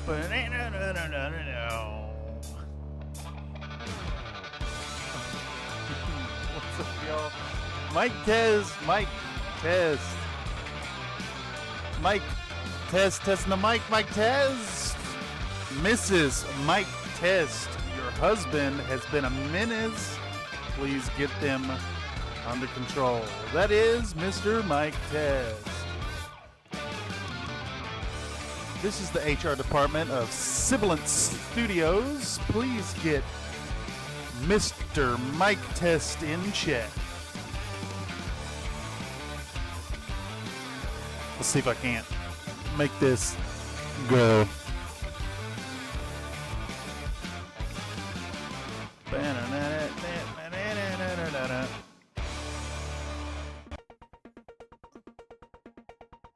What's up, y'all? Mike Tez, Mike Tez. Mike Tez, testing the mic, Mike Tez. Mrs. Mike Test, your husband has been a menace. Please get them under control. That is Mr. Mike Test. This is the HR department of Sibilant Studios. Please get Mr. Mike Test in check. Let's see if I can't make this go.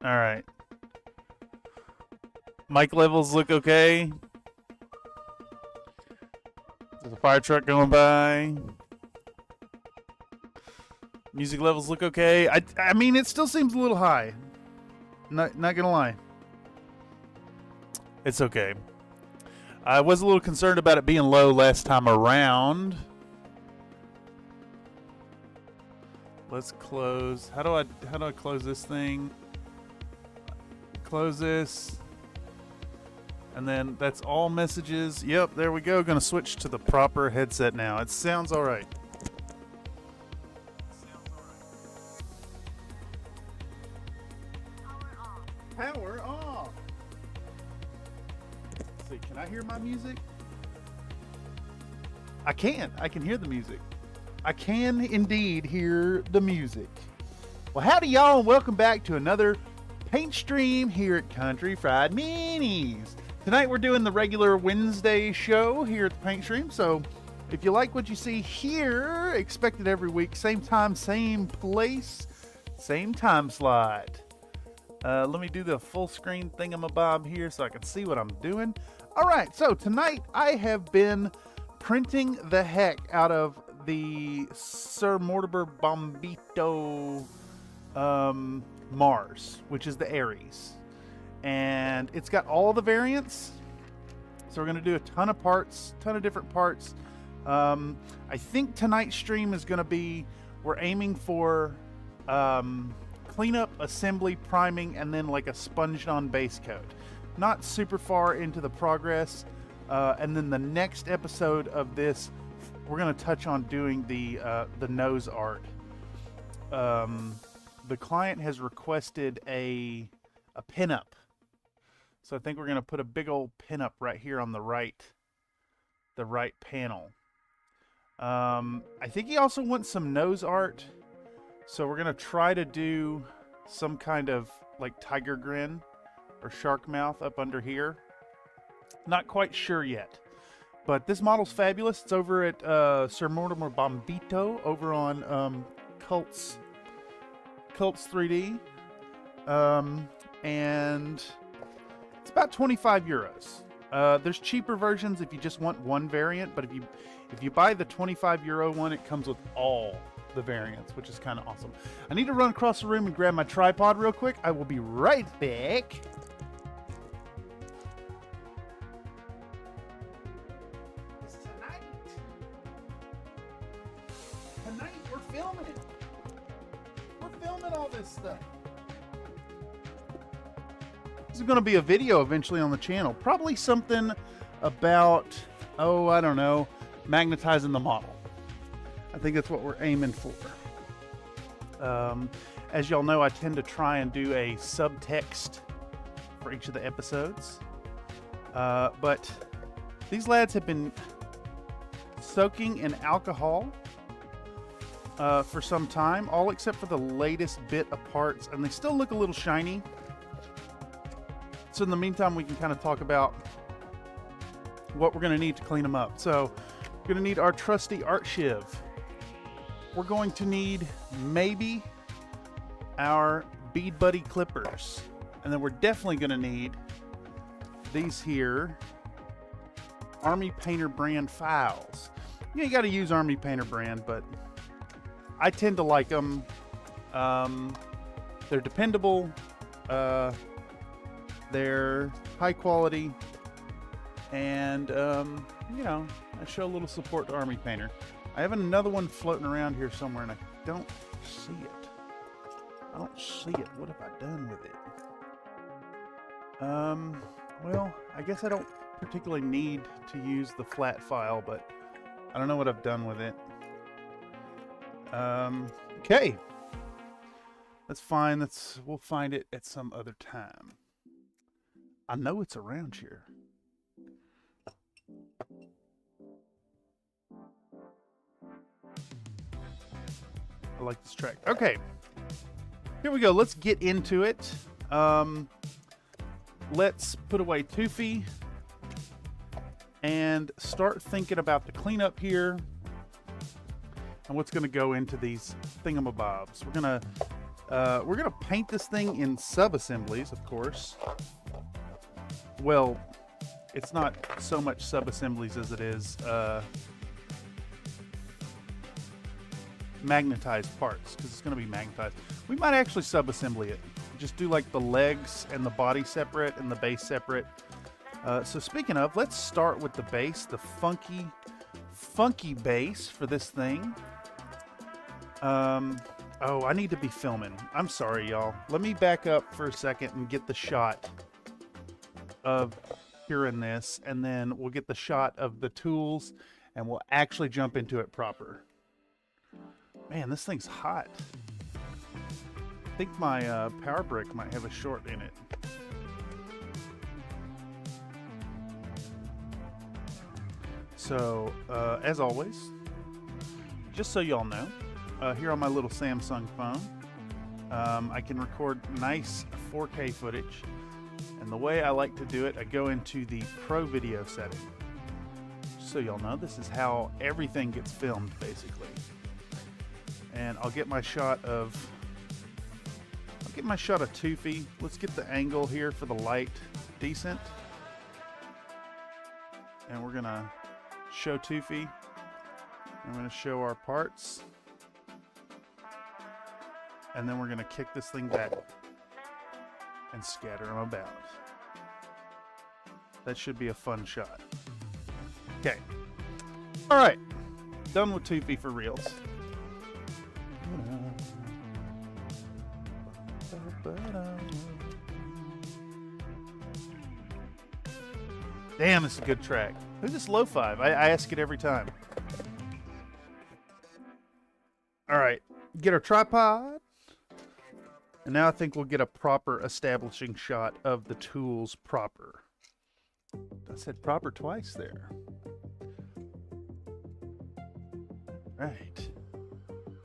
All right. Mic levels look okay. There's a fire truck going by. Music levels look okay. I mean, it still seems a little high. Not gonna lie. It's okay. I was a little concerned about it being low last time around. Let's close. How do I close this thing? Close this. And then that's all messages. Yep, there we go. Gonna switch to the proper headset now. It sounds all right. Power off. Let's see, can I hear my music? I can. I can hear the music. I can indeed hear the music. Well, howdy y'all, and welcome back to another paint stream here at Country Fried Minis. Tonight we're doing the regular Wednesday show here at the paint stream, so if you like what you see here, expect it every week, same time, same place, same time slot. Let me do the full screen thingamabob here so I can see what I'm doing. All right, so tonight I have been printing the heck out of the Sir Mortimer Bombito Mars, which is the Ares. And it's got all the variants. So we're going to do a ton of parts, ton of different parts. I think tonight's stream is going to be, we're aiming for cleanup, assembly, priming, and then like a sponged on base coat. Not super far into the progress. And then the next episode of this, we're going to touch on doing the nose art. The client has requested a pinup. So I think we're going to put a big old pinup right here on the right panel. I think he also wants some nose art. So we're going to try to do some kind of like tiger grin or shark mouth up under here. Not quite sure yet. But this model's fabulous. It's over at Sir Mortimer Bombito over on Cults 3D. And it's about 25 euros. There's cheaper versions if you just want one variant, but if you buy the 25 euro one, it comes with all the variants, which is kind of awesome. I need to run across the room and grab my tripod real quick. I will be right back. Tonight we're filming it. We're filming all this stuff. This is going to be a video eventually on the channel. Probably something about, oh, I don't know, magnetizing the model. I think that's what we're aiming for. As y'all know, I tend to try and do a subtext for each of the episodes. But these lads have been soaking in alcohol for some time, all except for the latest bit of parts, and they still look a little shiny. So in the meantime, we can kind of talk about what we're going to need to clean them up. So we're going to need our trusty art shiv. We're going to need maybe our bead buddy clippers. And then we're definitely going to need these here Army Painter brand files. You got to use Army Painter brand, but I tend to like them. They're dependable. They're high quality. And, you know, I show a little support to Army Painter. I have another one floating around here somewhere, and I don't see it. I don't see it. What have I done with it? Well, I guess I don't particularly need to use the flat file, but I don't know what I've done with it. Okay. That's fine. We'll find it at some other time. I know it's around here. I like this track. Okay. Here we go. Let's get into it. Let's put away Toofy and start thinking about the cleanup here and what's going to go into these thingamabobs. We're gonna paint this thing in sub-assemblies, of course. Well, it's not so much sub-assemblies as it is magnetized parts, because it's going to be magnetized. We might actually sub-assembly it. Just do like the legs and the body separate and the base separate. So speaking of, let's start with the base, the funky base for this thing. Oh, I need to be filming. I'm sorry, y'all. Let me back up for a second and get the shot of hearing this, and then we'll get the shot of the tools, and we'll actually jump into it proper. Man, this thing's hot. I think my power brick might have a short in it. So, as always, just so y'all know, here on my little Samsung phone, I can record nice 4K footage. And the way I like to do it, I go into the Pro Video setting. Just so y'all know, this is how everything gets filmed, basically. And I'll get my shot of Toofy. Let's get the angle here for the light decent. And we're gonna show Toofy. I'm gonna show our parts. And then we're gonna kick this thing back and scatter them about. That should be a fun shot. Okay. All right. Done with Toofy for reals. Damn, this is a good track. Who's this Lo-Fi? I ask it every time. All right. Get our tripod. And now I think we'll get a proper establishing shot of the tools proper. I said proper twice there. Right.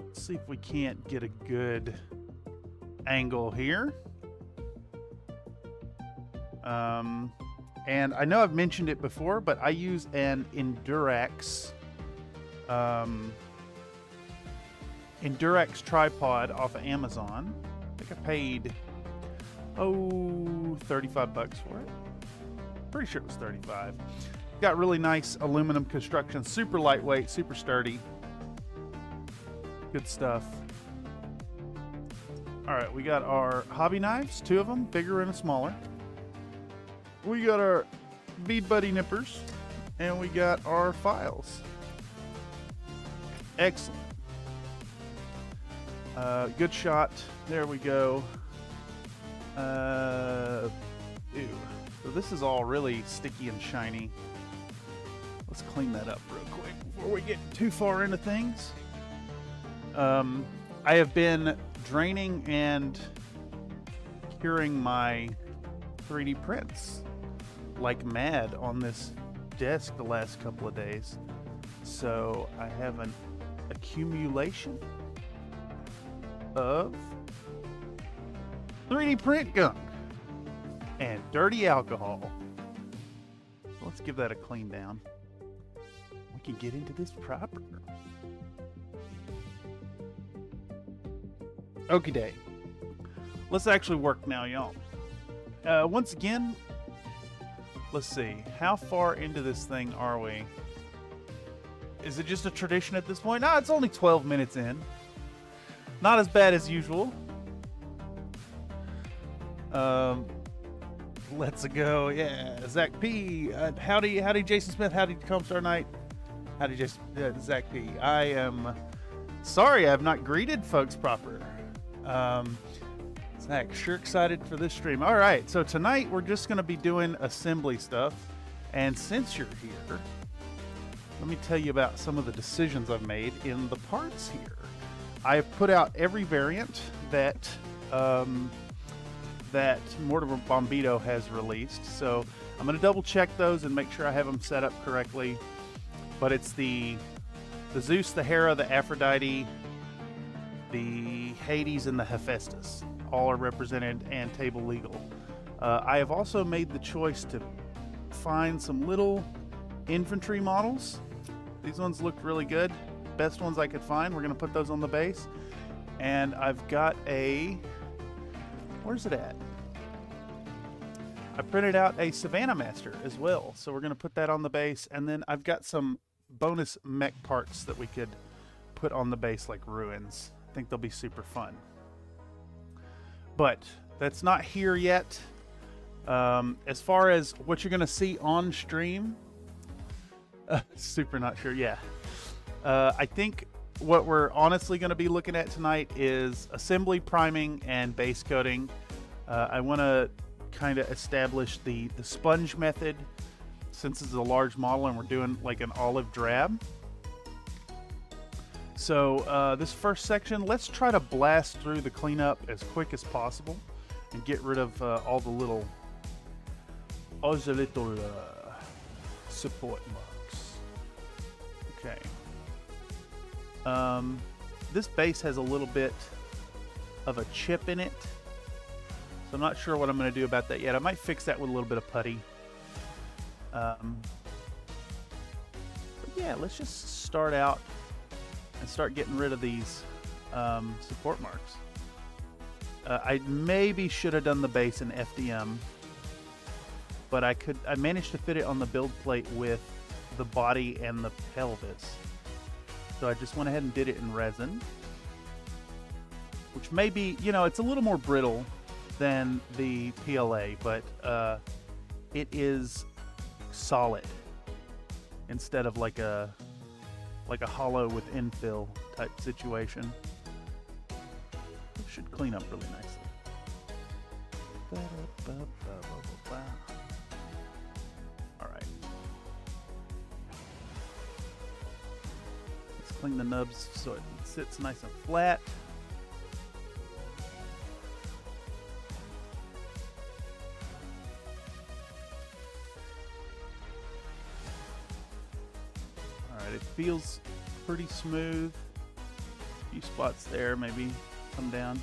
Let's see if we can't get a good angle here. And I know I've mentioned it before, but I use an Endurax tripod off of Amazon. I think I paid, 35 bucks for it. Pretty sure it was 35. Got really nice aluminum construction, super lightweight, super sturdy. Good stuff. All right, we got our hobby knives, 2 of them, bigger and a smaller. We got our bead buddy nippers, and we got our files. Excellent. Good shot. There we go. Ew. So this is all really sticky and shiny. Let's clean that up real quick before we get too far into things. I have been draining and curing my 3D prints like mad on this desk the last couple of days. So I have an accumulation of 3D print gunk and dirty alcohol. Let's give that a clean down. We can get into this proper. Okie day. Let's actually work now, y'all. Once again, let's see. How far into this thing are we? Is it just a tradition at this point? No, it's only 12 minutes in. Not as bad as usual. Let's go. Yeah, Zach P. Howdy, Jason Smith. Howdy, Comstar Night. Howdy, Zach P. I am sorry I have not greeted folks proper. Zach, sure excited for this stream. All right, so tonight we're just going to be doing assembly stuff. And since you're here, let me tell you about some of the decisions I've made in the parts here. I have put out every variant that that Mortimer Bombito has released. So I'm going to double check those and make sure I have them set up correctly. But it's the Zeus, the Hera, the Aphrodite, the Hades, and the Hephaestus. All are represented and table legal. I have also made the choice to find some little infantry models. These ones looked really good. Best ones I could find. We're going to put those on the base. And I've got a... Where's it at? I printed out a Savannah Master as well. So we're going to put that on the base. And then I've got some bonus mech parts that we could put on the base like ruins. I think they'll be super fun. But that's not here yet. As far as what you're going to see on stream, super not sure. Yeah. I think what we're honestly going to be looking at tonight is assembly, priming, and base coating. I want to kind of establish the sponge method since it's a large model and we're doing like an olive drab. So this first section, let's try to blast through the cleanup as quick as possible and get rid of all the little support marks. Okay. This base has a little bit of a chip in it, so I'm not sure what I'm going to do about that yet. I might fix that with a little bit of putty. But yeah, let's just start out and start getting rid of these support marks. I maybe should have done the base in FDM, but I managed to fit it on the build plate with the body and the pelvis. So I just went ahead and did it in resin, which may be, you know, it's a little more brittle than the PLA, but it is solid instead of like a hollow with infill type situation. It should clean up really nicely. All right. Clean the nubs so it sits nice and flat. Alright, it feels pretty smooth. A few spots there, maybe come down.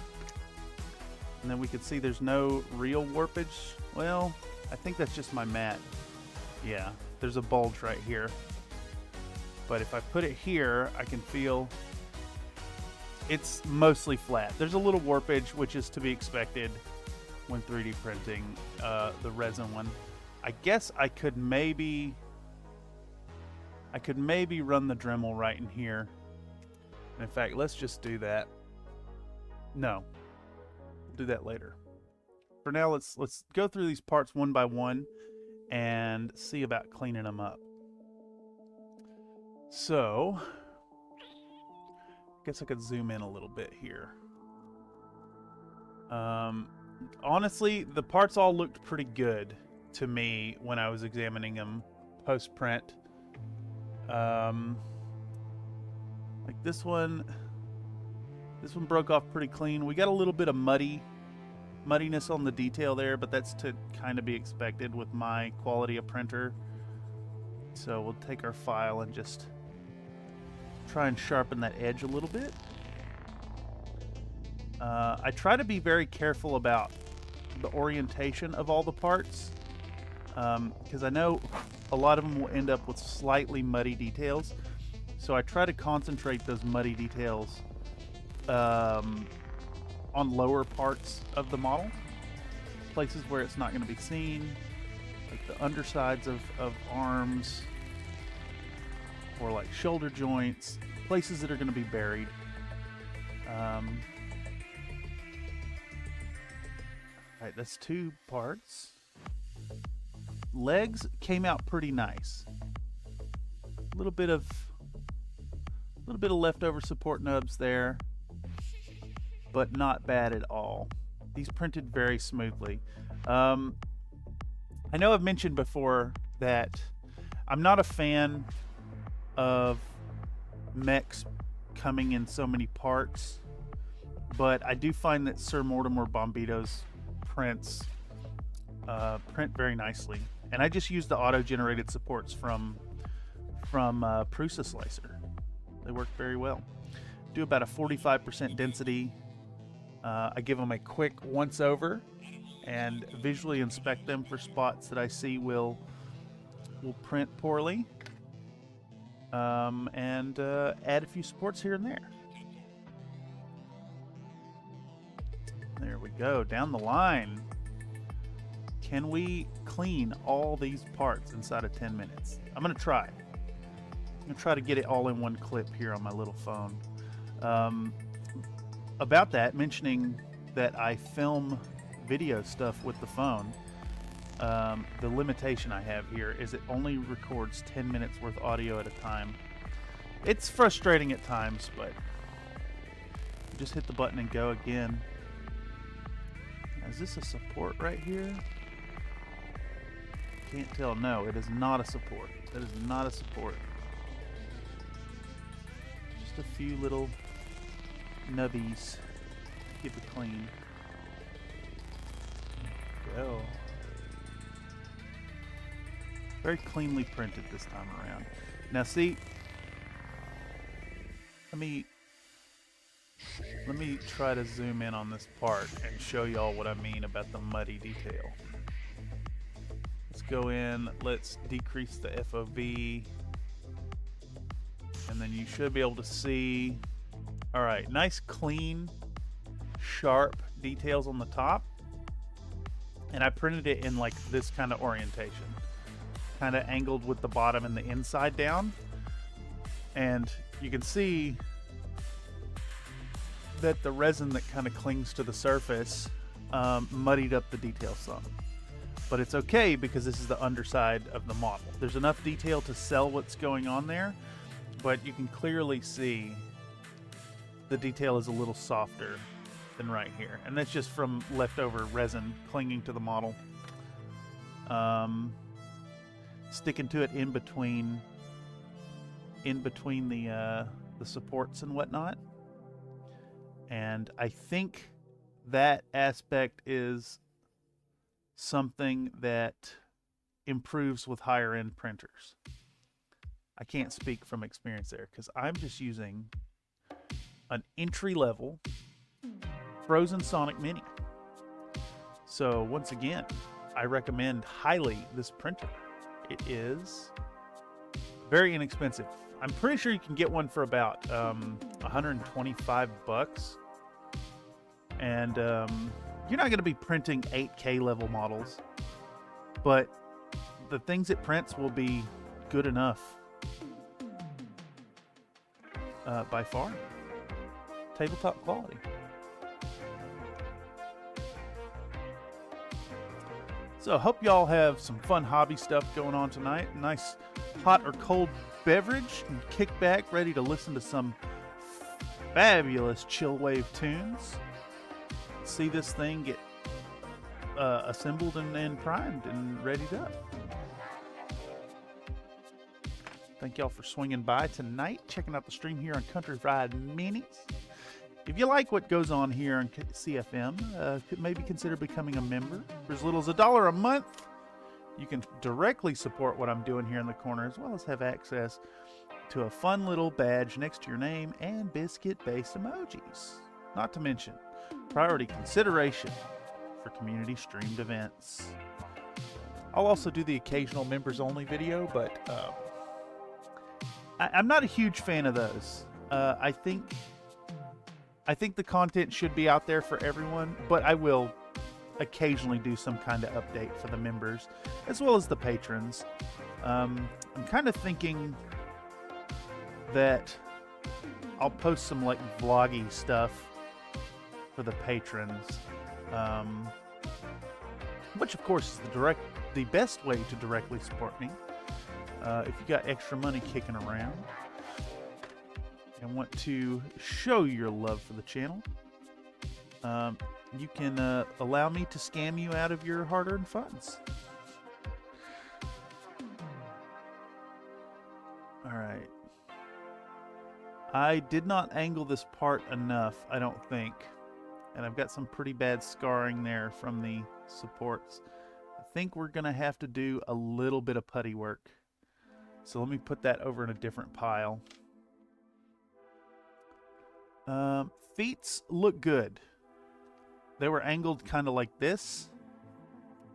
And then we can see there's no real warpage. Well, I think that's just my mat. Yeah, there's a bulge right here. But if I put it here, I can feel it's mostly flat. There's a little warpage, which is to be expected when 3D printing the resin one. I guess I could maybe run the Dremel right in here. And in fact, let's just do that. No, we'll do that later. For now, let's go through these parts one by one and see about cleaning them up. So, I guess I could zoom in a little bit here. Honestly, the parts all looked pretty good to me when I was examining them post-print. Like this one broke off pretty clean. We got a little bit of muddiness on the detail there, but that's to kind of be expected with my quality of printer. So we'll take our file and just try and sharpen that edge a little bit. I try to be very careful about the orientation of all the parts because I know a lot of them will end up with slightly muddy details. So I try to concentrate those muddy details on lower parts of the model, places where it's not going to be seen, like the undersides of arms, or like shoulder joints, places that are going to be buried. Alright, that's two parts. legs came out pretty nice. A little bit of leftover support nubs there, but not bad at all. These printed very smoothly. I know I've mentioned before that I'm not a fan of mechs coming in so many parts, but I do find that Sir Mortimer Bombito's prints print very nicely, and I just use the auto-generated supports from Prusa Slicer. They work very well. Do about a 45% density. I give them a quick once over and visually inspect them for spots that I see will print poorly, and add a few supports here and there. There we go, down the line. Can we clean all these parts inside of 10 minutes? I'm gonna try. I'm gonna try to get it all in one clip here on my little phone. About that, mentioning that I film video stuff with the phone, the limitation I have here is it only records 10 minutes worth of audio at a time. It's frustrating at times, but just hit the button and go again. Is this a support right here? Can't tell. No, it is not a support. That is not a support. Just a few little nubbies. Keep it clean. Go. Very cleanly printed this time around. Now see, let me try to zoom in on this part and show y'all what I mean about the muddy detail. Let's go in, let's decrease the FOV, and then you should be able to see, all right, nice clean, sharp details on the top. And I printed it in like this kind of orientation, kind of angled with the bottom and the inside down. And you can see that the resin that kind of clings to the surface muddied up the detail some. But it's okay because this is the underside of the model. There's enough detail to sell what's going on there, but you can clearly see the detail is a little softer than right here. And that's just from leftover resin clinging to the model. Sticking to it in between the supports and whatnot. And I think that aspect is something that improves with higher end printers. I can't speak from experience there because I'm just using an entry level Frozen Sonic Mini. So once again, I recommend highly this printer. It is very inexpensive. I'm pretty sure you can get one for about 125 bucks. And you're not going to be printing 8K level models, but the things it prints will be good enough by far. Tabletop quality. So I hope y'all have some fun hobby stuff going on tonight. Nice hot or cold beverage and kick back ready to listen to some fabulous chill wave tunes. See this thing get assembled and primed and ready to go. Thank y'all for swinging by tonight, checking out the stream here on Country Fried Minis. If you like what goes on here on CFM, maybe consider becoming a member. For as little as $1 a month, you can directly support what I'm doing here in the corner, as well as have access to a fun little badge next to your name and biscuit-based emojis. Not to mention priority consideration for community streamed events. I'll also do the occasional members only video, but I'm not a huge fan of those. I think the content should be out there for everyone, but I will occasionally do some kind of update for the members as well as the patrons. I'm kind of thinking that I'll post some like vloggy stuff for the patrons which of course is the best way to directly support me. If you got extra money kicking around and want to show your love for the channel, you can allow me to scam you out of your hard-earned funds. All right. I did not angle this part enough, I don't think. And I've got some pretty bad scarring there from the supports. I think we're going to have to do a little bit of putty work. So let me put that over in a different pile. Feet look good. They were angled kind of like this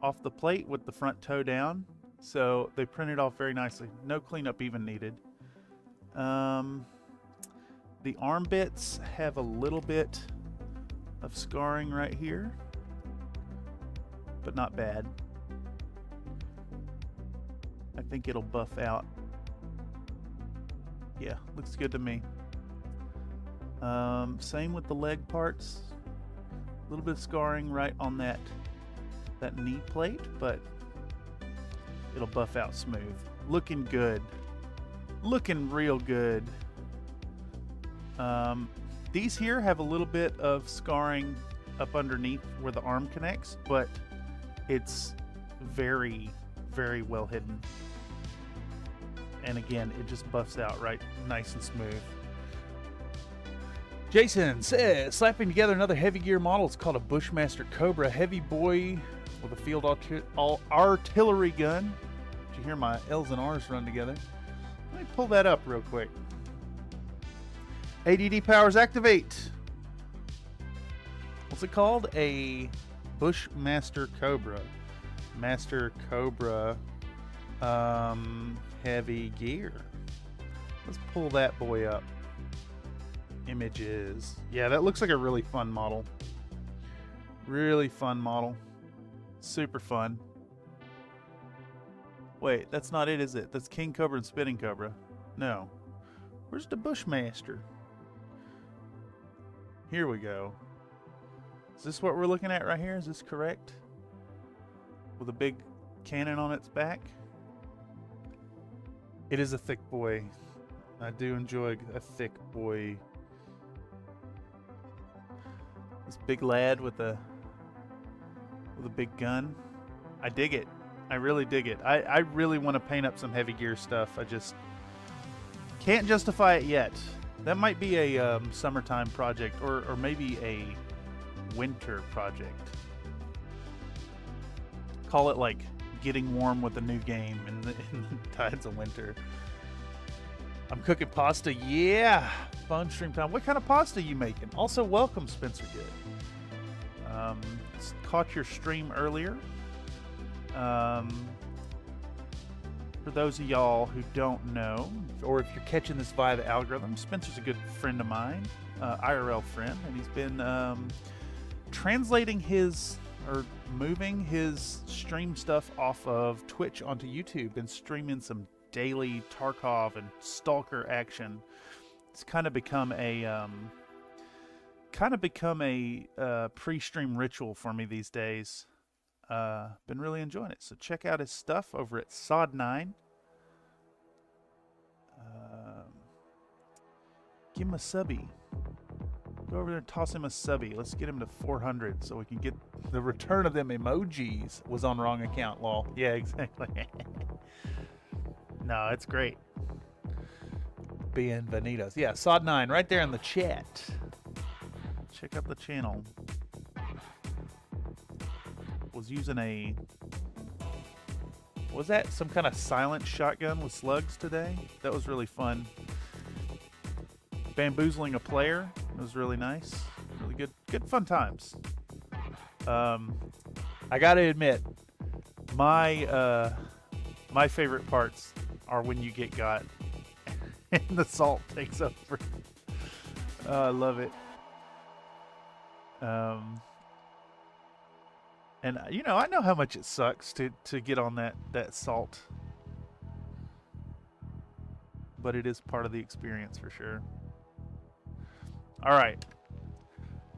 off the plate with the front toe down. So they printed off very nicely. No cleanup even needed. The arm bits have a little bit of scarring right here, but not bad. I think it'll buff out. Yeah, looks good to me. Same with the leg parts. A little bit of scarring right on that knee plate, but it'll buff out smooth. Looking good. Looking real good. These here have a little bit of scarring up underneath where the arm connects, but it's very, very well hidden. And again, it just buffs out right nice and smooth. Jason says, slapping together another heavy gear model. It's called a Bushmaster Cobra Heavy Boy with a field artillery gun. Did you hear my L's and R's run together? Let me pull that up real quick. ADD powers activate. What's it called? A Bushmaster Cobra. Master Cobra heavy gear. Let's pull that boy up. Images. Yeah, that looks like a really fun model. Really fun model. Super fun. Wait, that's not it, is it? That's King Cobra and Spinning Cobra. No. Where's the Bushmaster? Here we go. Is this what we're looking at right here? Is this correct? With a big cannon on its back? It is a thick boy. I do enjoy a thick boy. This big lad with a big gun. I dig it. I really dig it. I really want to paint up some heavy gear stuff. I just can't justify it yet. That might be a summertime project, or maybe a winter project. Call it like getting warm with a new game in the tides of winter. I'm cooking pasta. Yeah, fun stream time. What kind of pasta are you making? Also, welcome, Spencer Good. Caught your stream earlier. For those of y'all who don't know, or if you're catching this via the algorithm, Spencer's a good friend of mine, IRL friend, and he's been translating his, or moving his stream stuff off of Twitch onto YouTube and streaming some daily Tarkov and Stalker action. It's kind of become a pre-stream ritual for me these days. Been really enjoying it. So check out his stuff over at Sod9. Give him a subby. Go over there and toss him a subby. Let's get him to 400 so we can get the return of them emojis. Was on wrong account, lol. Yeah, exactly. No, it's great. Bienvenidos. Yeah, Sod9 right there in the chat. Check out the channel. Was using a... Was that some kind of silent shotgun with slugs today? That was really fun. Bamboozling a player. It was really nice. Really good fun times. I gotta admit, my favorite parts are when you get got and the salt takes over. I love it. And you know, I know how much it sucks to get on that salt, but it is part of the experience for sure. All right,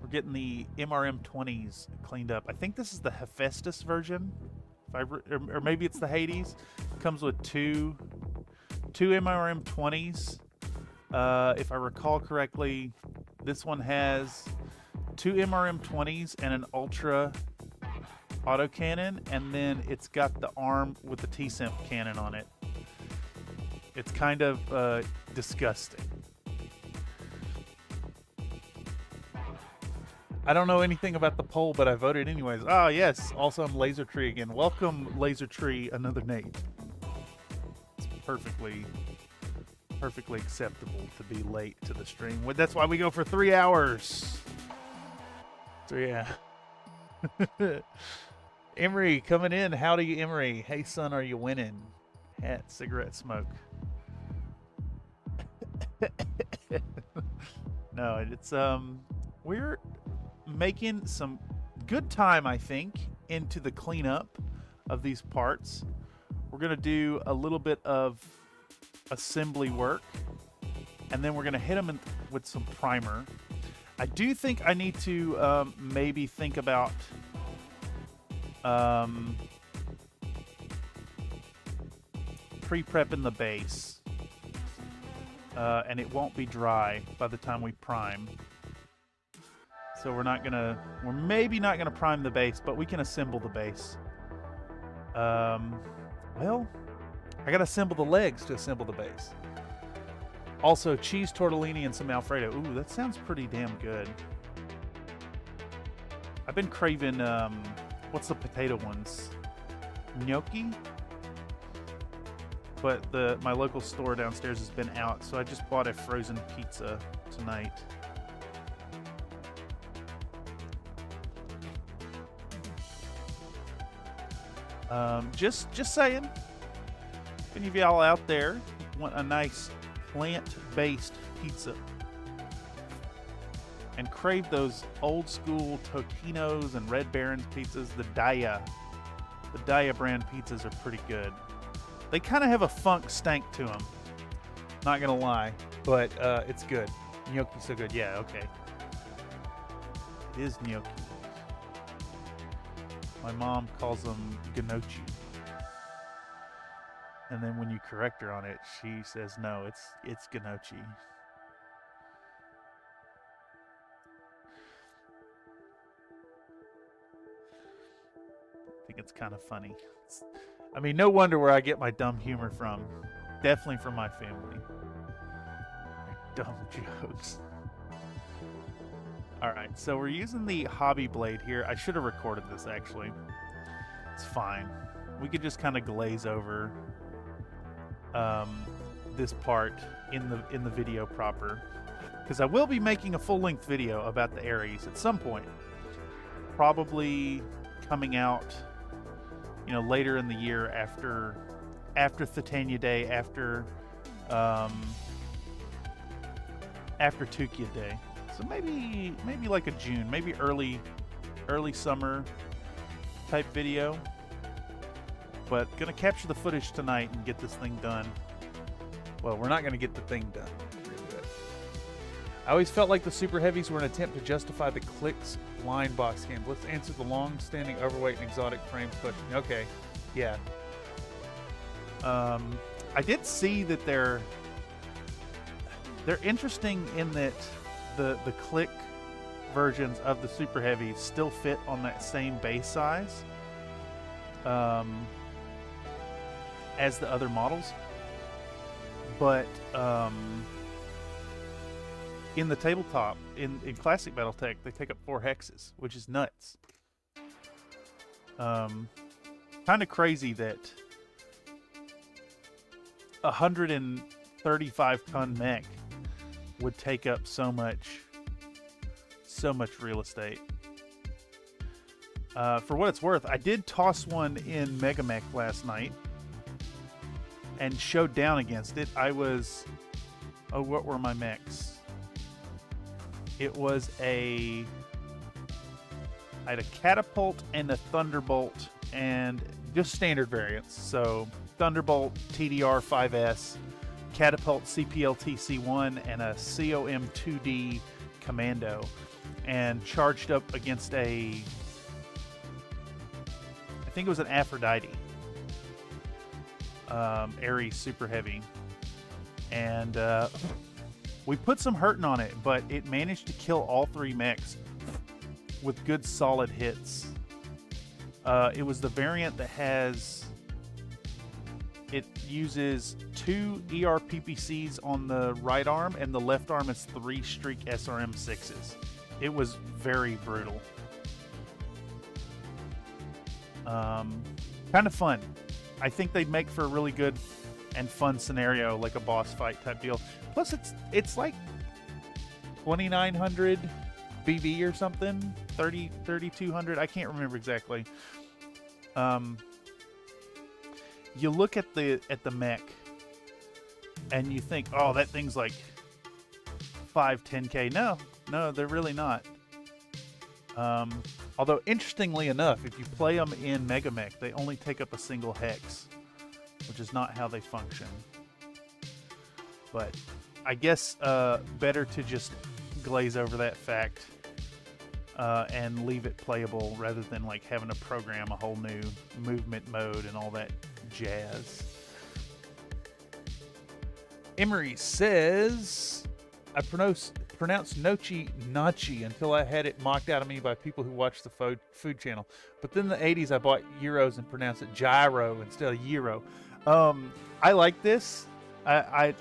we're getting the MRM20s cleaned up. I think this is the Hephaestus version, or maybe it's the Hades. It comes with two MRM20s. If I recall correctly, this one has 2 MRM20s and an Ultra autocannon, and then it's got the arm with the T-Simp cannon on it. It's kind of disgusting. I don't know anything about the poll, but I voted anyways. Ah, yes. Also, I'm Laser Tree again. Welcome, Laser Tree, another Nate. It's perfectly acceptable to be late to the stream. That's why we go for 3 hours. So, yeah. Emery coming in. Howdy, Emery. Hey, son, are you winning? Hat, cigarette smoke. No, it's, we're making some good time, I think, into the cleanup of these parts. We're going to do a little bit of assembly work, and then we're going to hit them with some primer. I do think I need to maybe think about pre-prepping the base, and it won't be dry by the time we prime. So we're maybe not gonna prime the base, but we can assemble the base. Well, I gotta assemble the legs to assemble the base. Also, cheese tortellini and some Alfredo. Ooh, that sounds pretty damn good. I've been craving, what's the potato ones? Gnocchi? But my local store downstairs has been out, so I just bought a frozen pizza tonight. Just saying, if any of y'all out there want a nice plant-based pizza and crave those old school Totino's and Red Baron's pizzas, the Daya brand pizzas are pretty good. They kind of have a funk stank to them, not gonna lie, but it's good. Gnocchi's so good. Yeah, okay. It is gnocchi. My mom calls them gnocchi. And then when you correct her on it, she says, no, it's gnocchi. I think it's kind of funny. I mean, no wonder where I get my dumb humor from. Definitely from my family. Dumb jokes. Alright, so we're using the hobby blade here. I should have recorded this, actually. It's fine. We could just kind of glaze over this part in the video proper. Because I will be making a full-length video about the Ares at some point. Probably coming out, you know, later in the year after Titania Day, after Tukia Day. So maybe like a June, maybe early summer type video. But gonna capture the footage tonight and get this thing done. Well, we're not gonna get the thing done. I always felt like the Super Heavies were an attempt to justify the clicks blind box game. Let's answer the long-standing overweight and exotic frames question. Okay, yeah. I did see that they're interesting in that the click versions of the Super Heavies still fit on that same base size as the other models, but in the tabletop, in Classic Battletech, they take up 4 hexes, which is nuts. Kind of crazy that 135-ton mech would take up so much real estate. For what it's worth, I did toss one in Mega Mech last night and showed down against it. I was, what were my mechs? It was I had a catapult and a thunderbolt, and just standard variants. So Thunderbolt TDR 5S, Catapult CPLT C1, and a COM 2D Commando. and charged up against I think it was an Aphrodite. Ares Superheavy. And we put some hurting on it, but it managed to kill all 3 mechs with good solid hits. It was the variant that it uses 2 ERPPCs on the right arm, and the left arm is 3 Streak SRM6s. It was very brutal. Kind of fun. I think they'd make for a really good and fun scenario, like a boss fight type deal. Plus, it's like 2,900 BB or something, 3,200. I can't remember exactly. You look at the mech, and you think, oh, that thing's like 10K. No, they're really not. Although, interestingly enough, if you play them in Mega Mech, they only take up a single hex, which is not how they function. But I guess better to just glaze over that fact and leave it playable rather than like having to program a whole new movement mode and all that jazz. Emery says, I pronounced Nochi Nachi until I had it mocked out of me by people who watch the food channel. But then in the 80s, I bought gyros and pronounced it gyro instead of gyro. I like this. I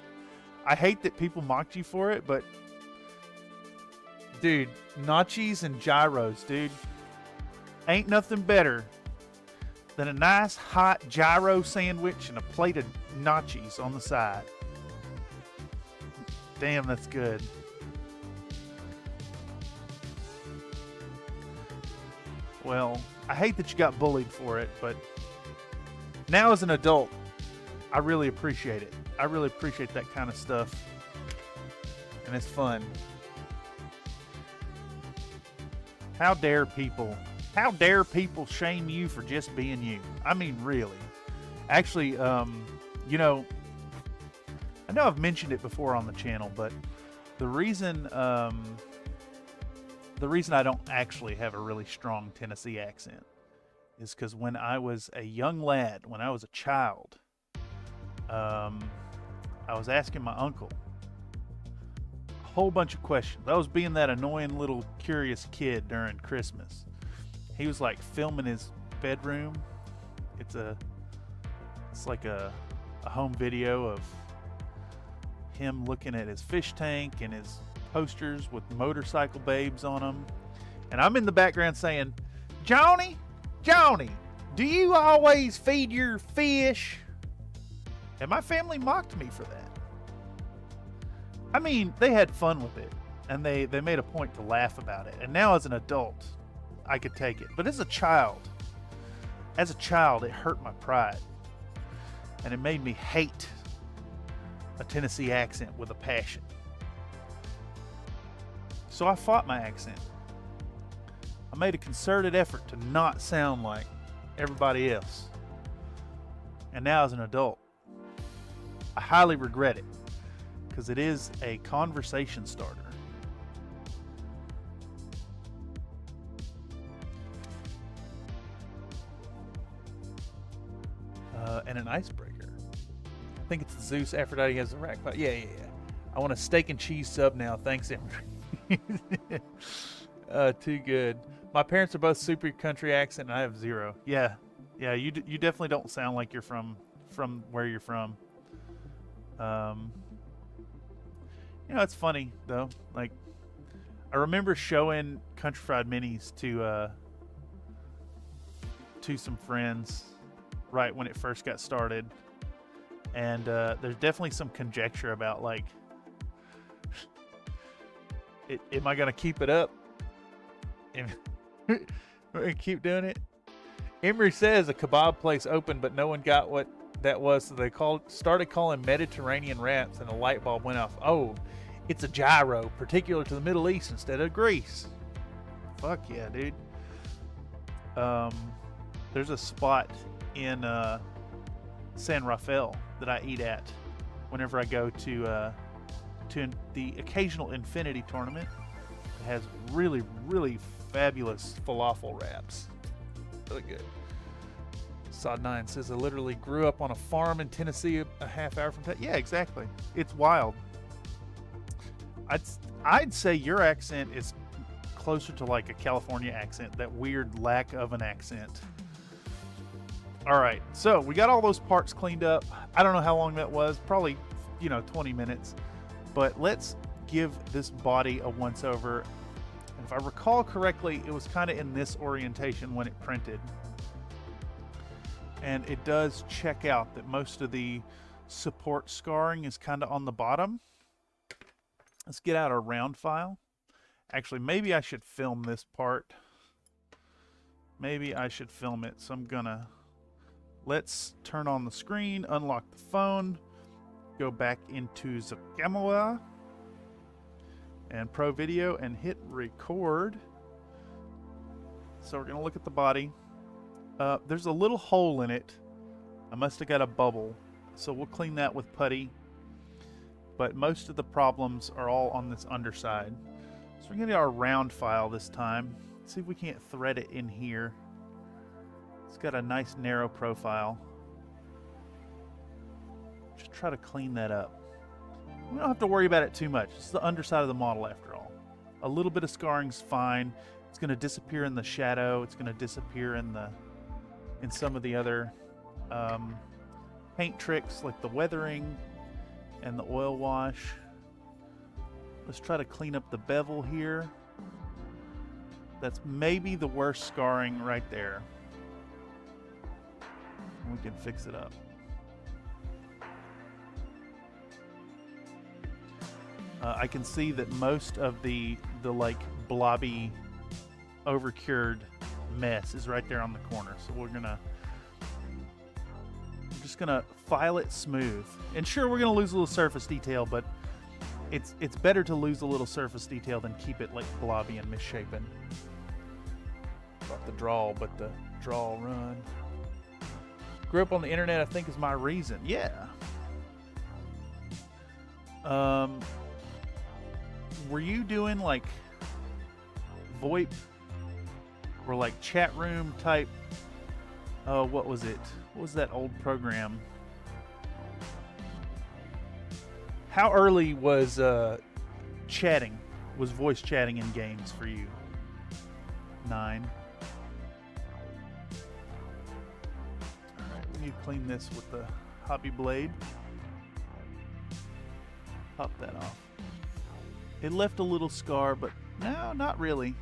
hate that people mocked you for it, but dude, nachos and gyros, dude, ain't nothing better than a nice hot gyro sandwich and a plate of nachos on the side. Damn, that's good. Well, I hate that you got bullied for it, but now as an adult, I really appreciate it. I really appreciate that kind of stuff, and it's fun. How dare people shame you for just being you? I mean, really. Actually, you know, I know I've mentioned it before on the channel, but the reason I don't actually have a really strong Tennessee accent is because when I was a young lad, when I was a child, I was asking my uncle a whole bunch of questions. I was being that annoying little curious kid during Christmas. He was like filming his bedroom. It's like a home video of him looking at his fish tank and his posters with motorcycle babes on them. And I'm in the background saying, Johnny, do you always feed your fish? And my family mocked me for that. I mean, they had fun with it, and they made a point to laugh about it. And now as an adult, I could take it. But as a child, it hurt my pride. And it made me hate a Tennessee accent with a passion. So I fought my accent. I made a concerted effort to not sound like everybody else. And now as an adult, I highly regret it, because it is a conversation starter. And an icebreaker. I think it's Zeus Aphrodite has the rack fight. Yeah. I want a steak and cheese sub now. Thanks, Emery. Too good. My parents are both super country accent, and I have zero. Yeah. You definitely don't sound like you're from where you're from. You know, it's funny though. Like, I remember showing Country Fried Minis to some friends right when it first got started, and there's definitely some conjecture about like, am I gonna keep it up? Keep doing it? Emery says a kebab place opened, but no one got what that was, so they started calling Mediterranean wraps, and a light bulb went off. Oh, it's a gyro, particular to the Middle East instead of Greece. Fuck yeah, dude. There's a spot in San Rafael that I eat at whenever I go to the occasional Infinity tournament. It has really, really fabulous falafel wraps. Really good. Sod9 says, I literally grew up on a farm in Tennessee a half hour from Yeah, exactly. It's wild. I'd say your accent is closer to like a California accent, that weird lack of an accent. All right, so we got all those parts cleaned up. I don't know how long that was, probably, 20 minutes. But let's give this body a once over. And if I recall correctly, it was kind of in this orientation when it printed. And it does check out that most of the support scarring is kind of on the bottom. Let's get out our round file. Actually, maybe I should film this part. Maybe I should film it. So let's turn on the screen, unlock the phone, go back into the camera and Pro Video and hit record. So we're gonna look at the body. There's a little hole in it. I must have got a bubble. So we'll clean that with putty. But most of the problems are all on this underside. So we're going to get our round file this time. See if we can't thread it in here. It's got a nice narrow profile. Just try to clean that up. We don't have to worry about it too much. It's the underside of the model after all. A little bit of scarring's fine. It's going to disappear in the shadow. It's going to disappear in some of the other paint tricks like the weathering and the oil wash. Let's try to clean up the bevel here. That's maybe the worst scarring right there. We can fix it up. I can see that most of the like blobby overcured mess is right there on the corner. So we're just gonna file it smooth. And sure, we're gonna lose a little surface detail, but it's better to lose a little surface detail than keep it like blobby and misshapen. Not the drawl, but the draw run. Grew up on the internet, I think, is my reason. Yeah. Were you doing like VoIP or like chat room type? What was it? What was that old program? How early was chatting? Was voice chatting in games for you? 9. Alright, we need to clean this with the hobby blade. Pop that off. It left a little scar, but no, not really.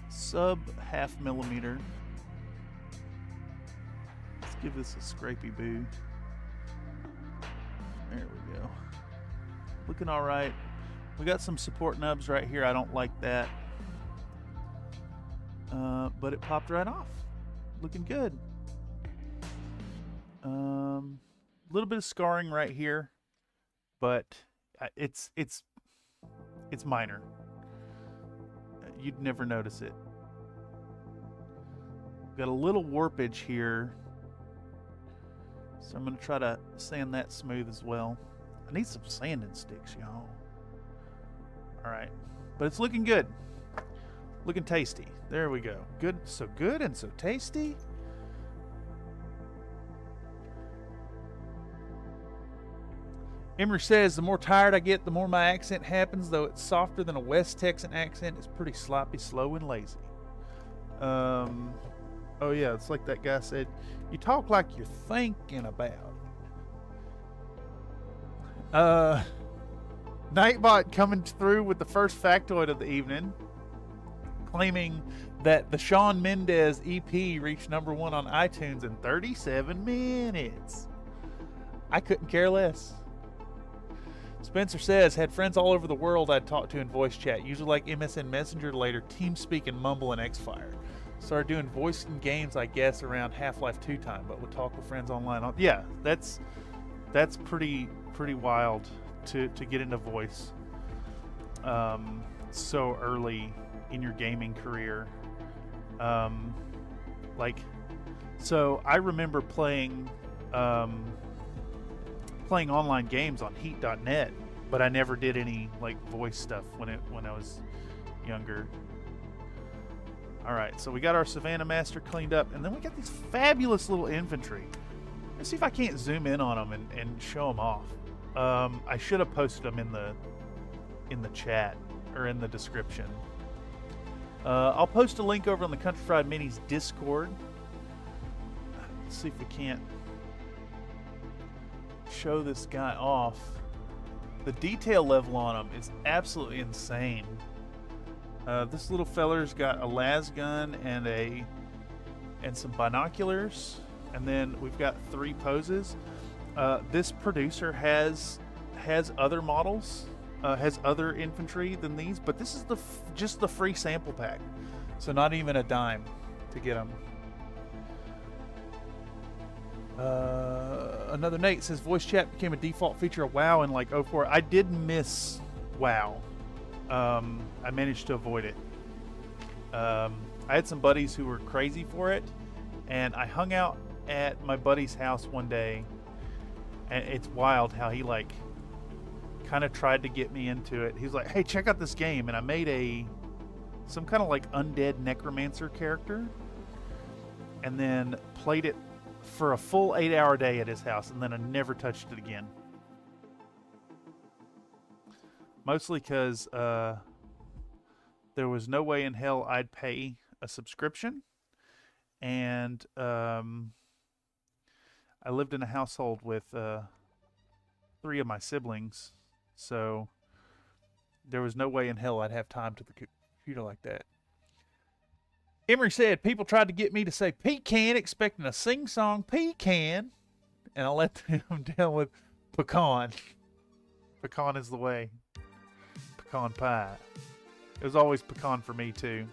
Sub ½ millimeter. Let's give this a scrapey boo. There we go. Looking all right. We got some support nubs right here. I don't like that. But it popped right off. Looking good. A little bit of scarring right here, but it's minor. You'd never notice it. Got a little warpage here, so I'm going to try to sand that smooth as well. I need some sanding sticks, y'all. Alright, but it's looking good. Looking tasty. There we go. Good and so tasty. Emery says, the more tired I get, the more my accent happens, though it's softer than a West Texan accent. It's pretty sloppy, slow, and lazy. Oh yeah, it's like that guy said, you talk like you're thinking about. Nightbot coming through with the first factoid of the evening, claiming that the Shawn Mendes EP reached #1 on iTunes in 37 minutes. I couldn't care less. Spencer says, had friends all over the world I'd talk to in voice chat, usually like MSN Messenger, later TeamSpeak and Mumble and Xfire. Started doing voice in games, I guess, around Half-Life 2 time, but would talk with friends online. Yeah, that's pretty wild to get into voice so early in your gaming career. So I remember playing online games on heat.net, but I never did any like voice stuff when I was younger. All right, so we got our Savannah Master cleaned up, and then we got these fabulous little infantry. Let's see if I can't zoom in on them and show them off. I should have posted them in the chat or in the description. I'll post a link over on the Country Fried Minis Discord. Let's see if we can't show this guy off. The detail level on him is absolutely insane. This little feller's got a las gun and some binoculars, and then we've got 3 poses. This producer has other models, has other infantry than these, but this is just the free sample pack, so not even a dime to get them. Another Nate says voice chat became a default feature of WoW in like 04. I did miss WoW. I managed to avoid it. I had some buddies who were crazy for it, and I hung out at my buddy's house one day, and it's wild how he like kind of tried to get me into it. He was like, hey, check out this game, and I made some kind of like undead necromancer character, and then played it for a full 8-hour day at his house, and then I never touched it again. Mostly because there was no way in hell I'd pay a subscription, and I lived in a household with 3 of my siblings, so there was no way in hell I'd have time to the computer like that. Emery said, people tried to get me to say pecan, expecting a sing-song pecan, and I let them down with pecan. Pecan is the way. Pecan pie. It was always pecan for me, too.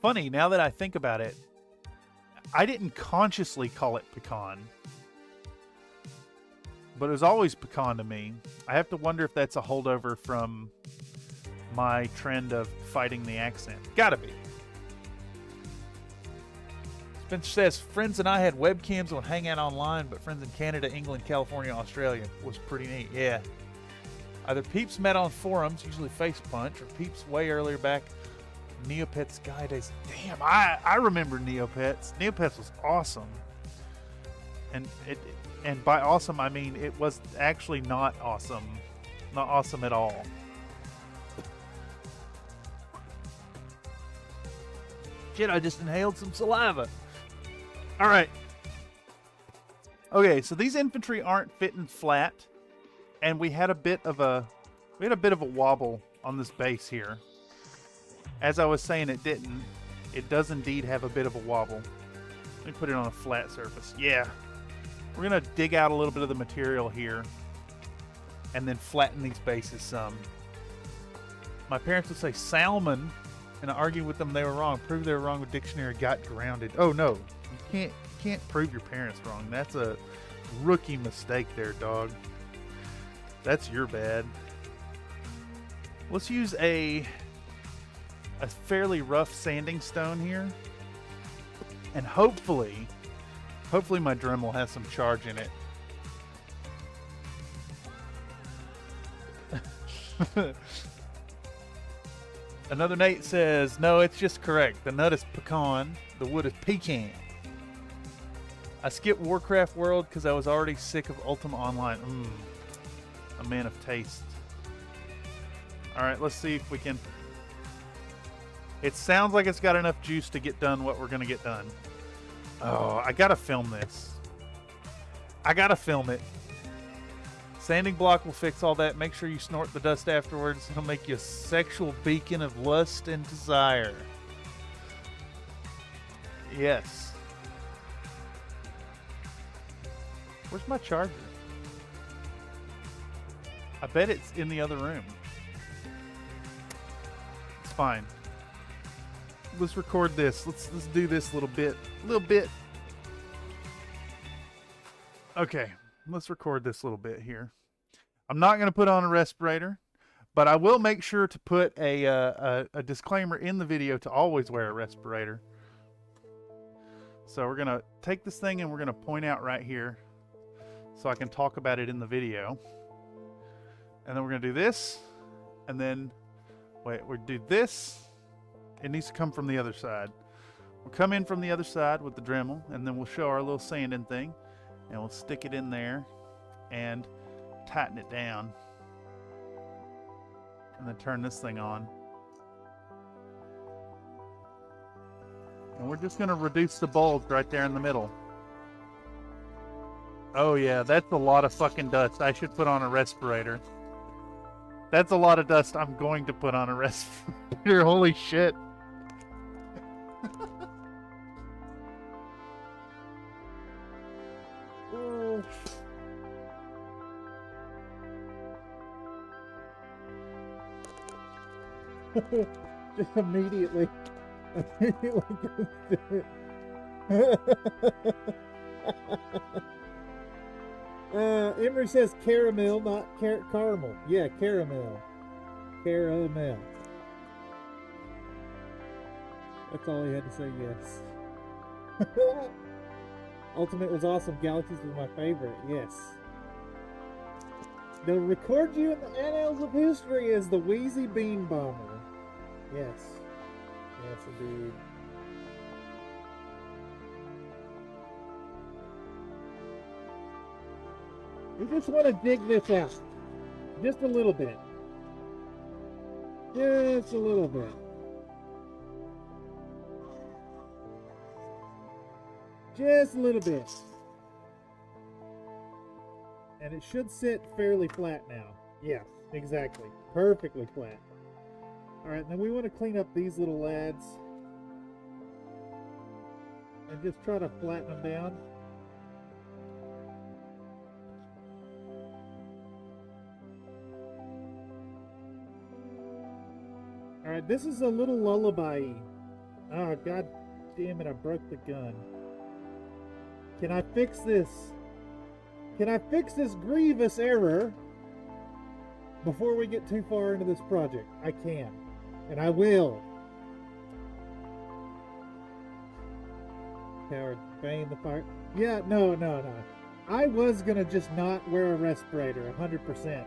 Funny, now that I think about it, I didn't consciously call it pecan, but it was always pecan to me. I have to wonder if that's a holdover from my trend of fighting the accent. Gotta be. Spencer says, friends and I had webcams on Hangout Online, but friends in Canada, England, California, Australia was pretty neat. Yeah. Either peeps met on forums, usually Face Punch, or peeps way earlier back, Neopets Guy Days. Damn, I remember Neopets. Neopets was awesome. And by awesome, I mean it was actually not awesome. Not awesome at all. Shit, I just inhaled some saliva. All right. Okay, so these infantry aren't fitting flat, and we had a bit of a wobble on this base here. As I was saying, it didn't. It does indeed have a bit of a wobble. Let me put it on a flat surface. Yeah. We're gonna dig out a little bit of the material here, and then flatten these bases some. My parents would say salmon, and I argued with them they were wrong. Proved they were wrong with dictionary, got grounded. Oh no, you can't prove your parents wrong. That's a rookie mistake there, dog. That's your bad. Let's use a fairly rough sanding stone here, and hopefully my Dremel has some charge in it. Another Nate says, no, it's just correct. The nut is pecan, the wood is pecan. I skipped Warcraft World because I was already sick of Ultima Online. A man of taste. Alright, let's see if we can... It sounds like it's got enough juice to get done what we're going to get done. Oh, I gotta film this. I gotta film it. Sanding block will fix all that. Make sure you snort the dust afterwards. It'll make you a sexual beacon of lust and desire. Yes. Where's my charger? I bet it's in the other room. It's fine. Let's record this. Let's do this a little bit. Okay, let's record this little bit here. I'm not going to put on a respirator, but I will make sure to put a disclaimer in the video to always wear a respirator. So we're going to take this thing and we're going to point out right here so I can talk about it in the video. And then we're going to do this. And then, wait, we'll do this. It needs to come from the other side. We'll come in from the other side with the Dremel, and then we'll show our little sanding thing. And we'll stick it in there and tighten it down. And then turn this thing on. And we're just going to reduce the bulge right there in the middle. Oh yeah, that's a lot of fucking dust. I should put on a respirator. That's a lot of dust I'm going to put on a respirator. Holy shit. Just immediately goes to it. Emery says caramel, not caramel. Yeah, caramel. Caramel. That's all he had to say, yes. Ultimate was awesome. Galaxies was my favorite, yes. They'll record you in the annals of history as the Wheezy Bean Bomber. Yes. Yes, indeed. We just want to dig this out. Just a little bit. Just a little bit. Just a little bit. And it should sit fairly flat now. Yes, exactly. Perfectly flat. Alright, now we want to clean up these little lads. And just try to flatten them down. Alright, this is a little lullaby. Oh, god damn it, I broke the gun. Can I fix this? Can I fix this grievous error before we get too far into this project? I can. And I will. Coward, Bane the fire. Yeah, no. I was gonna just not wear a respirator, 100%.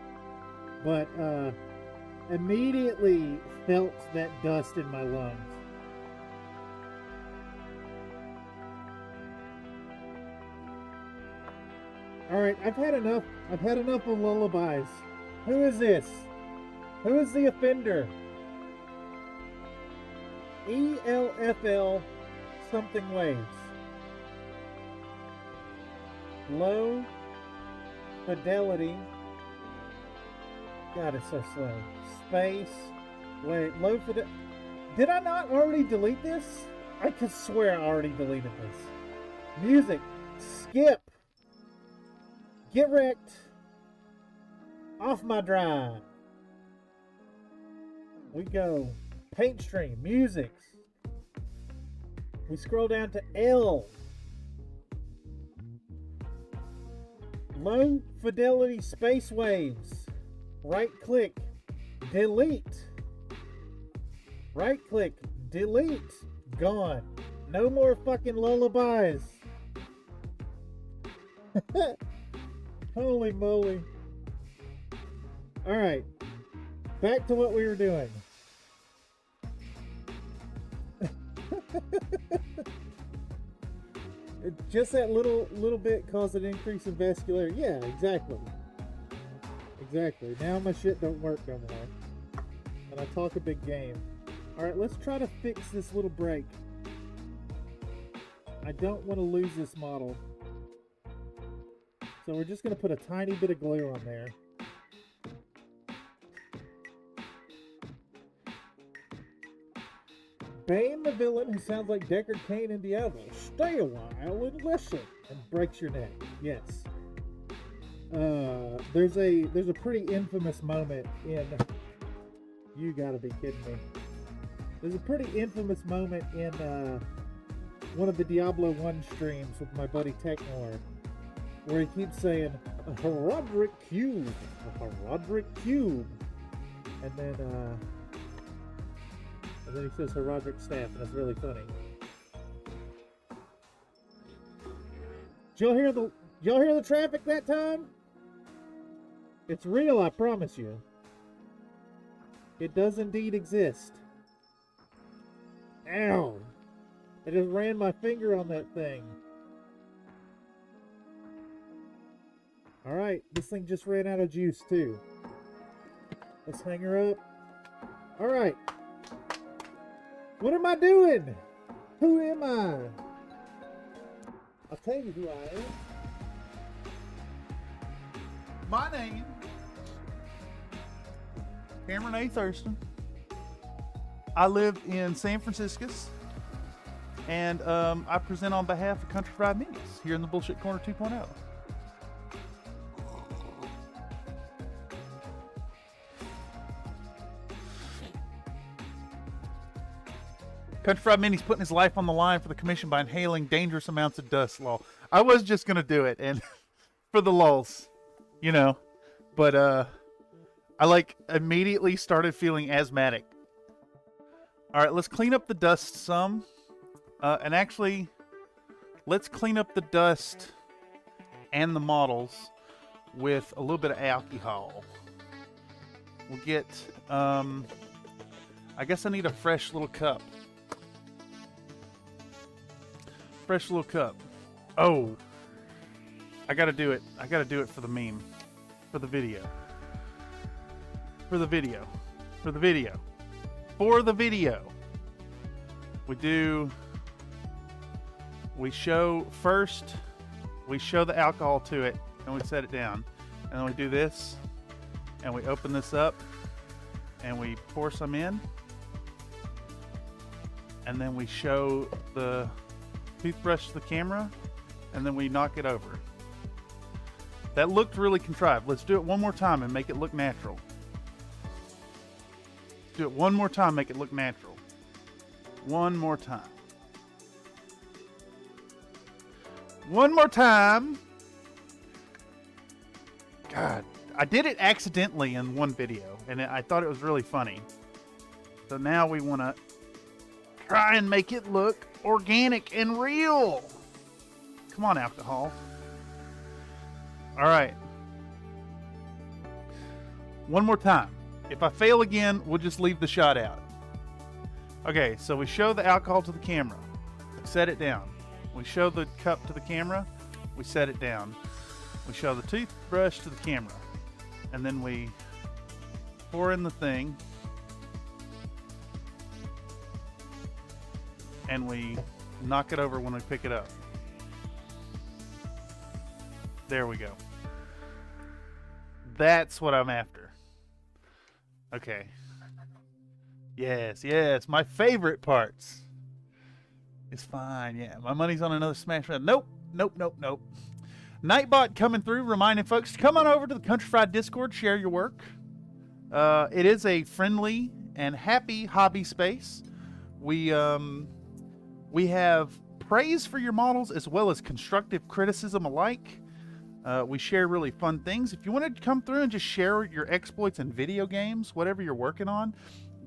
But, immediately felt that dust in my lungs. Alright, I've had enough of lullabies. Who is this? Who is the offender? ELFL something waves. Low fidelity. God, it's so slow. Space. Wait, low fidelity. Did I not already delete this? I could swear I already deleted this. Music. Skip. Get wrecked. Off my drive. We go. Paint stream. Music. We scroll down to L. Low fidelity space waves. Right click. Delete. Right click. Delete. Gone. No more fucking lullabies. Holy moly. Alright. Back to what we were doing. Just that little bit caused an increase in vascularity. Yeah, exactly. Exactly. Now my shit don't work no more. And I talk a big game. Alright, let's try to fix this little break. I don't want to lose this model. So we're just going to put a tiny bit of glue on there. Bane the villain who sounds like Deckard Cain in Diablo. Stay a while and listen. And breaks your neck. Yes. There's a pretty infamous moment in... You gotta be kidding me. There's a pretty infamous moment in one of the Diablo 1 streams with my buddy Technor, where he keeps saying, a Herodric Cube, a Herodric Cube. And then he says Herodric Staff, and it's really funny. Did y'all hear the traffic that time? It's real, I promise you. It does indeed exist. Ow! I just ran my finger on that thing. Alright, this thing just ran out of juice too. Let's hang her up. Alright. What am I doing? Who am I? I'll tell you who I am. My name, Cameron A. Thurston. I live in San Francisco, and I present on behalf of Country Fried Minis here in the Bullshit Corner 2.0. Country Fried Minis putting his life on the line for the commission by inhaling dangerous amounts of dust. Lol. I was just gonna do it, and for the lulz, you know, but I like immediately started feeling asthmatic. All right, let's clean up the dust some, and actually, let's clean up the dust and the models with a little bit of alcohol. We'll get, I guess I need a fresh little cup. Fresh little cup. Oh, I gotta do it. I gotta do it for the meme. For the video. For the video. For the video. For the video. We show first, we show the alcohol to it, and we set it down. And then we do this, and we open this up, and we pour some in. And then we show the toothbrush to the camera, and then we knock it over. That looked really contrived. Let's do it one more time and make it look natural. Do it one more time, make it look natural. One more time. One more time. God, I did it accidentally in one video, and I thought it was really funny. So now we want to try and make it look organic and real. Come on, alcohol. All right. One more time. If I fail again, we'll just leave the shot out. Okay, so we show the alcohol to the camera. Set it down. We show the cup to the camera. We set it down. We show the toothbrush to the camera. And then we pour in the thing. And we knock it over when we pick it up. There we go. That's what I'm after. Okay. Yes, yes, my favorite parts. It's fine, yeah. My money's on another smash round. Nope, nope, nope, nope. Nightbot coming through, reminding folks to come on over to the Country Fried Discord, share your work. It is a friendly and happy hobby space. We have praise for your models as well as constructive criticism alike. We share really fun things. If you want to come through and just share your exploits in video games, whatever you're working on,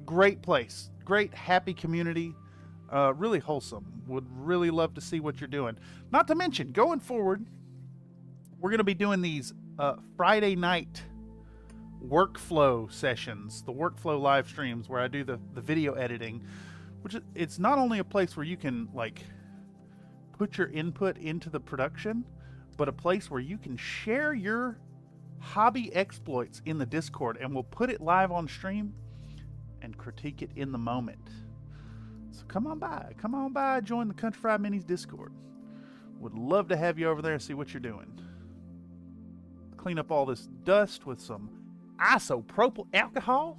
great place. Great, happy community. Really wholesome. Would really love to see what you're doing. Not to mention, going forward, we're going to be doing these Friday night workflow sessions, the workflow live streams where I do the video editing, which it's not only a place where you can like put your input into the production, but a place where you can share your hobby exploits in the Discord, and we'll put it live on stream and critique it in the moment. So come on by, join the Country Fried Minis Discord. Would love to have you over there and see what you're doing. Clean up all this dust with some isopropyl alcohol.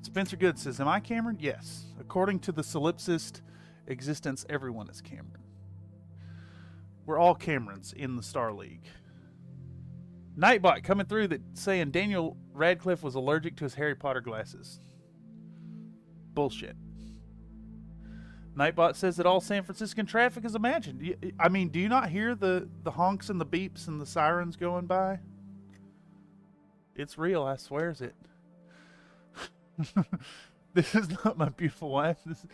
Spencer Good says, am I Cameron? Yes. According to the solipsist existence, everyone is Cameron. We're all Camerons in the Star League. Nightbot coming through that saying Daniel Radcliffe was allergic to his Harry Potter glasses. Bullshit. Nightbot says that all San Franciscan traffic is imagined. I mean, do you not hear the honks and the beeps and the sirens going by? It's real, I swears it. This is not my beautiful wife. This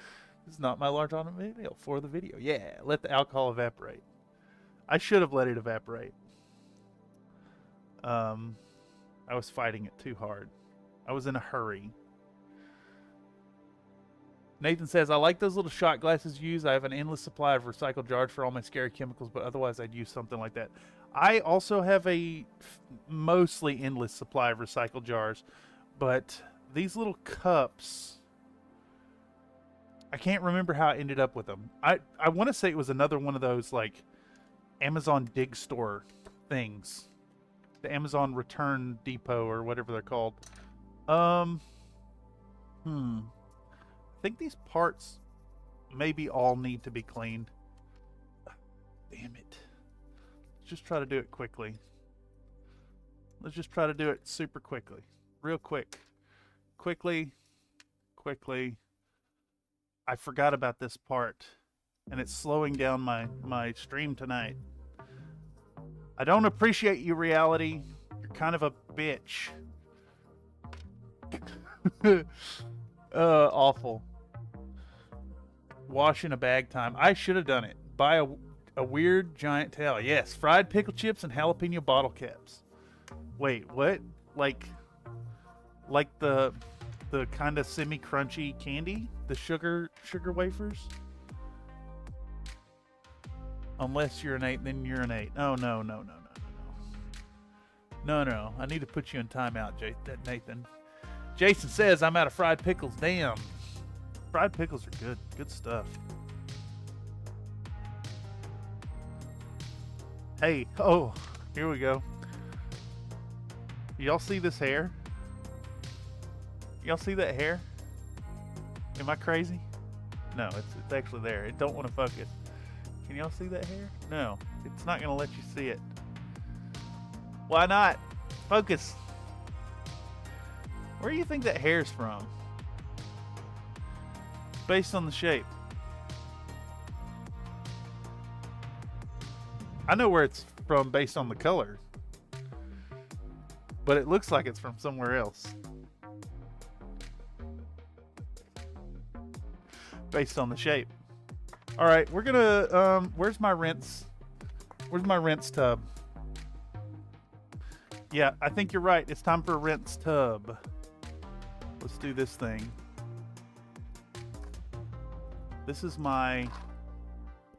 is not my large automobile for the video. Yeah, let the alcohol evaporate. I should have let it evaporate. I was fighting it too hard. I was in a hurry. Nathan says, I like those little shot glasses you use. I have an endless supply of recycled jars for all my scary chemicals, but otherwise I'd use something like that. I also have a mostly endless supply of recycled jars, but these little cups, I can't remember how I ended up with them. I want to say it was another one of those like Amazon Dig Store things. The Amazon Return Depot or whatever they're called. I think these parts maybe all need to be cleaned. Damn it. Let's just try to do it quickly. Let's just try to do it super quickly. Real quick. Quickly. I forgot about this part, and it's slowing down my stream tonight. I don't appreciate you, reality. You're kind of a bitch. Awful. Wash in a bag time. I should have done it. Buy a weird giant towel. Yes, fried pickle chips and jalapeno bottle caps. Wait, what? Like the kind of semi-crunchy candy? The sugar wafers? Unless urinate, then urinate. Oh, no. No. I need to put you in timeout, Nathan. Jason says, I'm out of fried pickles. Damn. Fried pickles are good. Good stuff. Hey. Oh, here we go. Y'all see this hair? Y'all see that hair? Am I crazy? No, it's actually there. It don't want to focus. Can y'all see that hair? No, it's not going to let you see it. Why not? Focus. Where do you think that hair's from? Based on the shape. I know where it's from based on the color. But it looks like it's from somewhere else. Based on the shape. All right, we're gonna, where's my rinse? Where's my rinse tub? Yeah, I think you're right. It's time for a rinse tub. Let's do this thing. This is my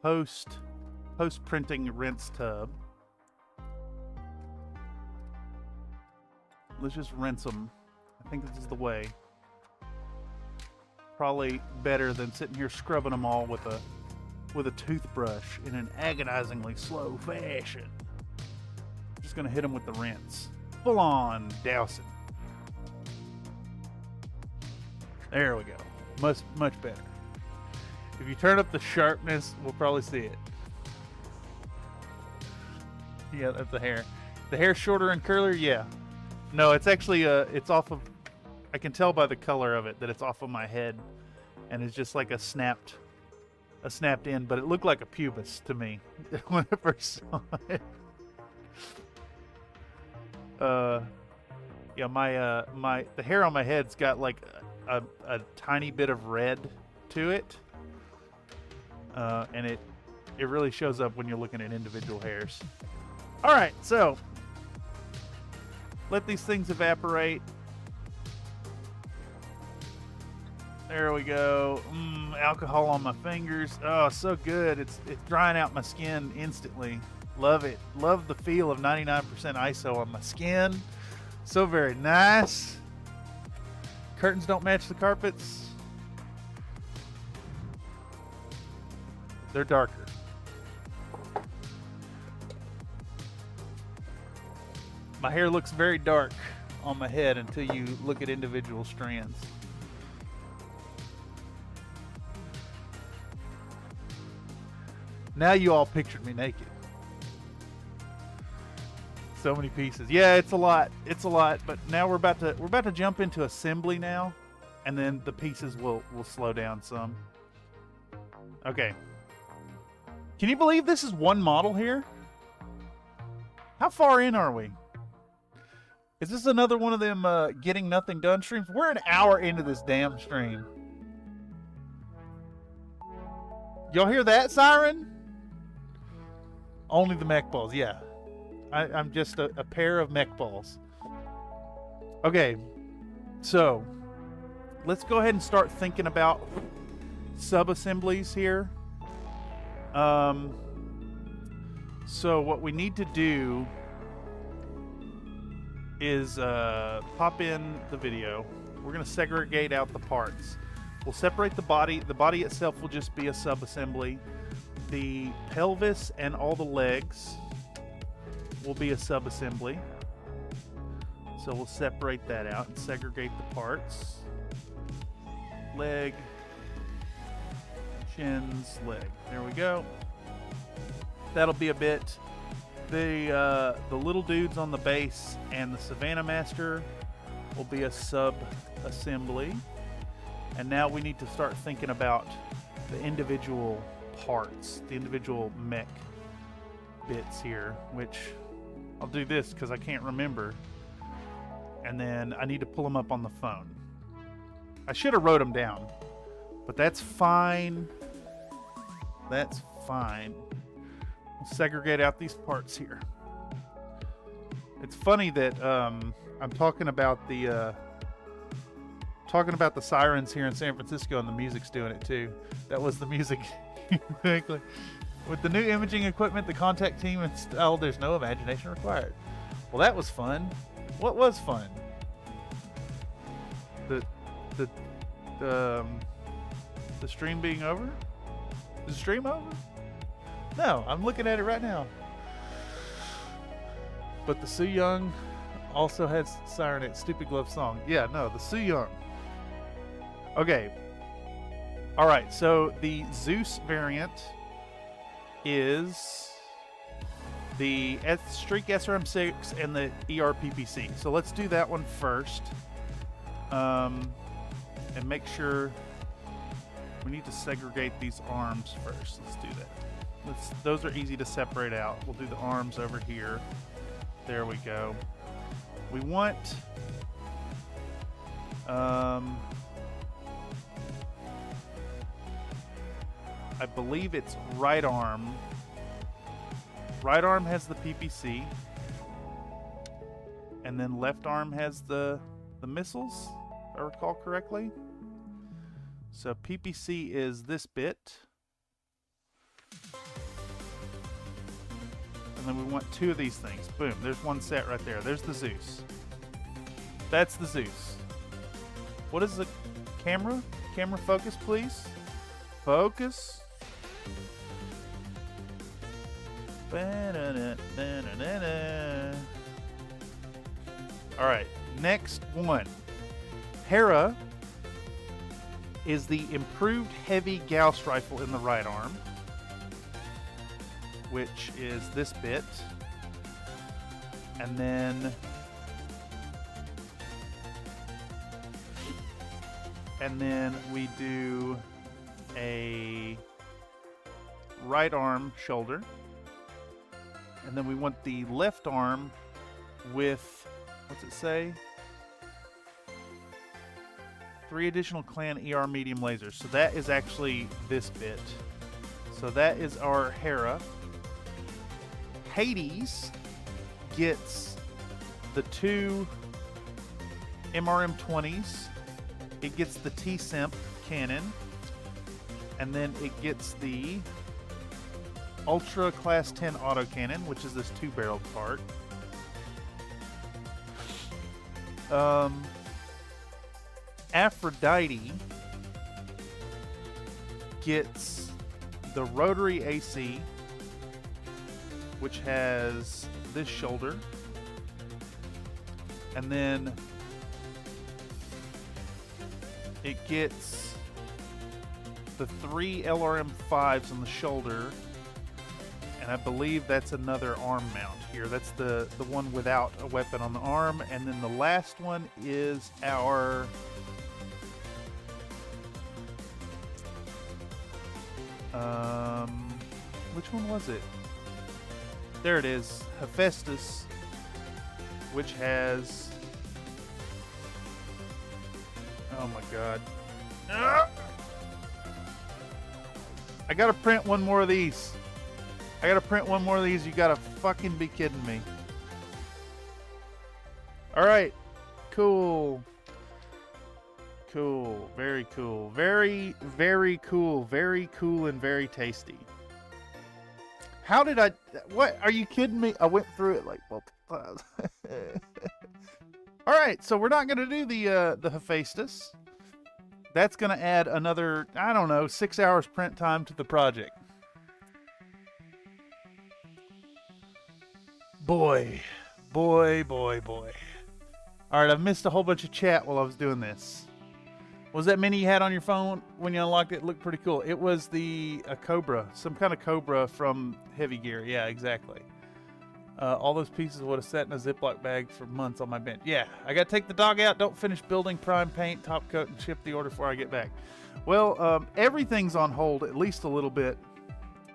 post-printing rinse tub. Let's just rinse them. I think this is the way. Probably better than sitting here scrubbing them all with a toothbrush in an agonizingly slow fashion. Just gonna hit them with the rinse. Full on dousing. There we go. Much better. If you turn up the sharpness, we'll probably see it. Yeah, that's the hair. The hair's shorter and curlier, yeah. No, it's actually it's off of. I can tell by the color of it that it's off of my head, and it's just like a snapped end. But it looked like a pubis to me when I first saw it. Yeah, the hair on my head's got like a tiny bit of red to it, and it really shows up when you're looking at individual hairs. All right, so let these things evaporate. There we go. Alcohol on my fingers. Oh, so good. It's drying out my skin instantly. Love it. Love the feel of 99% ISO on my skin. So very nice. Curtains don't match the carpets. They're darker. My hair looks very dark on my head until you look at individual strands. Now you all pictured me naked. So many pieces. Yeah, it's a lot. It's a lot. But now we're about to jump into assembly now, and then the pieces will slow down some. Okay. Can you believe this is one model here? How far in are we? Is this another one of them getting nothing done streams? We're an hour into this damn stream. Y'all hear that siren? Only the mech balls, yeah. I'm just a pair of mech balls. Okay, so let's go ahead and start thinking about sub-assemblies here. So what we need to do is pop in the video. We're going to segregate out the parts. We'll separate the body. The body itself will just be a sub-assembly. The pelvis and all the legs will be a sub-assembly. So we'll separate that out and segregate the parts. Leg, shins, leg. There we go. That'll be a bit. The little dudes on the base and the Savannah Master will be a sub-assembly. And now we need to start thinking about the individual parts, the individual mech bits here, which I'll do this because I can't remember. And then I need to pull them up on the phone. I should have wrote them down, but that's fine. That's fine. We'll segregate out these parts here. It's funny that I'm talking about the sirens here in San Francisco, and the music's doing it too. That was the music. Exactly. With the new imaging equipment, the contact team installed. There's no imagination required. Well, that was fun. What was fun? The stream being over? Is the stream over? No, I'm looking at it right now. But the Soo Young also has Siren It Stupid Glove song. Yeah, no, the Soo Young. Okay. Alright, so the Zeus variant is the Streak SRM6 and the ERPPC. So let's do that one first. And make sure we need to segregate these arms first. Let's do that. Those are easy to separate out. We'll do the arms over here. There we go. We want I believe it's right arm. Right arm has the PPC, and then left arm has the missiles, if I recall correctly. So PPC is this bit. And then we want two of these things. Boom, there's one set right there. There's the Zeus. That's the Zeus. What is the camera? Camera focus, please. Focus. Alright, next one. Hera is the improved heavy Gauss rifle in the right arm, which is this bit. And then we do a right arm shoulder. And then we want the left arm with, what's it say? 3 additional clan ER medium lasers. So that is actually this bit. So that is our Hera. Hades gets the 2 MRM-20s. It gets the T-Simp cannon. And then it gets the Ultra Class 10 autocannon, which is this 2-barreled part. Aphrodite gets the rotary AC, which has this shoulder. And then it gets the 3 LRM-5s on the shoulder. And I believe that's another arm mount here. That's the one without a weapon on the arm. And then the last one is our which one was it? There it is. Hephaestus, which has, oh my god. I gotta print one more of these. You gotta fucking be kidding me. All right. Cool. Cool. Very cool. Very, very cool. Very cool and very tasty. How did I... What? Are you kidding me? I went through it like multiple times. All right. So we're not going to do the Hephaestus. That's going to add another, I don't know, 6 hours print time to the project. Boy. Boy, boy, boy. All right, I've missed a whole bunch of chat while I was doing this. Was that mini you had on your phone when you unlocked it? It looked pretty cool. It was a Cobra, some kind of Cobra from Heavy Gear. Yeah, exactly. All those pieces would have sat in a Ziploc bag for months on my bench. Yeah, I got to take the dog out. Don't finish building, prime paint, top coat, and ship the order before I get back. Well, everything's on hold, at least a little bit.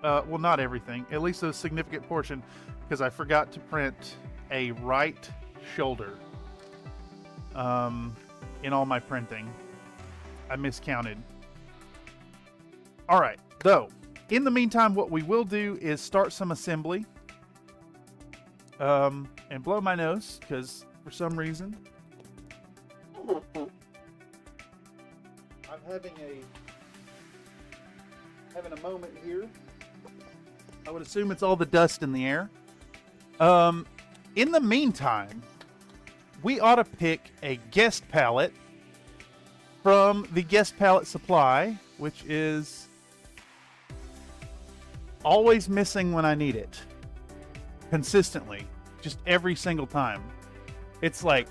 Well, not everything. At least a significant portion, because I forgot to print a right shoulder in all my printing. I miscounted. All right, though. In the meantime, what we will do is start some assembly. And blow my nose, because for some reason I'm having a moment here. I would assume it's all the dust in the air. In the meantime, we ought to pick a guest palette from the guest palette supply, which is always missing when I need it. Consistently, just every single time. It's like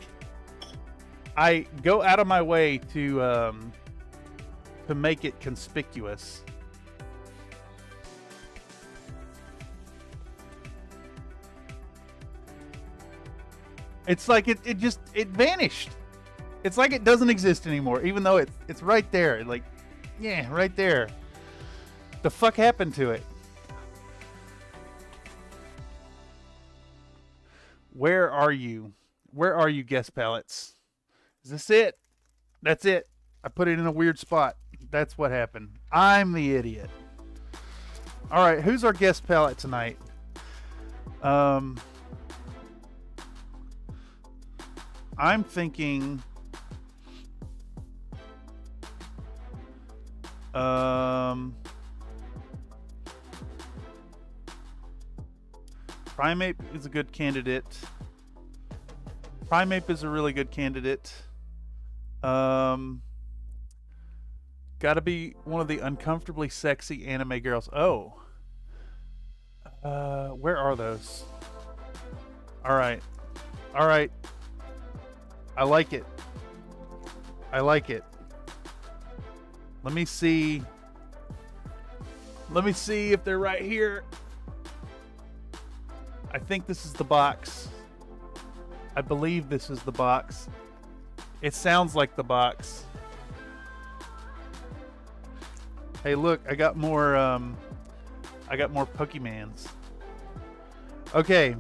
I go out of my way to make it conspicuous. It's like it vanished. It's like it doesn't exist anymore, even though it's right there. Like, yeah, right there. The fuck happened to it? Where are you? Where are you, guest palettes? Is this it? That's it. I put it in a weird spot. That's what happened. I'm the idiot. All right, who's our guest palette tonight? I'm thinking Primate is a good candidate. Primate is a really good candidate. Gotta be one of the uncomfortably sexy anime girls. Oh. Where are those? Alright. Alright. I like it. I like it. Let me see. Let me see if they're right here. I think this is the box. I believe this is the box. It sounds like the box. Hey, look, I got more Pokemans. Okay.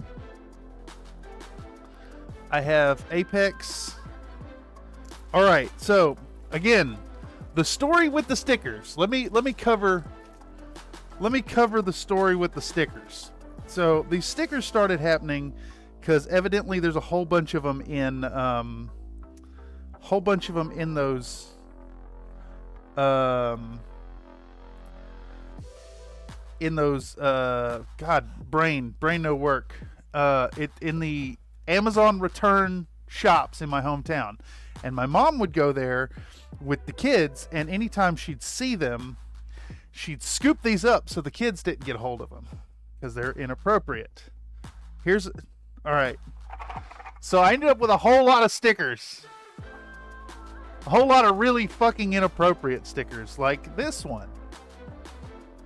I have Apex. All right. So, again, the story with the stickers. Let me cover the story with the stickers. So, these stickers started happening because evidently there's a whole bunch of them in those God, brain no work. In the Amazon return shops in my hometown. And my mom would go there with the kids, and anytime she'd see them, she'd scoop these up so the kids didn't get a hold of them because they're inappropriate. All right. So I ended up with a whole lot of stickers. A whole lot of really fucking inappropriate stickers, like this one.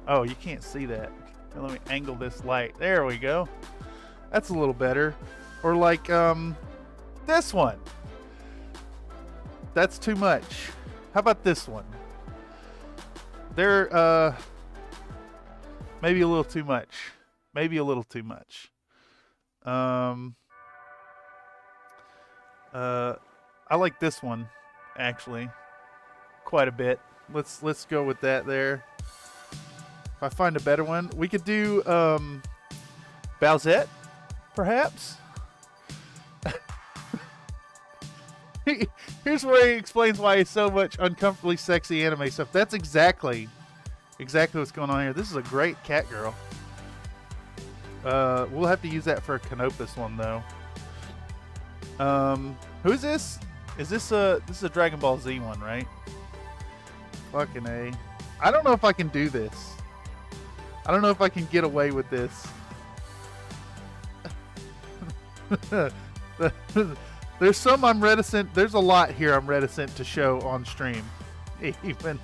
Oh, you can't see that. Let me angle this light. There we go. That's a little better. Or like this one. That's too much. How about this one? They're maybe a little too much. Maybe a little too much. I like this one actually quite a bit. Let's go with that there. If I find a better one, we could do Bowsette, perhaps. Here's where he explains why he's so much uncomfortably sexy anime stuff. That's exactly what's going on here. This is a great cat girl. We'll have to use that for a Canopus one though. Who is this? This is a Dragon Ball Z one, right? Fucking A. I don't know if I can do this. I don't know if I can get away with this. There's some I'm reticent. There's a lot here I'm reticent to show on stream. Even.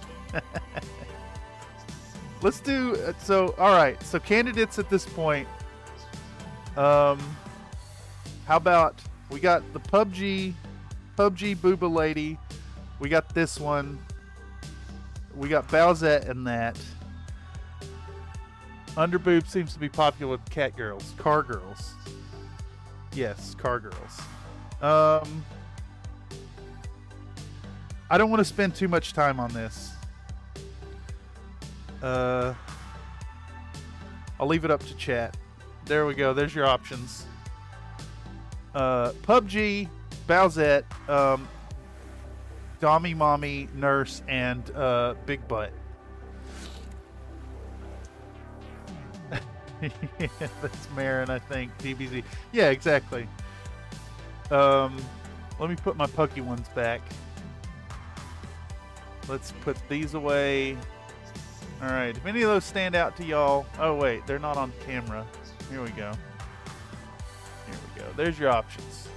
Let's do so. All right. So candidates at this point. How about we got the PUBG Booba lady. We got this one. We got Bowsette and that. Underboob seems to be popular with cat girls, car girls. Yes, car girls. I don't want to spend too much time on this. I'll leave it up to chat. There we go. There's your options. PUBG, Bowsette, Dommy Mommy, Nurse, and Big Butt. Yeah, that's Marin, I think. DBZ. Yeah, exactly. Let me put my Pokey ones back. Let's put these away. Alright, if any of those stand out to y'all... Oh, wait, they're not on camera. Here we go. Here we go. There's your options.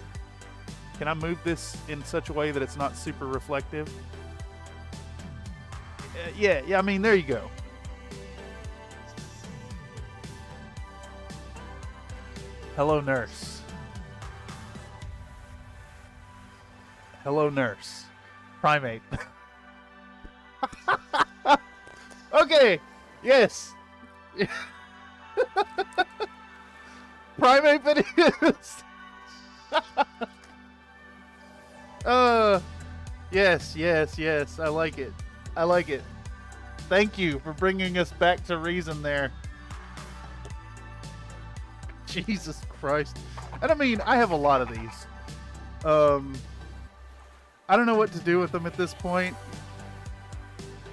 Can I move this in such a way that it's not super reflective? Yeah, I mean, there you go. Hello, Nurse. Hello, Nurse. Primate. Okay. Yes. Primate videos. Yes. I like it. Thank you for bringing us back to reason there. Jesus Christ. And I mean, I have a lot of these. I don't know what to do with them at this point.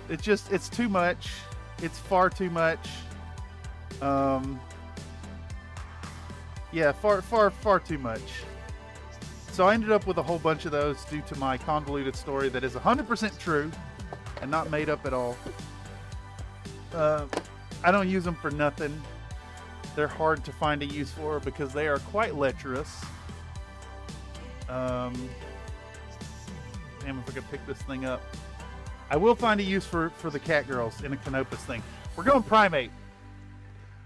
It's too much. It's far too much. Yeah, far too much. So I ended up with a whole bunch of those due to my convoluted story that is 100% true and not made up at all. I don't use them for nothing. They're hard to find a use for because they are quite lecherous. Damn, if I could pick this thing up. I will find a use for the cat girls in a Canopus thing. We're going primate.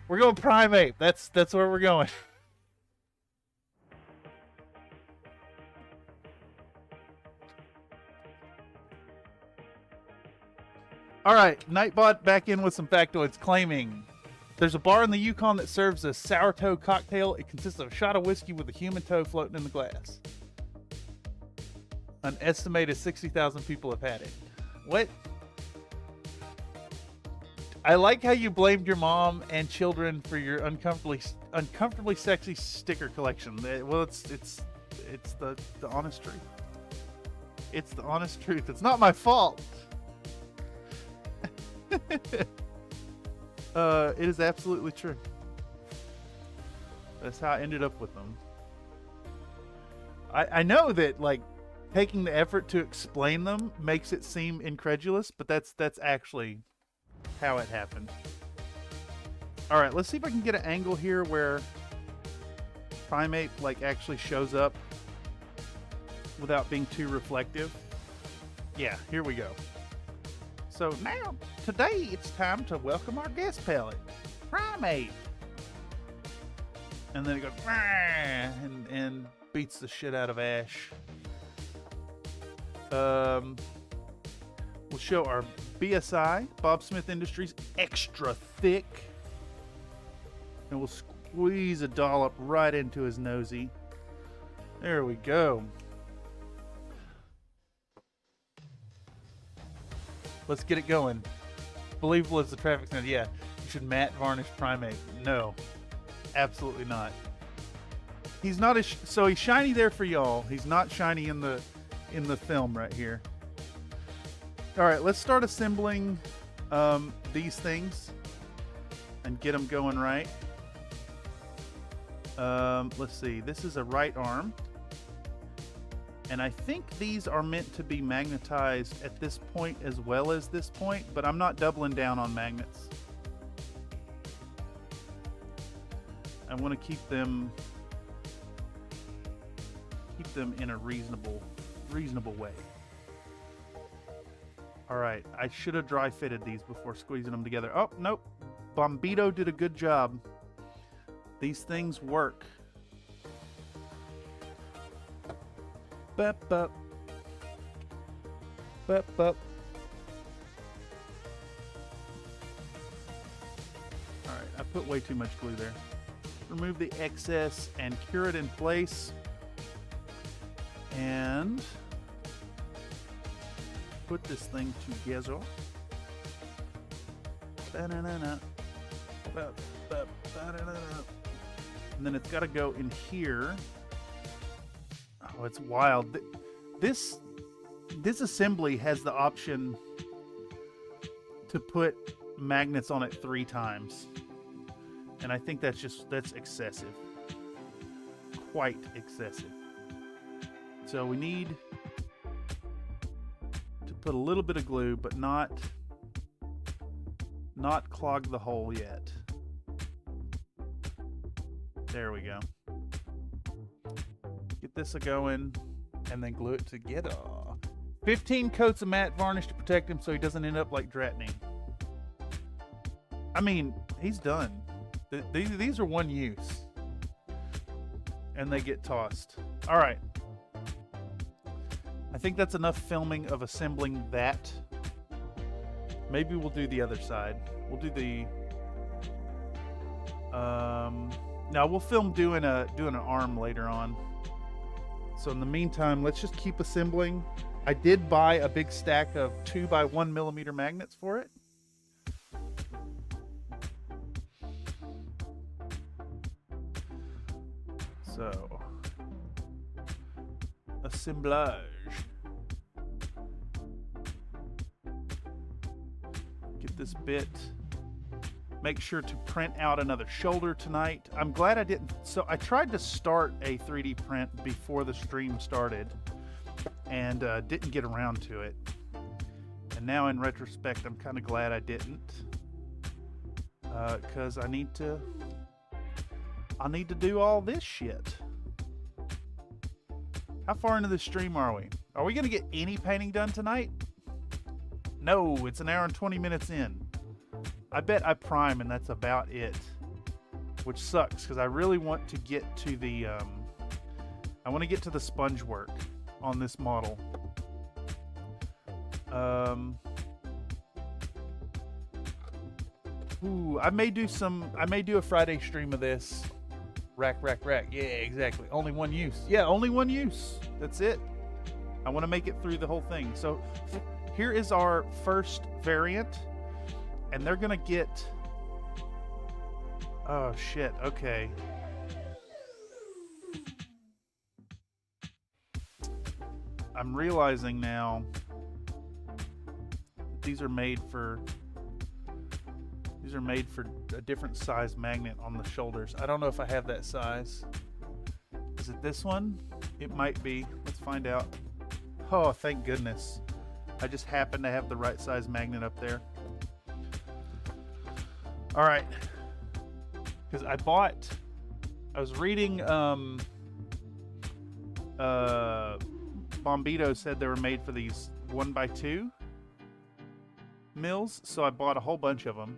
That's where we're going. All right, Nightbot back in with some factoids claiming there's a bar in the Yukon that serves a sour toe cocktail. It consists of a shot of whiskey with a human toe floating in the glass. An estimated 60,000 people have had it. What? I like how you blamed your mom and children for your uncomfortably sexy sticker collection. Well, it's the honest truth. It's the honest truth. It's not my fault. It is absolutely true. That's how I ended up with them. I know that, like, taking the effort to explain them makes it seem incredulous, but that's actually how it happened. All right, let's see if I can get an angle here where Primate like actually shows up without being too reflective. Yeah, here we go. So now, today it's time to welcome our guest palette, Primate. And then it goes and beats the shit out of Ash. We'll show our BSI, Bob Smith Industries, extra thick. And we'll squeeze a dollop right into his nosy. There we go. Let's get it going. Believable as the traffic sound. Yeah, you should matte varnish Primate. No, absolutely not. He's not so he's shiny there for y'all. He's not shiny in the in the film right here. All right, let's start assembling these things and get them going right. Let's see. This is a right arm. And I think these are meant to be magnetized at this point as well as this point, but I'm not doubling down on magnets. I want to keep them in a reasonable way. All right, I should have dry fitted these before squeezing them together. Oh, nope. Bombito did a good job. These things work. Bup, bup. Bup, bup. All right, I put way too much glue there. Remove the excess and cure it in place. And put this thing together. Ba-na-na-na. And then it's got to go in here. Oh, it's wild. This assembly has the option to put magnets on it 3 times. And I think that's excessive. Quite excessive. So we need to put a little bit of glue, but not clog the hole yet. There we go. Get this a-going, and then glue it together. 15 coats of matte varnish to protect him so he doesn't end up like Dratney. I mean, he's done. These are one use. And they get tossed. All right. I think that's enough filming of assembling that. Maybe we'll do the other side. We'll do the... no, we'll film doing an arm later on. So in the meantime, let's just keep assembling. I did buy a big stack of 2 by 1 millimeter magnets for it. So, assemblage. Get this bit. Make sure to print out another shoulder tonight. I'm glad I didn't. So I tried to start a 3D print before the stream started and didn't get around to it. And now in retrospect, I'm kind of glad I didn't, because I need to do all this shit. How far into the stream are we? Are we going to get any painting done tonight? No, it's an hour and 20 minutes in. I bet I prime and that's about it, which sucks because I really want to get to the I want to get to the sponge work on this model. I may do a Friday stream of this. Rack. Yeah, exactly. Only one use. Yeah, only one use. That's it. I want to make it through the whole thing. So here is our first variant. And they're going to get... Oh, shit. Okay. I'm realizing now these are made for a different size magnet on the shoulders. I don't know if I have that size. Is it this one? It might be. Let's find out. Oh, thank goodness. I just happen to have the right size magnet up there. All right. Because I was reading, Bombito said they were made for these 1x2 mills, so I bought a whole bunch of them.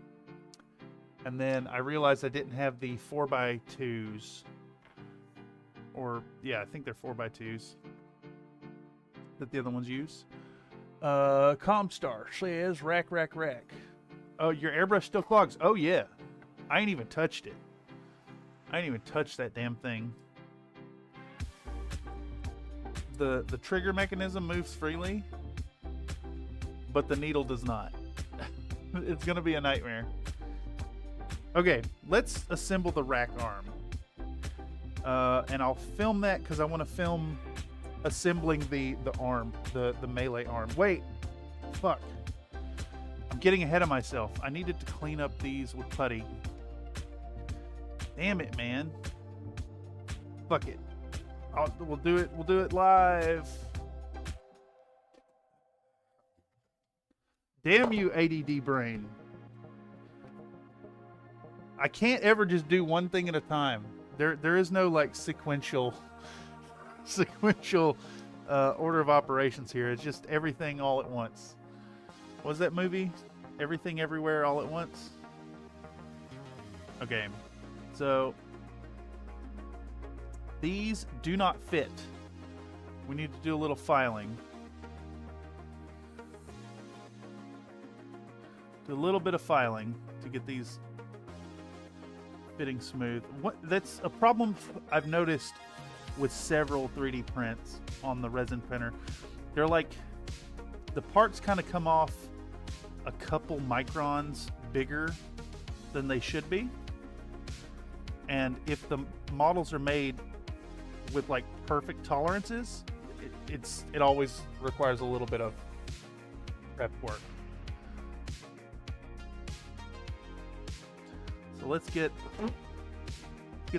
And then I realized I didn't have the 4x2s. Or, yeah, I think they're 4x2s that the other ones use. Comstar says, rack. Oh, your airbrush still clogs. Oh, yeah. I ain't even touched it. I ain't even touched that damn thing. The trigger mechanism moves freely, but the needle does not. It's going to be a nightmare. Okay, let's assemble the rack arm. And I'll film that because I want to film assembling the arm, the melee arm. Wait, fuck. I'm getting ahead of myself. I needed to clean up these with putty. Damn it, man. Fuck it. We'll do it. We'll do it live. Damn you, ADD brain. I can't ever just do one thing at a time. There is no like sequential order of operations here. It's just everything all at once. What was that movie? Everything Everywhere All at Once? Okay. So these do not fit. We need to do a little filing. Do a little bit of filing to get these fitting smooth. That's a problem I've noticed with several 3D prints on the resin printer. They're like, the parts kind of come off a couple microns bigger than they should be. And if the models are made with like perfect tolerances, it always requires a little bit of prep work. So let's get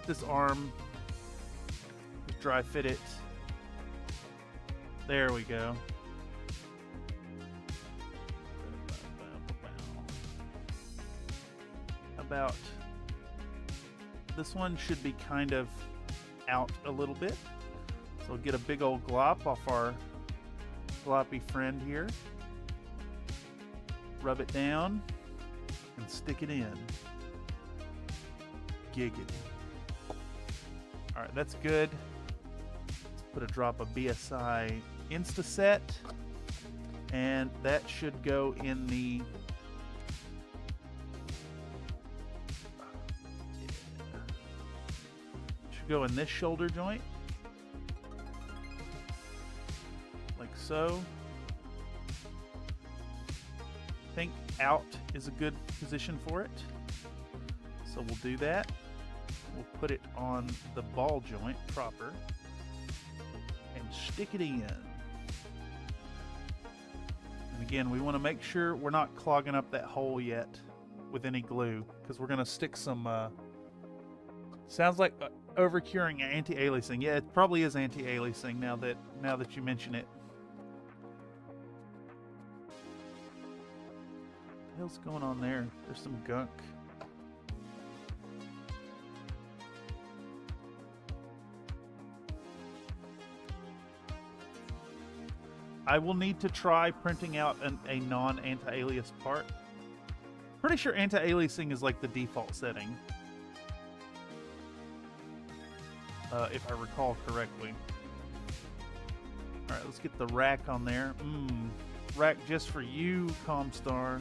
this arm, dry fit it. There we go. About this one should be kind of out a little bit. So we'll get a big old glop off our gloppy friend here. Rub it down and stick it in. Giggity. Alright, that's good. Let's put a drop of BSI Instaset. And that should go in the go in this shoulder joint, like so. I think out is a good position for it, so we'll do that. We'll put it on the ball joint proper and stick it in. And again, we want to make sure we're not clogging up that hole yet with any glue, because we're going to stick some sounds like over-curing anti-aliasing. Yeah, it probably is anti-aliasing now that you mention it. What the hell's going on there? There's some gunk. I will need to try printing out a non-anti-alias part. Pretty sure anti-aliasing is like the default setting. If I recall correctly. Alright, let's get the rack on there. Rack just for you, Comstar.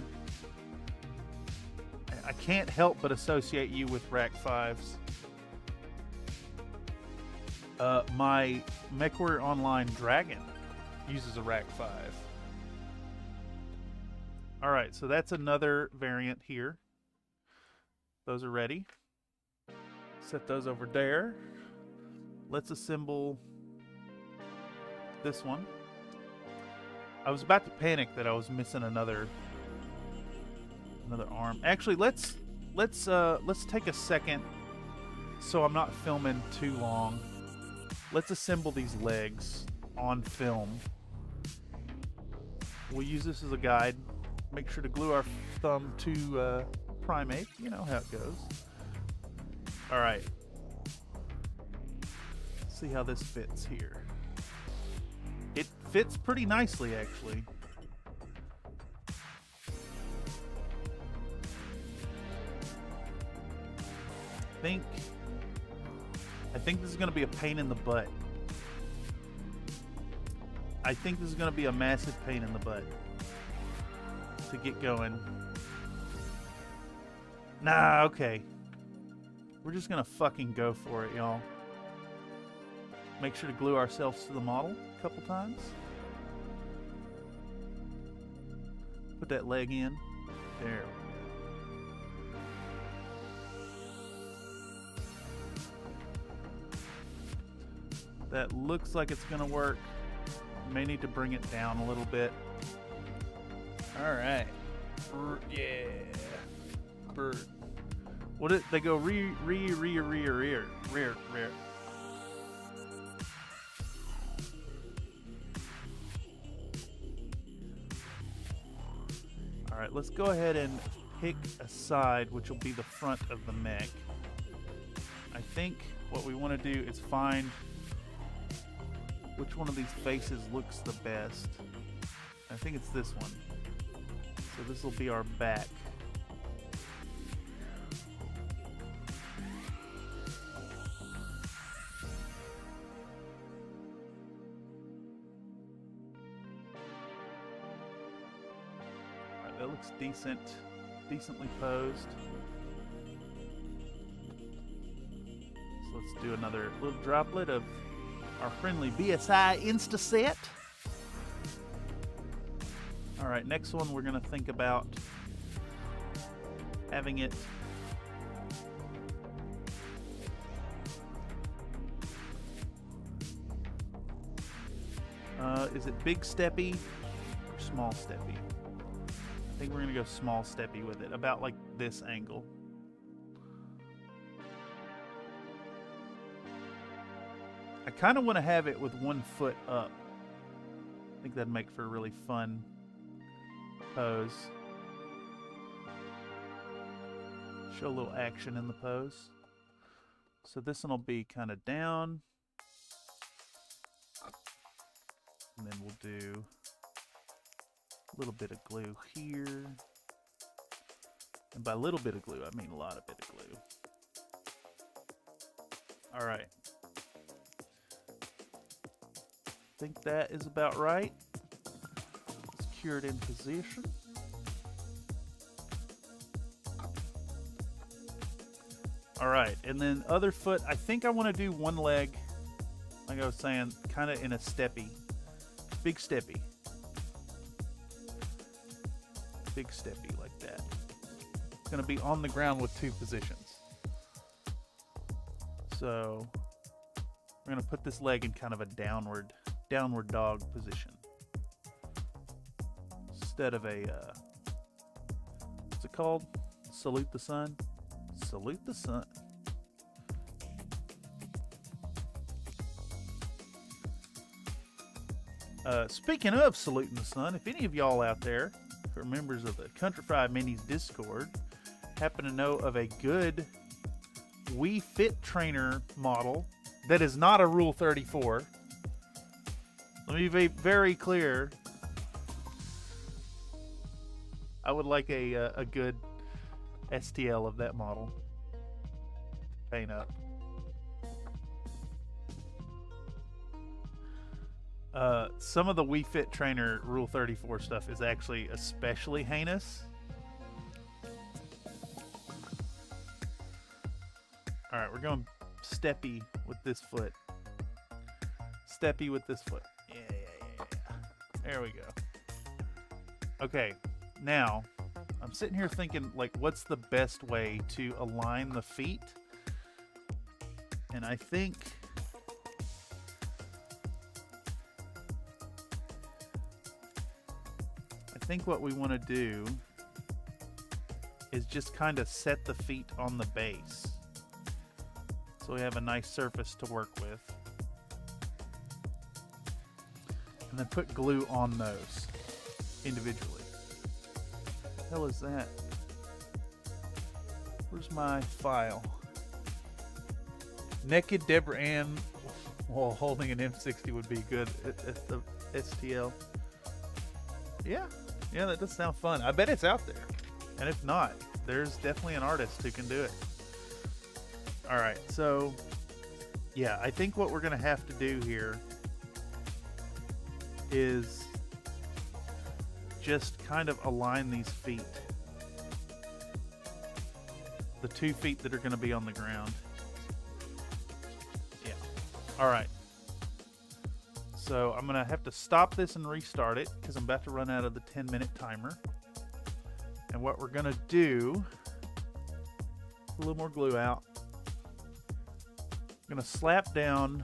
I can't help but associate you with rack 5s. My MechWarrior Online Dragon uses a rack 5. Alright, so that's another variant here. Those are ready. Set those over there. Let's assemble this one. I was about to panic that I was missing another arm. Actually, let's take a second so I'm not filming too long. Let's assemble these legs on film. We'll use this as a guide. Make sure to glue our thumb to primate. You know how it goes. All right. See how this fits here. It fits pretty nicely, actually. I think this is going to be a pain in the butt. I think this is going to be a massive pain in the butt to get going. Nah, okay. We're just going to fucking go for it, y'all. Make sure to glue ourselves to the model a couple times. Put that leg in. There. That looks like it's gonna work. May need to bring it down a little bit. All right. Yeah. Bird. What did they go rear. All right, let's go ahead and pick a side, which will be the front of the mech. I think what we want to do is find which one of these faces looks the best. I think it's this one. So this will be our back. Alright, that looks decently posed. So let's do another little droplet of our friendly BSI Instaset. All right, next one we're gonna think about having it is it big steppy or small steppy? I think we're gonna go small steppy with it, about like this angle. I kind of want to have it with 1 foot up. I think that'd make for a really fun pose. Show a little action in the pose. So this one will be kind of down. And then we'll do a little bit of glue here. And by a little bit of glue, I mean a lot of bit of glue. All right. I think that is about right. Secure it in position. All right, and then other foot, I think I want to do one leg, like I was saying, kind of in a steppy, big steppy like that. It's going to be on the ground with 2 positions. So we're going to put this leg in kind of a downward dog position instead of a what's it called? Salute the sun. Salute the sun. Speaking of saluting the sun, if any of y'all out there who are members of the Country Fried Minis Discord happen to know of a good Wii Fit trainer model that is not a Rule 34, let me be very clear. I would like a good STL of that model to paint up. Some of the Wii Fit Trainer Rule 34 stuff is actually especially heinous. All right, we're going steppy with this foot. Steppy with this foot. Yeah. There we go. Okay, now I'm sitting here thinking, like, what's the best way to align the feet? And I think what we want to do is just kind of set the feet on the base, so we have a nice surface to work with, and then put glue on those individually. What the hell is that? Where's my file? Naked Deborah Ann while holding an M60 would be good at the STL. Yeah, that does sound fun. I bet it's out there. And if not, there's definitely an artist who can do it. All right, so yeah, I think what we're gonna have to do here is just kind of align these feet. The 2 feet that are gonna be on the ground. Yeah, all right. So I'm gonna have to stop this and restart it because I'm about to run out of the 10-minute timer. And what we're gonna do, a little more glue out. I'm gonna slap down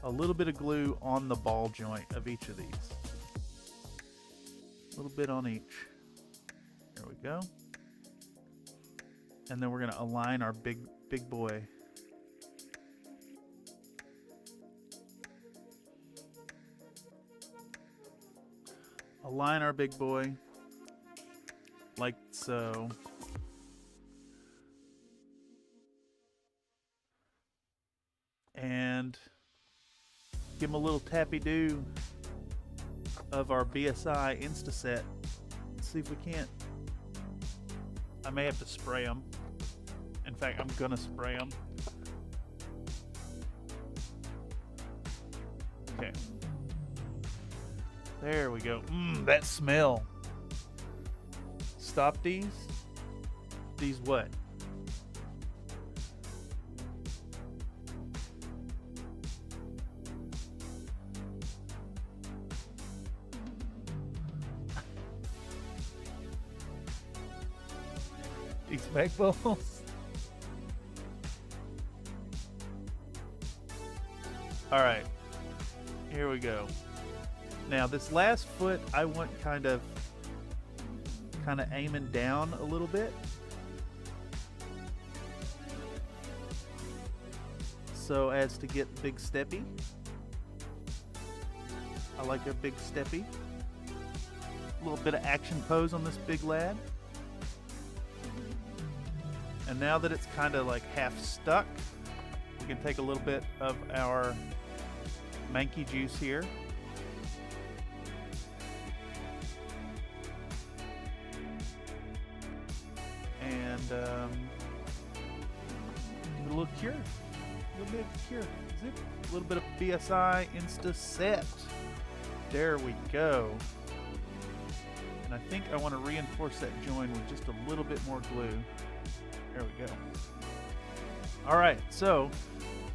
a little bit of glue on the ball joint of each of these. A little bit on each. There we go. And then we're going to align our big boy. Align our big boy like so. And give him a little tappy-do of our BSI Instaset. Let's see if we can't. I may have to spray them. In fact, I'm gonna spray them. Okay. There we go. That smell. Stop these. These what? These Mech balls. All right. Here we go. Now this last foot I want kind of aiming down a little bit. So as to get big steppy. I like a big steppy. A little bit of action pose on this big lad. And now that it's kind of like half stuck, we can take a little bit of our manky juice here. And give it a little cure. A little bit of cure. Zip. A little bit of BSI Instaset. There we go. And I think I want to reinforce that join with just a little bit more glue. There we go. All right, so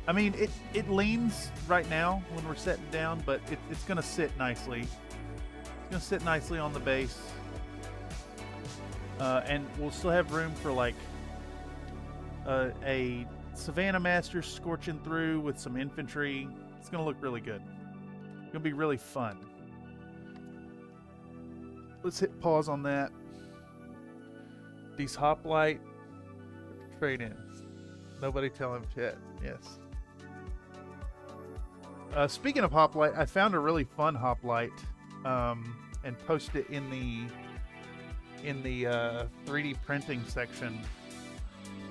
I mean it leans right now when we're setting down, but it's gonna sit nicely. It's gonna sit nicely on the base, and we'll still have room for like a Savannah Master scorching through with some infantry. It's gonna look really good. It's gonna be really fun. Let's hit pause on that. These hoplite trade-ins. Nobody tell him yet. Yes. Speaking of hoplite, I found a really fun hoplite and posted it in the 3D printing section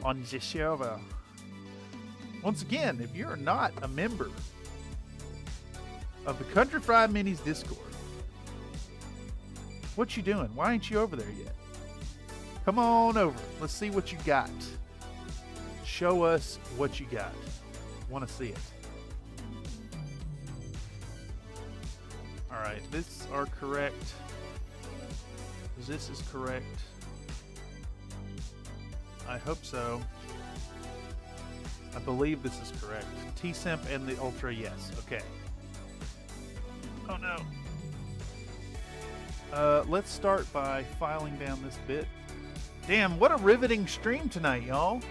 on the server. Once again, if you're not a member of the Country Fried Minis Discord, what you doing? Why ain't you over there yet? Come on over. Let's see what you got. Show us what you got. Want to see it. All right, this are correct. This is correct. I hope so. I believe this is correct. T-Simp and the Ultra, yes. Okay. Oh no. Let's start by filing down this bit. Damn, what a riveting stream tonight, y'all.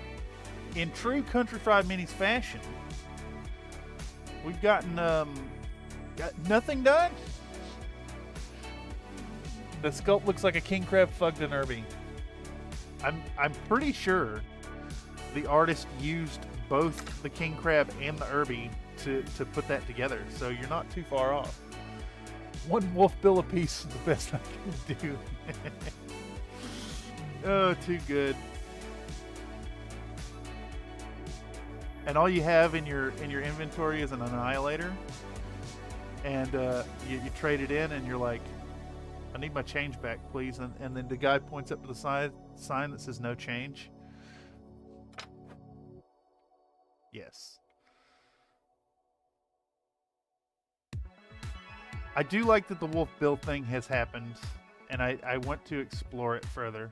In true Country Fried Minis fashion, we've gotten got nothing done. The sculpt looks like a king crab fucked an Irby. I'm pretty sure the artist used both the king crab and the Irby to put that together, so you're not too far off. One wolf bill apiece is the best I can do. Oh, too good. And all you have in your inventory is an annihilator, and you trade it in, and you're like, I need my change back, please. And then the guy points up to the sign that says no change. Yes. I do like that the wolf bill thing has happened, and I want to explore it further.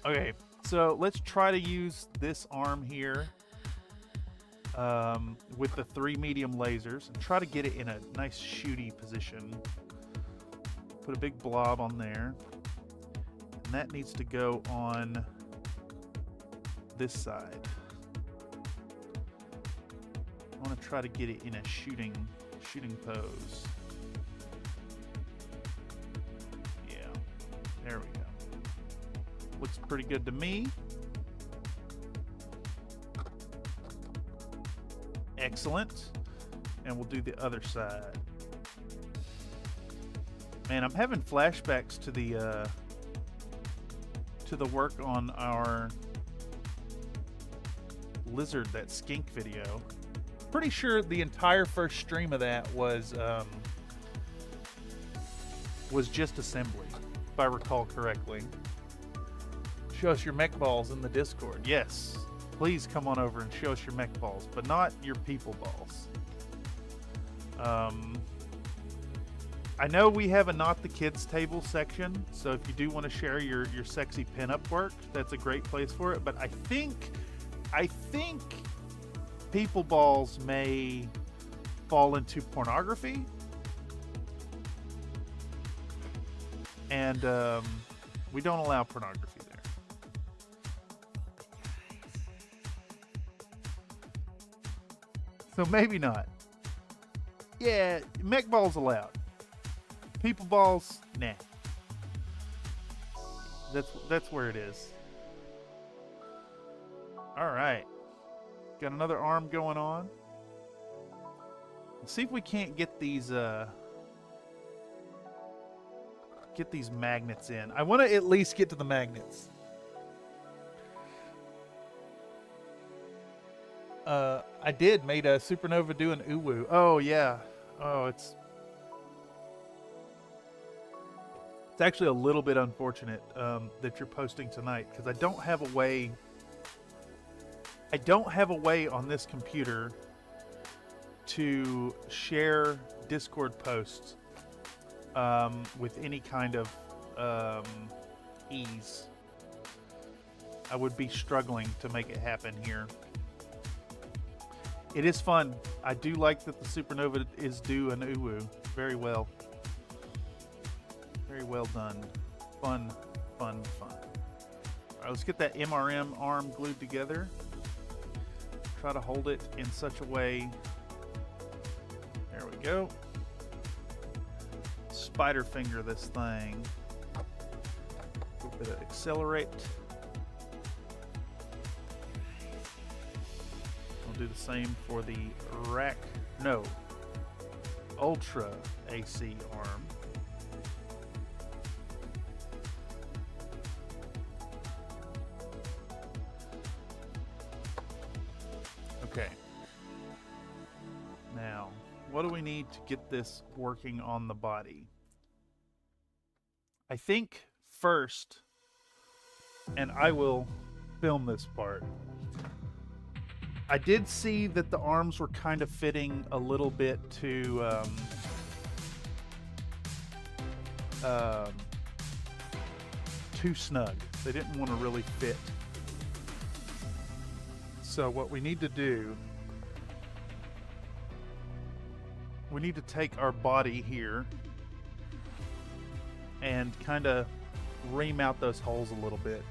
Okay. So let's try to use this arm here with the 3 medium lasers and try to get it in a nice shooty position. Put a big blob on there. And that needs to go on this side. I want to try to get it in a shooting pose. Yeah, there we go. Looks pretty good to me. Excellent. And we'll do the other side. Man, I'm having flashbacks to the work on our lizard, that skink video. Pretty sure the entire first stream of that was just assembly, if I recall correctly. Show us your mech balls in the Discord. Yes, please come on over and show us your mech balls, but not your people balls. I know we have a Not the Kids table section, so if you do want to share your sexy pinup work, that's a great place for it. But I think people balls may fall into pornography, and we don't allow pornography there. So maybe not. Yeah, mech balls allowed. People balls, nah. That's where it is. All right, got another arm going on. Let's see if we can't get these magnets in. I want to at least get to the magnets. I did made a Supernova do an uwu. Oh yeah. Oh, it's actually a little bit unfortunate that you're posting tonight, because I don't have a way on this computer to share Discord posts with any kind of ease. I would be struggling to make it happen here. It is fun. I do like that the Supernova is due an uwu. Very well. Very well done. Fun, fun, fun. All right, let's get that MRM arm glued together. Try to hold it in such a way. There we go. Spider finger this thing. A little bit of accelerate. I'll do the same for the Ultra AC arm. Okay. Now, what do we need to get this working on the body? I think first, and I will film this part, I did see that the arms were kind of fitting a little bit too snug. They didn't want to really fit. So what we need to do, we need to take our body here and kind of ream out those holes a little bit.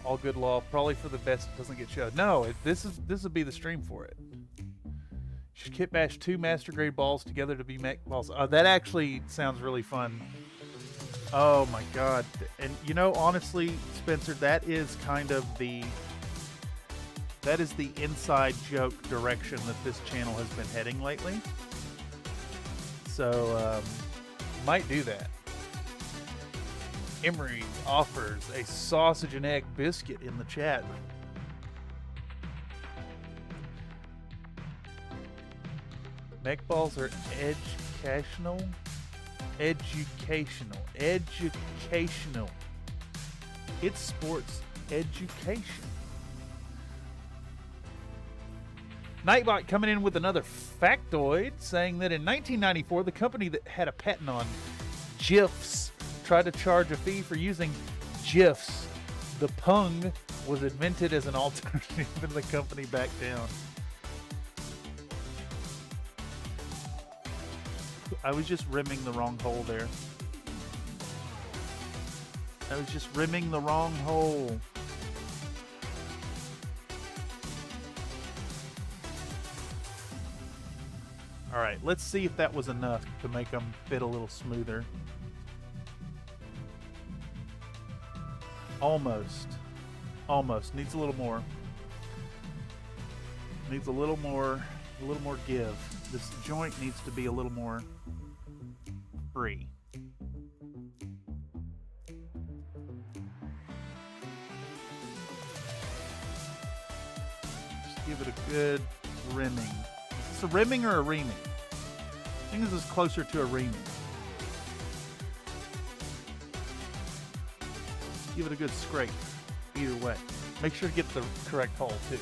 All good law, probably for the best it doesn't get showed. No, this would be the stream for it. Should kit bash 2 master grade balls together to be mech balls. That actually sounds really fun. Oh my god. And you know, honestly, Spencer, that is the inside joke direction that this channel has been heading lately. So, might do that. Emery offers a sausage and egg biscuit in the chat. Mech balls are educational. It's sports education. Nightbot coming in with another factoid, saying that in 1994, the company that had a patent on GIFs tried to charge a fee for using GIFs. The pung was invented as an alternative, and the company backed down. I was just rimming the wrong hole there. I was just rimming the wrong hole. All right, let's see if that was enough to make them fit a little smoother. Almost. Almost. Needs a little more. Needs a little more give. This joint needs to be a little more free. Just give it a good rimming. Is this a rimming or a reaming? I think this is closer to a reaming. Give it a good scrape either way. Make sure to get the correct hole too.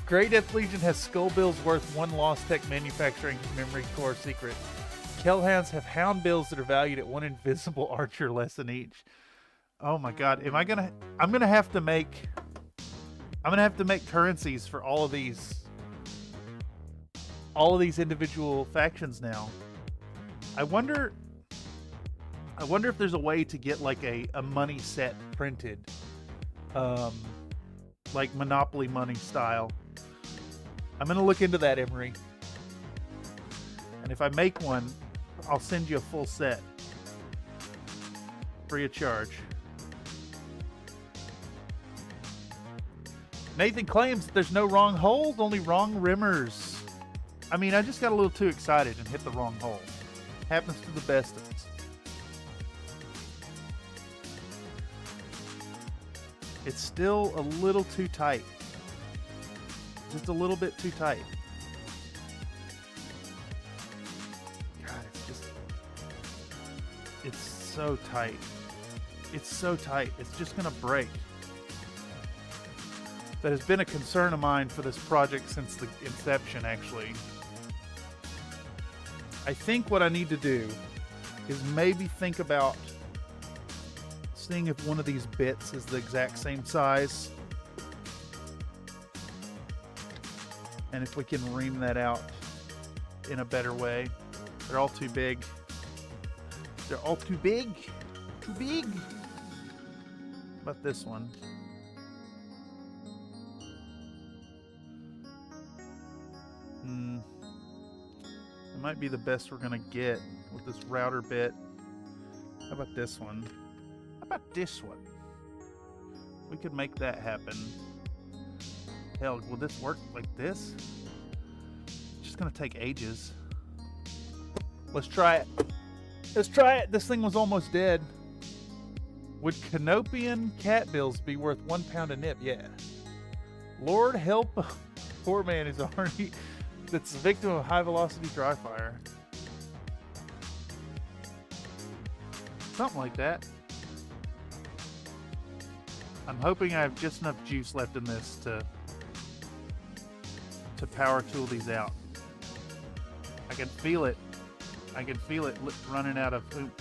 Grey Death Legion has skull bills worth 1 Lost Tech manufacturing memory core secret. Kellhounds have hound bills that are valued at 1 invisible archer lesson each. Oh my god, I'm gonna have to make currencies for all of these individual factions now. I wonder if there's a way to get like a money set printed, like Monopoly money style. I'm gonna look into that, Emery. And if I make one, I'll send you a full set. Free of charge. Nathan claims that there's no wrong holes, only wrong rimmers. I mean, I just got a little too excited and hit the wrong hole. Happens to the best of us. It's still a little too tight. Just a little bit too tight. God, it's so tight. It's so tight. It's just gonna break. That has been a concern of mine for this project since the inception, actually. I think what I need to do is maybe think about seeing if one of these bits is the exact same size. And if we can ream that out in a better way. They're all too big. They're all too big. Too big. How about this one? It might be the best we're gonna get with this router bit. How about this one? How about this one? We could make that happen. Hell, will this work like this? It's just gonna take ages. Let's try it. Let's try it. This thing was almost dead. Would Canopian cat bills be worth £1 a nip? Yeah. Lord help a poor man who's already that's the victim of high velocity dry fire. Something like that. I'm hoping I have just enough juice left in this to power tool these out. I can feel it. I can feel it running out of oomph.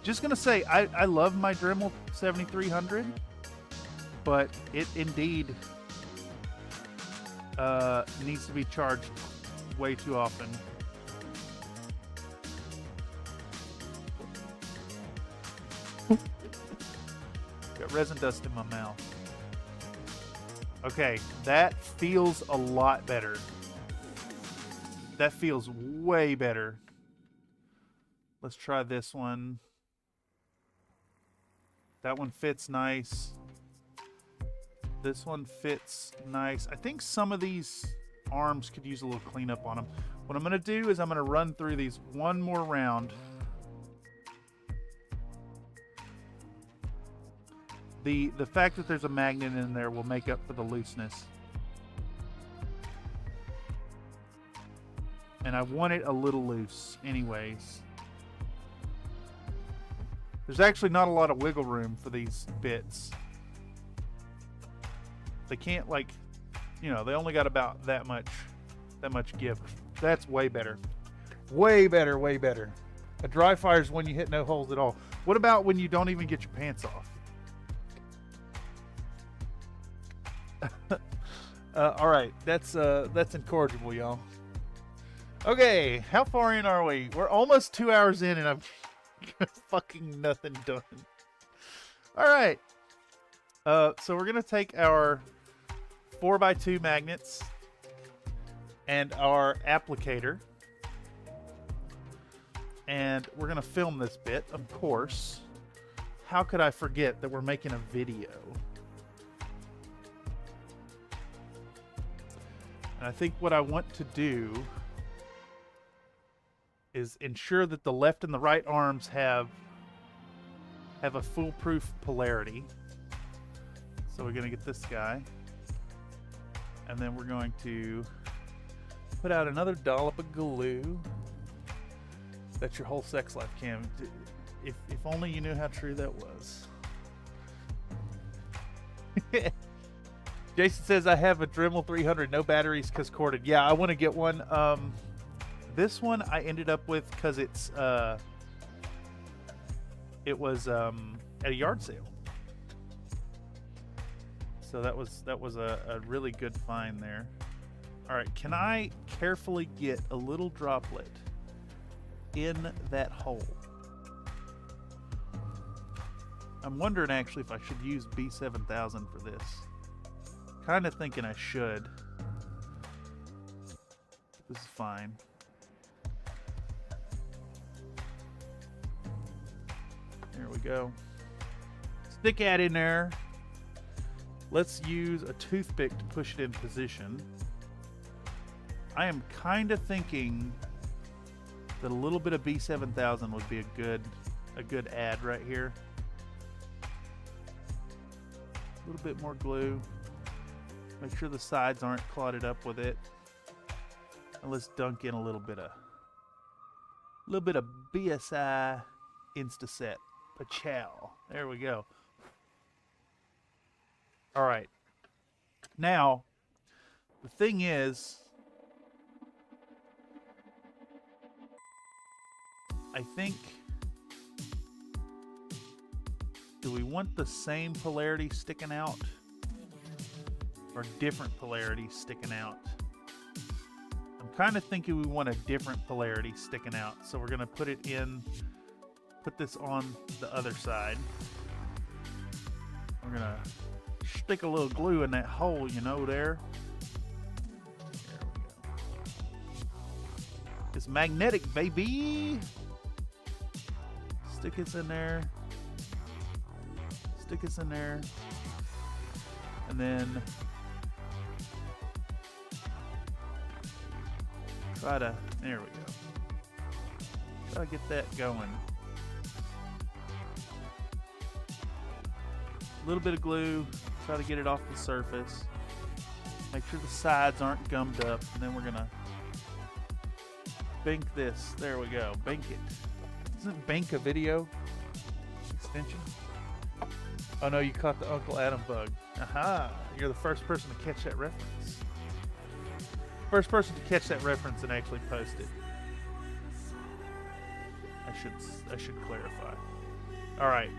Just gonna say, I love my Dremel 7300, but it indeed needs to be charged way too often. Got resin dust in my mouth. Okay, that feels a lot better. That feels way better. Let's try this one. That one fits nice. This one fits nice. I think some of these arms could use a little cleanup on them. What I'm going to do is I'm going to run through these one more round. The fact that there's a magnet in there will make up for the looseness. And I want it a little loose anyways. There's actually not a lot of wiggle room for these bits. They can't, like, you know, they only got about that much give. That's way better. Way better, way better. A dry fire is when you hit no holes at all. What about when you don't even get your pants off? All right, that's incorrigible, y'all. Okay, how far in are we? We're almost 2 hours in, and I'm fucking nothing done. All right, So we're gonna take our 4x2 magnets and our applicator, and we're gonna film this bit, of course. How could I forget that we're making a video? And I think what I want to do is ensure that the left and the right arms have a foolproof polarity. So we're going to get this guy, and then we're going to put out another dollop of glue. That's your whole sex life, Cam. If only you knew how true that was. Jason says, I have a Dremel 300, no batteries because corded. Yeah, I want to get one. This one I ended up with because it was at a yard sale. So that was a really good find there. All right, can I carefully get a little droplet in that hole? I'm wondering actually if I should use B7000 for this. Kind of thinking I should. This is fine. There we go. Stick that in there. Let's use a toothpick to push it in position. I am kind of thinking that a little bit of B7000 would be a good add right here. A little bit more glue. Make sure the sides aren't clotted up with it. And let's dunk in a little bit of BSI Instaset. Pachow. There we go. All right. Now, the thing is, I think, do we want the same polarity sticking out or different polarity sticking out? I'm kind of thinking we want a different polarity sticking out. So we're going to put this on the other side. We're going to stick a little glue in that hole, you know, there. There we go. It's magnetic, baby. Stick it in there. Stick it in there. And then there we go. Try to get that going. A little bit of glue, try to get it off the surface. Make sure the sides aren't gummed up, and then we're gonna bank this. There we go, bank it. Isn't bank a video extension? Oh no, you caught the Uncle Adam bug. Aha, you're the first person to catch that reference. First person to catch that reference and actually post it. I should clarify. All right.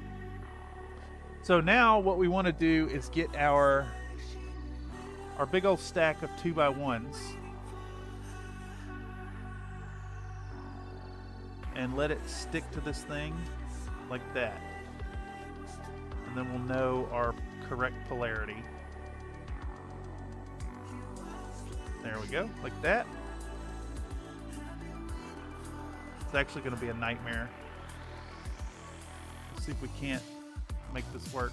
So now what we want to do is get our big old stack of 2x1s and let it stick to this thing like that. And then we'll know our correct polarity. There we go, like that. It's actually going to be a nightmare. Let's see if we can't make this work.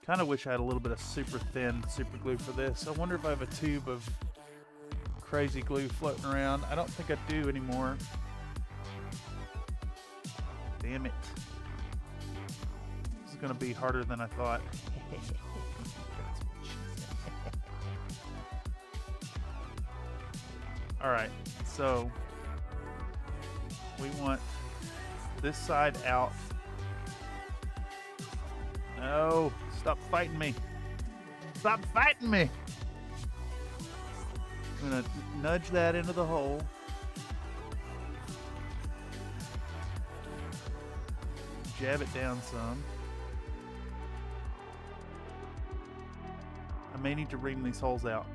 Kind of wish I had a little bit of super thin super glue for this. I wonder if I have a tube of crazy glue floating around. I don't think I do anymore. Damn it. This is going to be harder than I thought. Alright, so we want this side out. No, stop fighting me. Stop fighting me. I'm going to nudge that into the hole. Jab it down some. I may need to ream these holes out.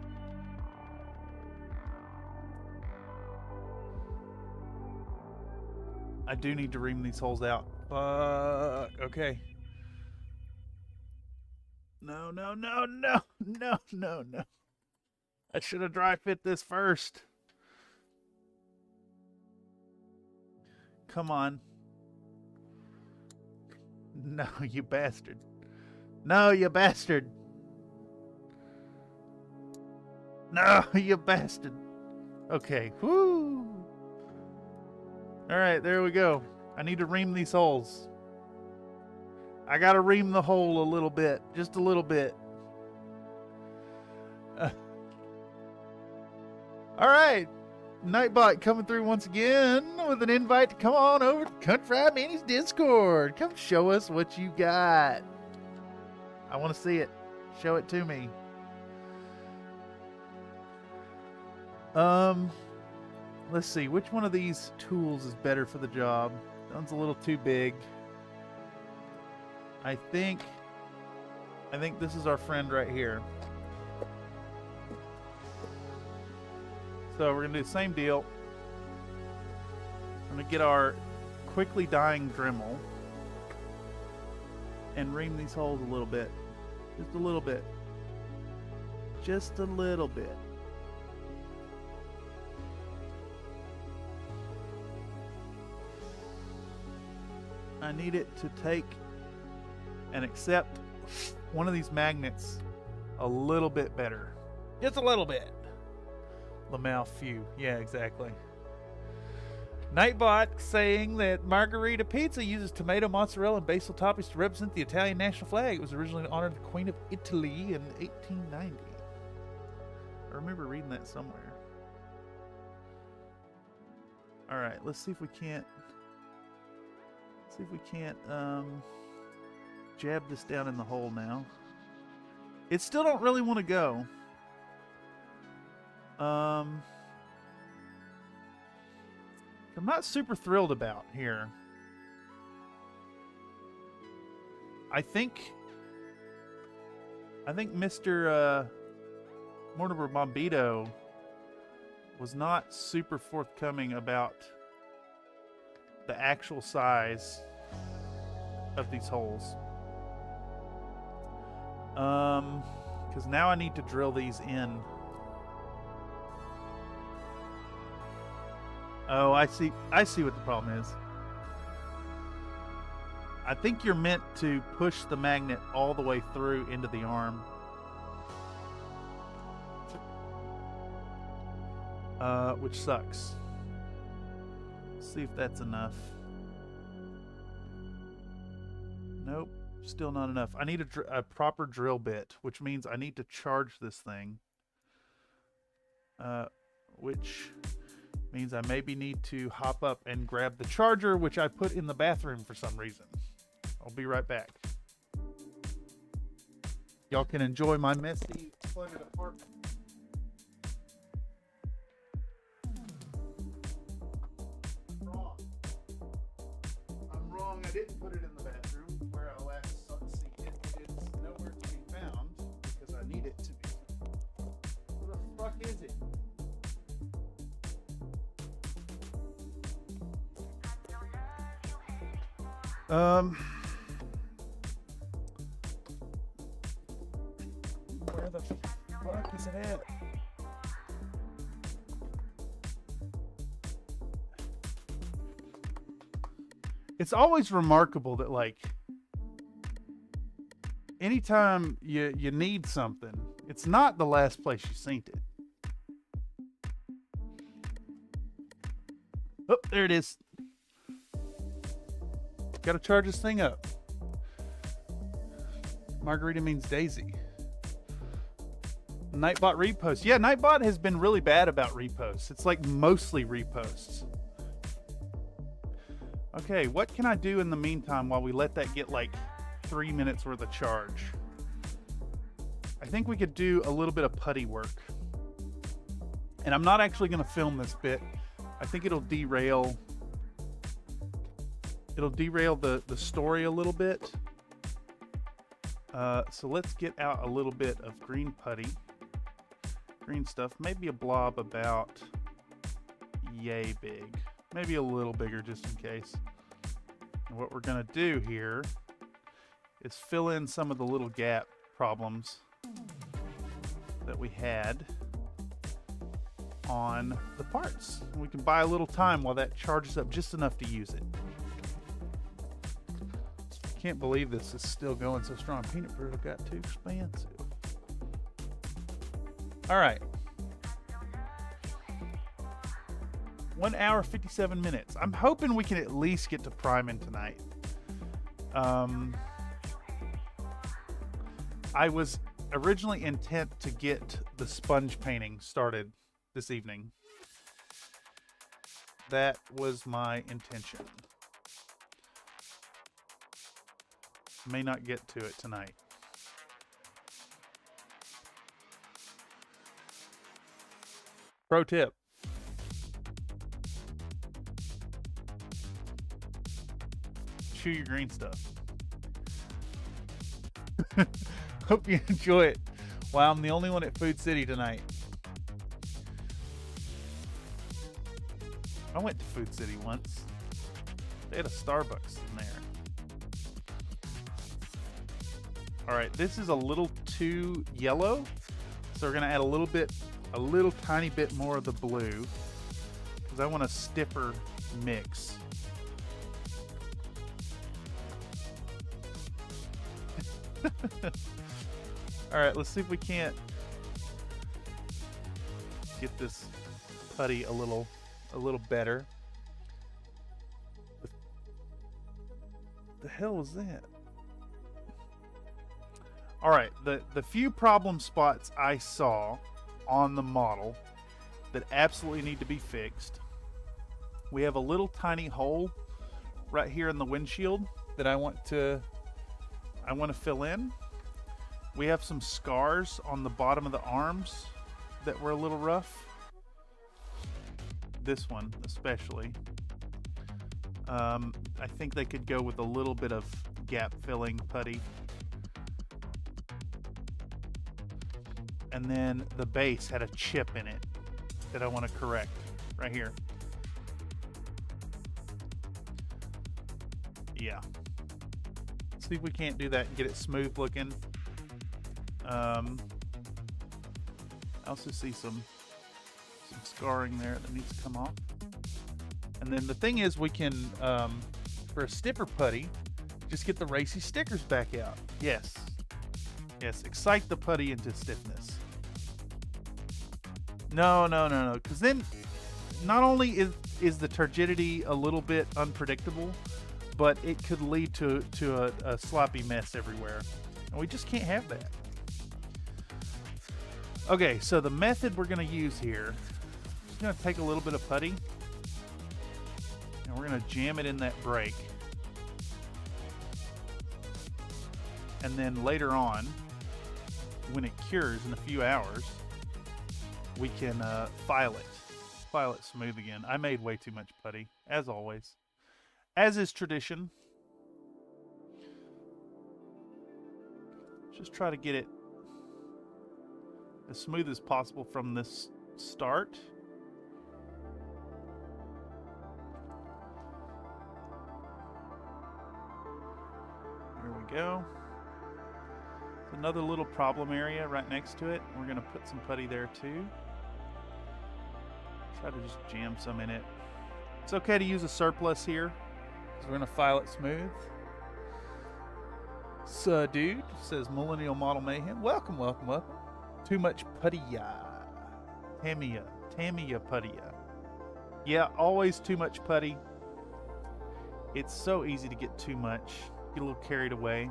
I do need to ream these holes out. Fuck. Okay. No, no, no, no, no, no, no. I should have dry fit this first. Come on. No, you bastard. No, you bastard. No, you bastard. Okay. Whoo. All right, there we go. I need to ream these holes. I got to ream the hole a little bit. Just a little bit. All right. Nightbot coming through once again with an invite to come on over to Cunt Fried Manny's Discord. Come show us what you got. I want to see it. Show it to me. Let's see. Which one of these tools is better for the job? That one's a little too big. I think this is our friend right here. So we're going to do the same deal. I'm going to get our quickly dying Dremel and ream these holes a little bit. Just a little bit. Just a little bit. I need it to take and accept one of these magnets a little bit better. Just a little bit. Lamau few. Yeah, exactly. Nightbot saying that Margarita Pizza uses tomato, mozzarella, and basil toppings to represent the Italian national flag. It was originally honored the Queen of Italy in 1890. I remember reading that somewhere. All right, let's see if we can't. See if we can't jab this down in the hole now. It still don't really want to go. I'm not super thrilled about here. I think Mr. Mortimer Bombito was not super forthcoming about the actual size of these holes. Because now I need to drill these in. Oh, I see what the problem is. I think you're meant to push the magnet all the way through into the arm. Which sucks. Let's see if that's enough. Nope, still not enough. I need a proper drill bit, which means I need to charge this thing. Which means I maybe need to hop up and grab the charger, which I put in the bathroom for some reason. I'll be right back. Y'all can enjoy my messy, cluttered apartment. I'm wrong. I didn't put it in the bathroom where I last saw it. It's nowhere to be found because I need it to be. Where the fuck is it? Where the fuck is it at? It's always remarkable that, like, anytime you need something, it's not the last place you seen it. Oh, there it is. Gotta charge this thing up. Margarita means Daisy. Nightbot reposts. Yeah, Nightbot has been really bad about reposts. It's like mostly reposts. Okay, what can I do in the meantime while we let that get like 3 minutes worth of charge? I think we could do a little bit of putty work. And I'm not actually going to film this bit. I think it'll derail the story a little bit. So let's get out a little bit of green putty. Green stuff. Maybe a blob about yay big. Maybe a little bigger just in case. And what we're gonna do here is fill in some of the little gap problems that we had on the parts. We can buy a little time while that charges up just enough to use it. Can't believe this is still going so strong. Peanut brittle got too expensive. All right. 1 hour, 57 minutes. I'm hoping we can at least get to priming tonight. I was originally intent to get the sponge painting started this evening. That was my intention. May not get to it tonight. Pro tip. Chew your green stuff. Hope you enjoy it. Wow, I'm the only one at Food City tonight. I went to Food City once. They had a Starbucks in there. All right, this is a little too yellow, so we're gonna add a little tiny bit more of the blue, because I want a stiffer mix. All right, let's see if we can't get this putty a little better. The hell was that? All right, the few problem spots I saw on the model that absolutely need to be fixed. We have a little tiny hole right here in the windshield that I want to fill in. We have some scars on the bottom of the arms that were a little rough. This one especially. I think they could go with a little bit of gap filling putty. And then the base had a chip in it that I want to correct right here. Yeah. See if we can't do that and get it smooth looking. I also see some scarring there that needs to come off. And then the thing is, we can, for a stiffer putty, just get the racy stickers back out. Yes. Yes, excite the putty into stiffness. No. Because then, not only is the turgidity a little bit unpredictable, but it could lead to a sloppy mess everywhere. And we just can't have that. Okay, so the method we're going to use here, just going to take a little bit of putty, and we're going to jam it in that break. And then later on, when it cures in a few hours, we can file it smooth again. I made way too much putty, as always. As is tradition. Just try to get it as smooth as possible from this start. Here we go. Another little problem area right next to it. We're going to put some putty there too. Try to just jam some in it. It's okay to use a surplus here, because we're going to file it smooth. So, dude, says Millennial Model Mayhem. Welcome. Too much putty-ya. Tamiya putty-ya. Yeah, always too much putty. It's so easy to get too much. Get a little carried away.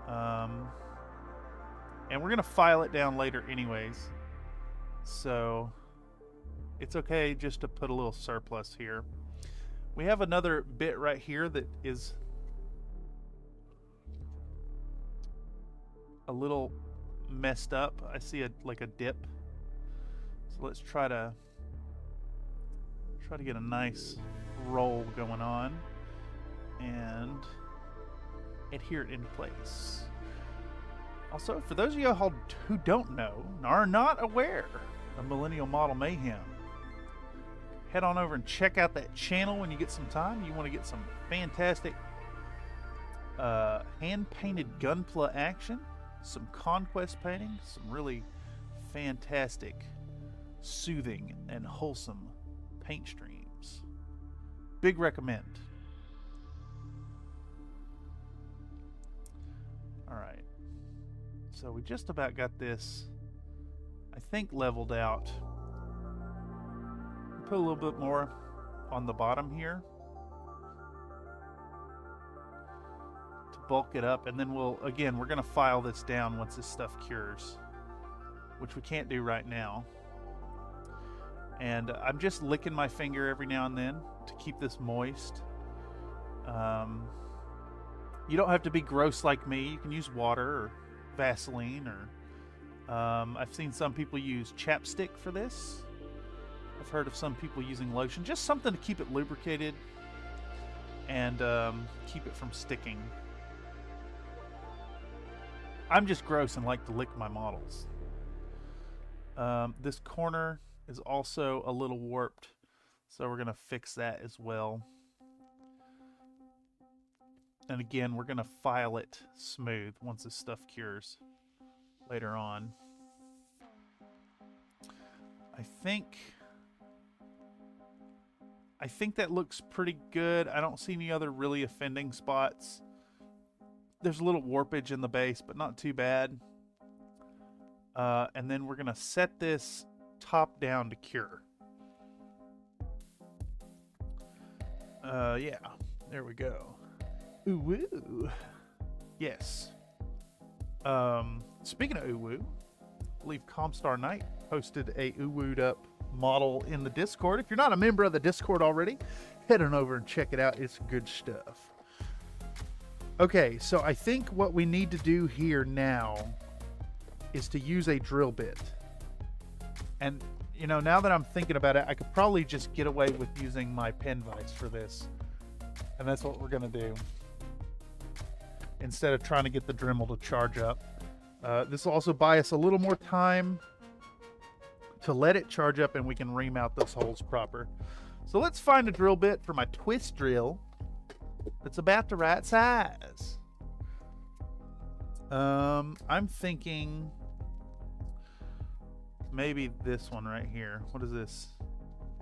And we're going to file it down later anyways. So it's okay just to put a little surplus here. We have another bit right here that is a little messed up. I see like a dip. So let's try to get a nice roll going on and adhere it into place. Also, for those of you who don't know, are not aware of Millennial Model Mayhem, head on over and check out that channel when you get some time. You want to get some fantastic hand-painted Gunpla action, some conquest painting, some really fantastic, soothing, and wholesome paint streams. Big recommend. Alright, so we just about got this, I think, leveled out. Put a little bit more on the bottom here to bulk it up, and then we're going to file this down once this stuff cures, which we can't do right now. And I'm just licking my finger every now and then to keep this moist. You don't have to be gross like me. You can use water or Vaseline, or I've seen some people use chapstick for this. I've heard of some people using lotion. Just something to keep it lubricated and keep it from sticking. I'm just gross and like to lick my models. This corner is also a little warped, so we're going to fix that as well. And again, we're going to file it smooth once this stuff cures later on. I think that looks pretty good. I don't see any other really offending spots. There's a little warpage in the base, but not too bad. And then we're going to set this top down to cure. Yeah, there we go. Ooh woo. Yes. Speaking of ooh woo, I believe Comstar Knight posted a ooh wooed up model in the Discord. If you're not a member of the Discord already, head on over and check it out. It's good stuff. Okay, so I think what we need to do here now is to use a drill bit. And, you know, now that I'm thinking about it, I could probably just get away with using my pen vise for this. And that's what we're going to do, instead of trying to get the Dremel to charge up. This will also buy us a little more time to let it charge up, and we can ream out those holes proper. So let's find a drill bit for my twist drill that's about the right size. I'm thinking maybe this one right here. What is this?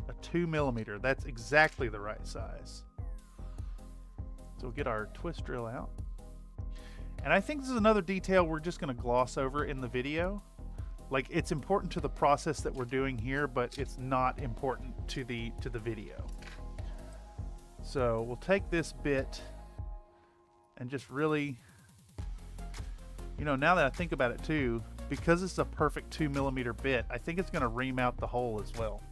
A 2mm. That's exactly the right size. So we'll get our twist drill out. And I think this is another detail we're just going to gloss over in the video. Like, it's important to the process that we're doing here, but it's not important to the video. So we'll take this bit and just really, you know, now that I think about it too, because it's a perfect 2mm bit, I think it's going to ream out the hole as well.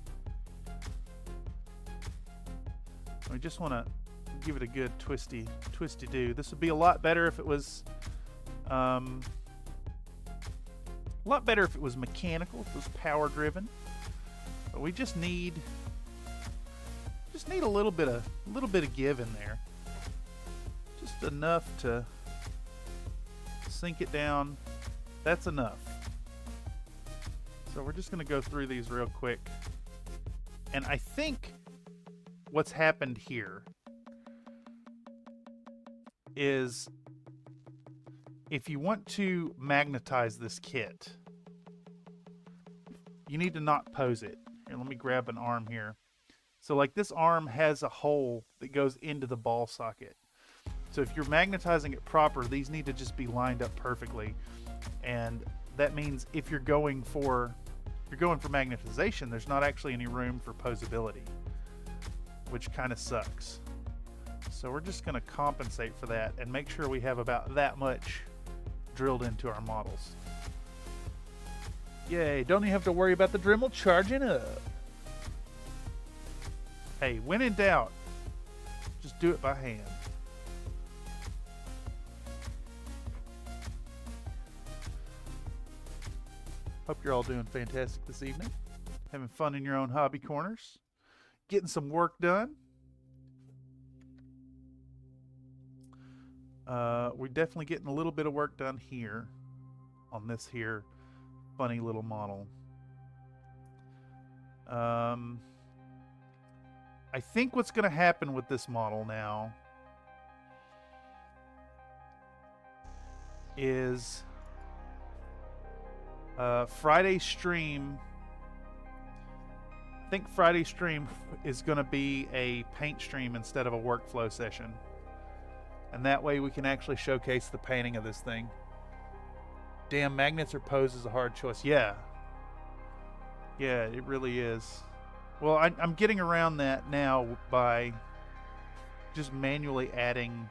We just want to give it a good twisty do. This would be a lot better if it was mechanical, if it was power driven. But we just need a little bit of give in there. Just enough to sink it down. That's enough. So we're just going to go through these real quick. And I think what's happened here is, if you want to magnetize this kit, you need to not pose it. Here, let me grab an arm here. So like this arm has a hole that goes into the ball socket. So if you're magnetizing it proper, these need to just be lined up perfectly. And that means if you're going for magnetization, there's not actually any room for posability, which kind of sucks. So we're just going to compensate for that and make sure we have about that much drilled into our models. Yay, don't even have to worry about the Dremel charging up. Hey, when in doubt, just do it by hand. Hope you're all doing fantastic this evening. Having fun in your own hobby corners. Getting some work done. We're definitely getting a little bit of work done here on this here funny little model. I think what's going to happen with this model now is Friday stream. I think Friday stream is going to be a paint stream instead of a workflow session. And that way we can actually showcase the painting of this thing. Damn, magnets or pose is a hard choice. Yeah. Yeah, it really is. Well, I'm getting around that now by just manually adding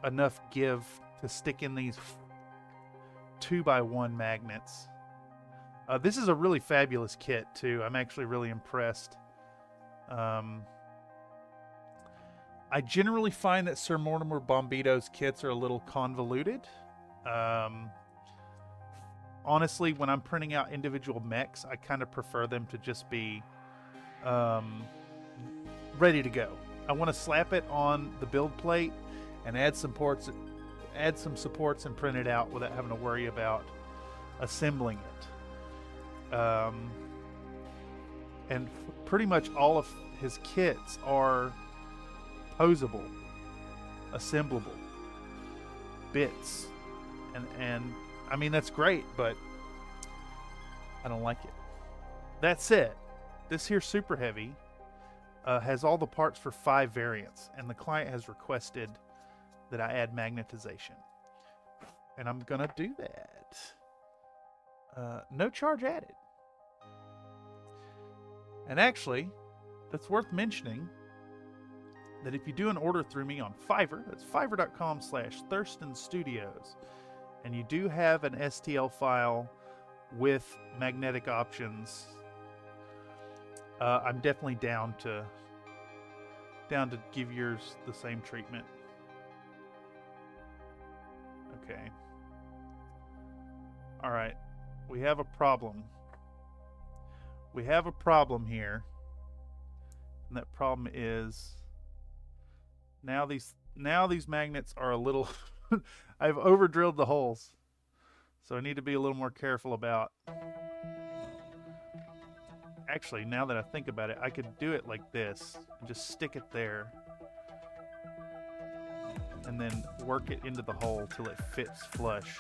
enough give to stick in these 2x1 magnets. This is a really fabulous kit, too. I'm actually really impressed. I generally find that Sir Mortimer Bombito's kits are a little convoluted. Honestly, when I'm printing out individual mechs, I kind of prefer them to just be ready to go. I want to slap it on the build plate and add some supports and print it out without having to worry about assembling it. And pretty much all of his kits are posable, assemblable bits, and I mean that's great, but I don't like it. That said, this here Superheavy has all the parts for 5 variants, and the client has requested that I add magnetization, and I'm gonna do that. No charge added. And actually, that's worth mentioning that if you do an order through me on Fiverr, that's fiverr.com/thurstonstudios, and you do have an STL file with magnetic options, I'm definitely down to give yours the same treatment. Okay. All right. We have a problem. We have a problem here. And that problem is now these magnets are a little I've over drilled the holes. So I need to be a little more careful about. Actually, now that I think about it, I could do it like this and just stick it there. And then work it into the hole till it fits flush.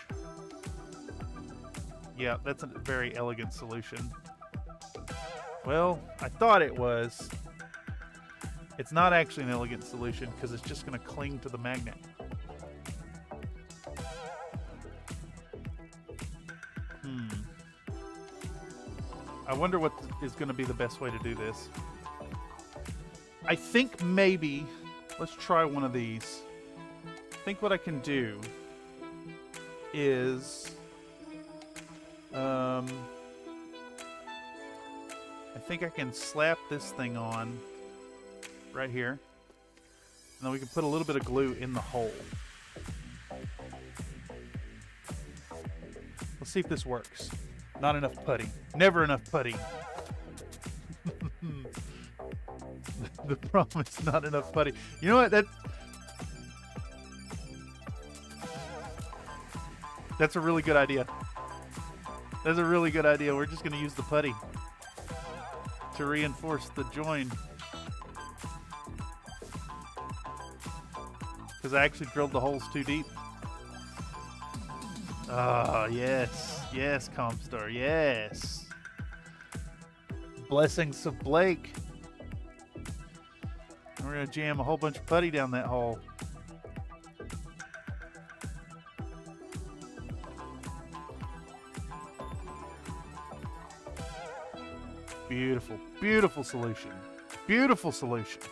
Yeah, that's a very elegant solution. Well, I thought it was. It's not actually an elegant solution because it's just going to cling to the magnet. I wonder what is going to be the best way to do this. I think maybe, let's try one of these. I think what I can do is, I think I can slap this thing on right here. And then we can put a little bit of glue in the hole. Let's see if this works. Not enough putty. Never enough putty. The problem is not enough putty. You know what? That's a really good idea. That's a really good idea. We're just going to use the putty to reinforce the join. Because I actually drilled the holes too deep. Ah, yes. Yes, Comstar, yes. Blessings of Blake. And we're going to jam a whole bunch of putty down that hole. Beautiful, beautiful solution. Beautiful solution.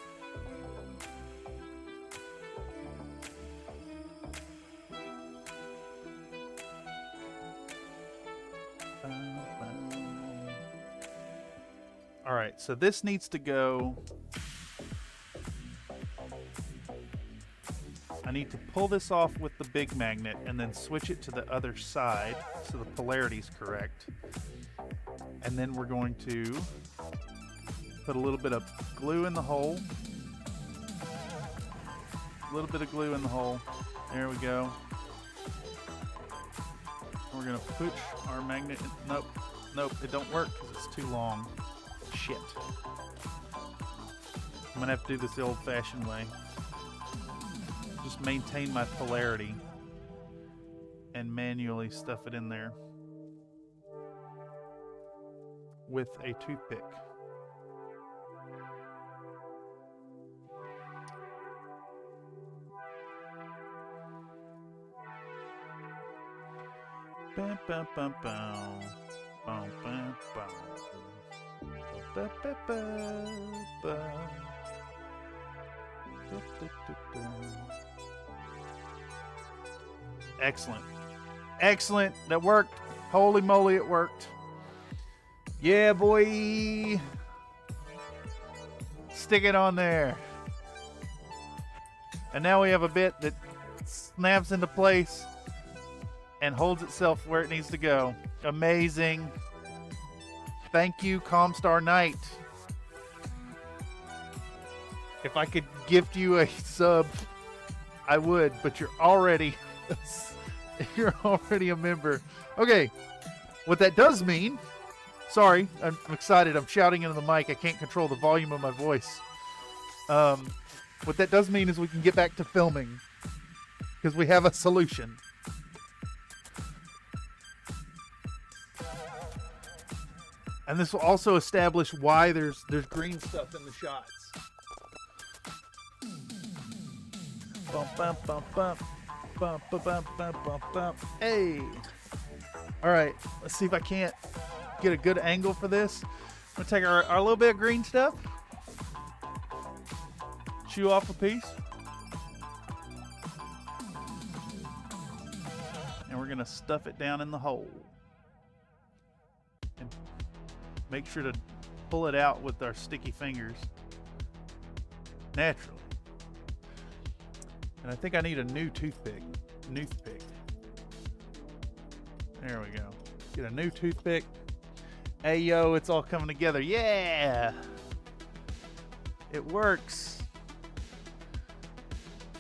All right, so this needs to go. I need to pull this off with the big magnet and then switch it to the other side so the polarity is correct. And then we're going to put a little bit of glue in the hole. A little bit of glue in the hole. There we go. We're going to push our magnet in. Nope, it don't work because it's too long. Shit. I'm gonna have to do this the old-fashioned way. Just maintain my polarity and manually stuff it in there with a toothpick. Bam, bam, bam, bam. Bam, bam, bam. Ba, ba, ba, ba. Da, da, da, da. Excellent. Excellent. That worked. Holy moly, it worked. Yeah, boy. Stick it on there. And now we have a bit that snaps into place and holds itself where it needs to go. Amazing. Thank you, Comstar Knight. If I could gift you a sub, I would, but you're already a member. Okay, what that does mean, sorry, I'm excited. I'm shouting into the mic. I can't control the volume of my voice. What that does mean is we can get back to filming because we have a solution. And this will also establish why there's green stuff in the shots. Bump, bump, bump, bump. Bump, bump, bump, bump, bump, bump. Hey! Alright, let's see if I can't get a good angle for this. I'm going to take our little bit of green stuff. Chew off a piece. And we're going to stuff it down in the hole. And make sure to pull it out with our sticky fingers naturally. And I think I need a new toothpick. There we go. Get a new toothpick. Hey, yo, it's all coming together. Yeah! It works.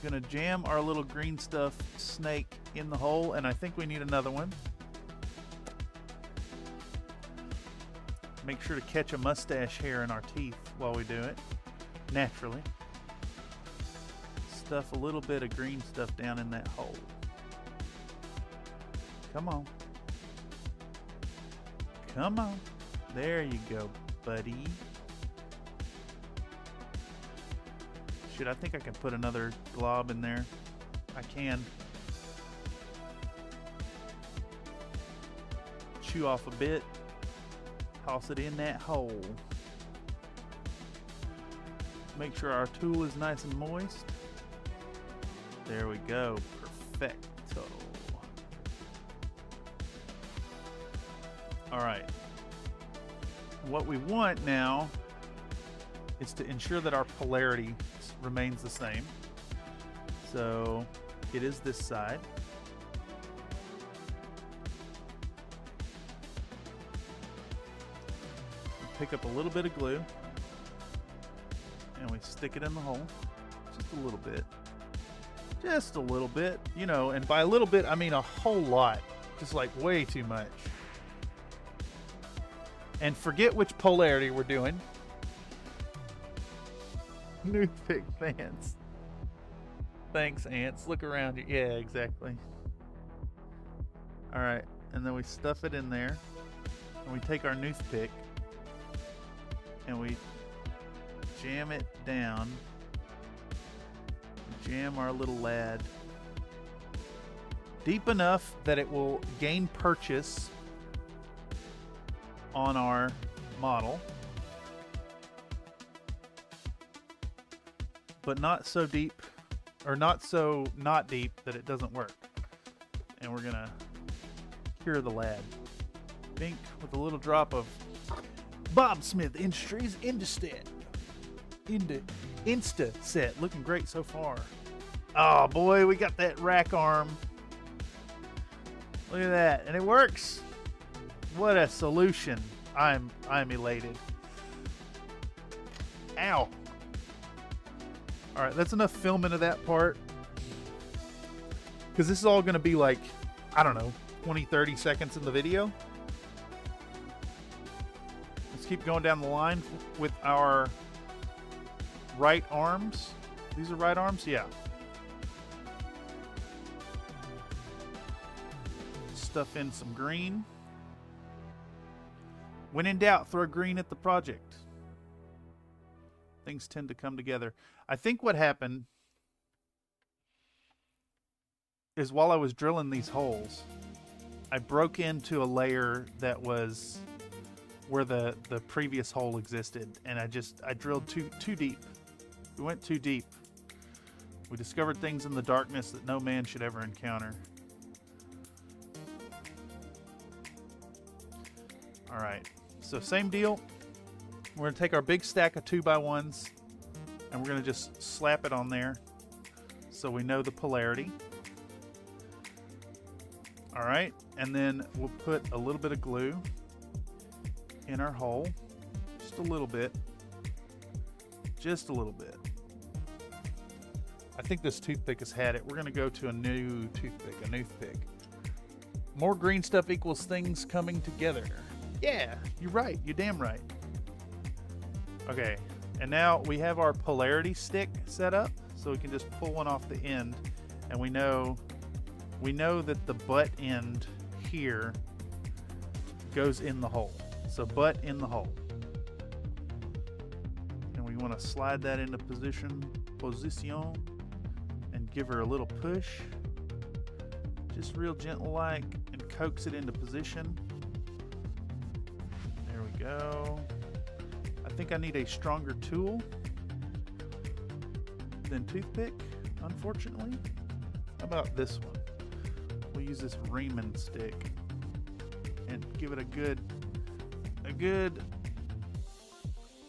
Gonna jam our little green stuff snake in the hole, and I think we need another one. Make sure to catch a mustache hair in our teeth while we do it, naturally. Stuff a little bit of green stuff down in that hole. Come on. Come on. There you go, buddy. Shit, I think I can put another glob in there. I can. Chew off a bit. Toss it in that hole. Make sure our tool is nice and moist. There we go. Perfecto. Alright. What we want now is to ensure that our polarity remains the same. So it is this side. Pick up a little bit of glue and we stick it in the hole. Just a little bit. Just a little bit, you know, and by a little bit, I mean a whole lot. Just like way too much. And forget which polarity we're doing. Toothpick fans. Thanks, ants. Look around you. Yeah, exactly. Alright, and then we stuff it in there. And we take our toothpick and we jam it down. Jam our little lad deep enough that it will gain purchase on our model, but not so deep, or not so not deep that it doesn't work. And we're gonna cure the lad. Bink with a little drop of Bob Smith Industries Insta set. Looking great so far. Oh boy, we got that rack arm. Look at that, and it works. What a solution. I'm elated. Ow. All right, that's enough filming of that part. Because this is all going to be like, I don't know, 20, 30 seconds in the video. Let's keep going down the line with our right arms. These are right arms? Yeah. Stuff in some green. When in doubt, throw green at the project. Things tend to come together. I think what happened is while I was drilling these holes, I broke into a layer that was where the previous hole existed, and I drilled too deep. We went too deep. We discovered things in the darkness that no man should ever encounter. All right, so same deal. We're gonna take our big stack of 2x1s and we're gonna just slap it on there so we know the polarity. All right, and then we'll put a little bit of glue in our hole, just a little bit, just a little bit. I think this toothpick has had it. We're gonna go to a new toothpick, a toothpick. More green stuff equals things coming together. Yeah, you're right. You're damn right. Okay, and now we have our polarity stick set up, so we can just pull one off the end, and we know that the butt end here goes in the hole. So butt in the hole. And we want to slide that into position, and give her a little push. Just real gentle like, and coax it into position. There we go. I think I need a stronger tool than toothpick, unfortunately. How about this one? We'll use this Riemann stick and give it a good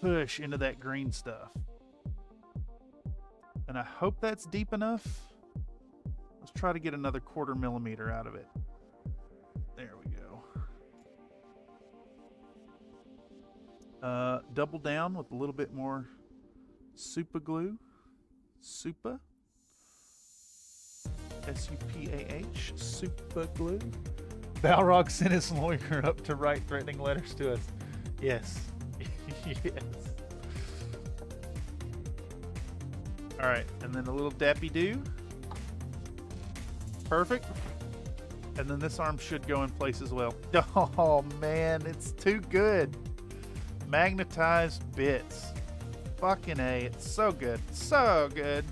push into that green stuff. And I hope that's deep enough. Let's try to get another 1/4 millimeter out of it. There we go. Double down with a little bit more super glue. Super. S-U-P-A-H. Super glue. Balrog sent his lawyer up to write threatening letters to us. Yes. Yes. Alright, and then a little dappy-doo. Perfect. And then this arm should go in place as well. Oh man, it's too good. Magnetized bits. Fucking A, it's so good. So good.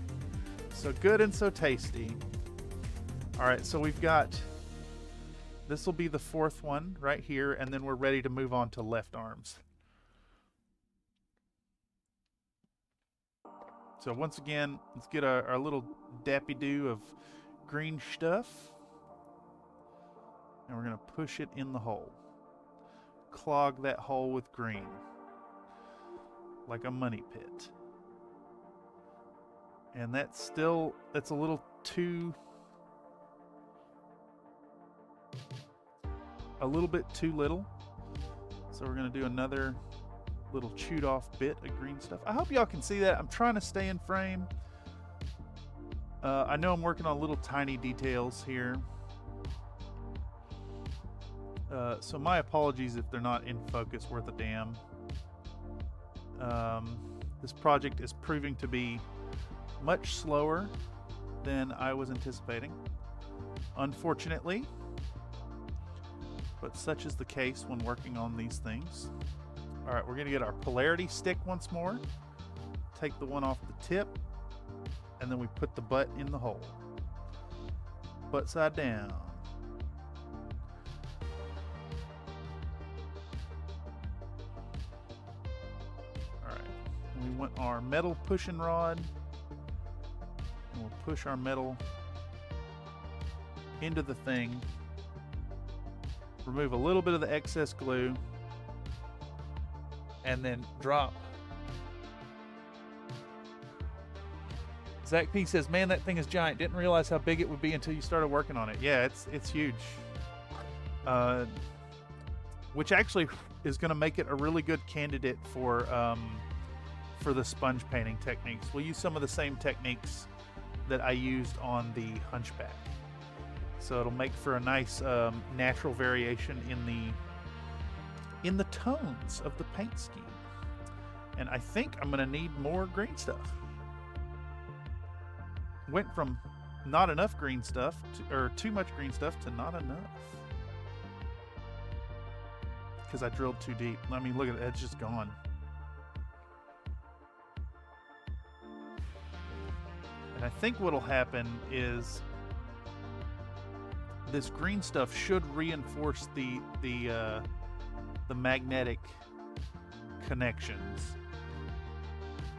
So good and so tasty. Alright, so we've got, this will be the 4th one right here, and then we're ready to move on to left arms. So once again, let's get our little dappy-doo of green stuff. And we're going to push it in the hole. Clog that hole with green. Like a money pit. And that's a little too... a little bit too little. So we're going to do another little chewed off bit of green stuff. I hope y'all can see that. I'm trying to stay in frame. I know I'm working on little tiny details here. So my apologies if they're not in focus worth a damn. This project is proving to be much slower than I was anticipating, unfortunately. But such is the case when working on these things. All right, we're gonna get our polarity stick once more. Take the one off the tip, and then we put the butt in the hole. Butt side down. All right, and we want our metal pushing rod, and we'll push our metal into the thing. Remove a little bit of the excess glue, and then drop. Zach P says, man, that thing is giant. Didn't realize how big it would be until you started working on it. Yeah, it's huge. Which actually is going to make it a really good candidate for the sponge painting techniques. We'll use some of the same techniques that I used on the Hunchback. So it'll make for a nice natural variation in the tones of the paint scheme. And I think I'm gonna need more green stuff. Went from not enough green stuff to, or too much green stuff to not enough. Because I drilled too deep. I mean, look at it, it's just gone. And I think what'll happen is this green stuff should reinforce the magnetic connections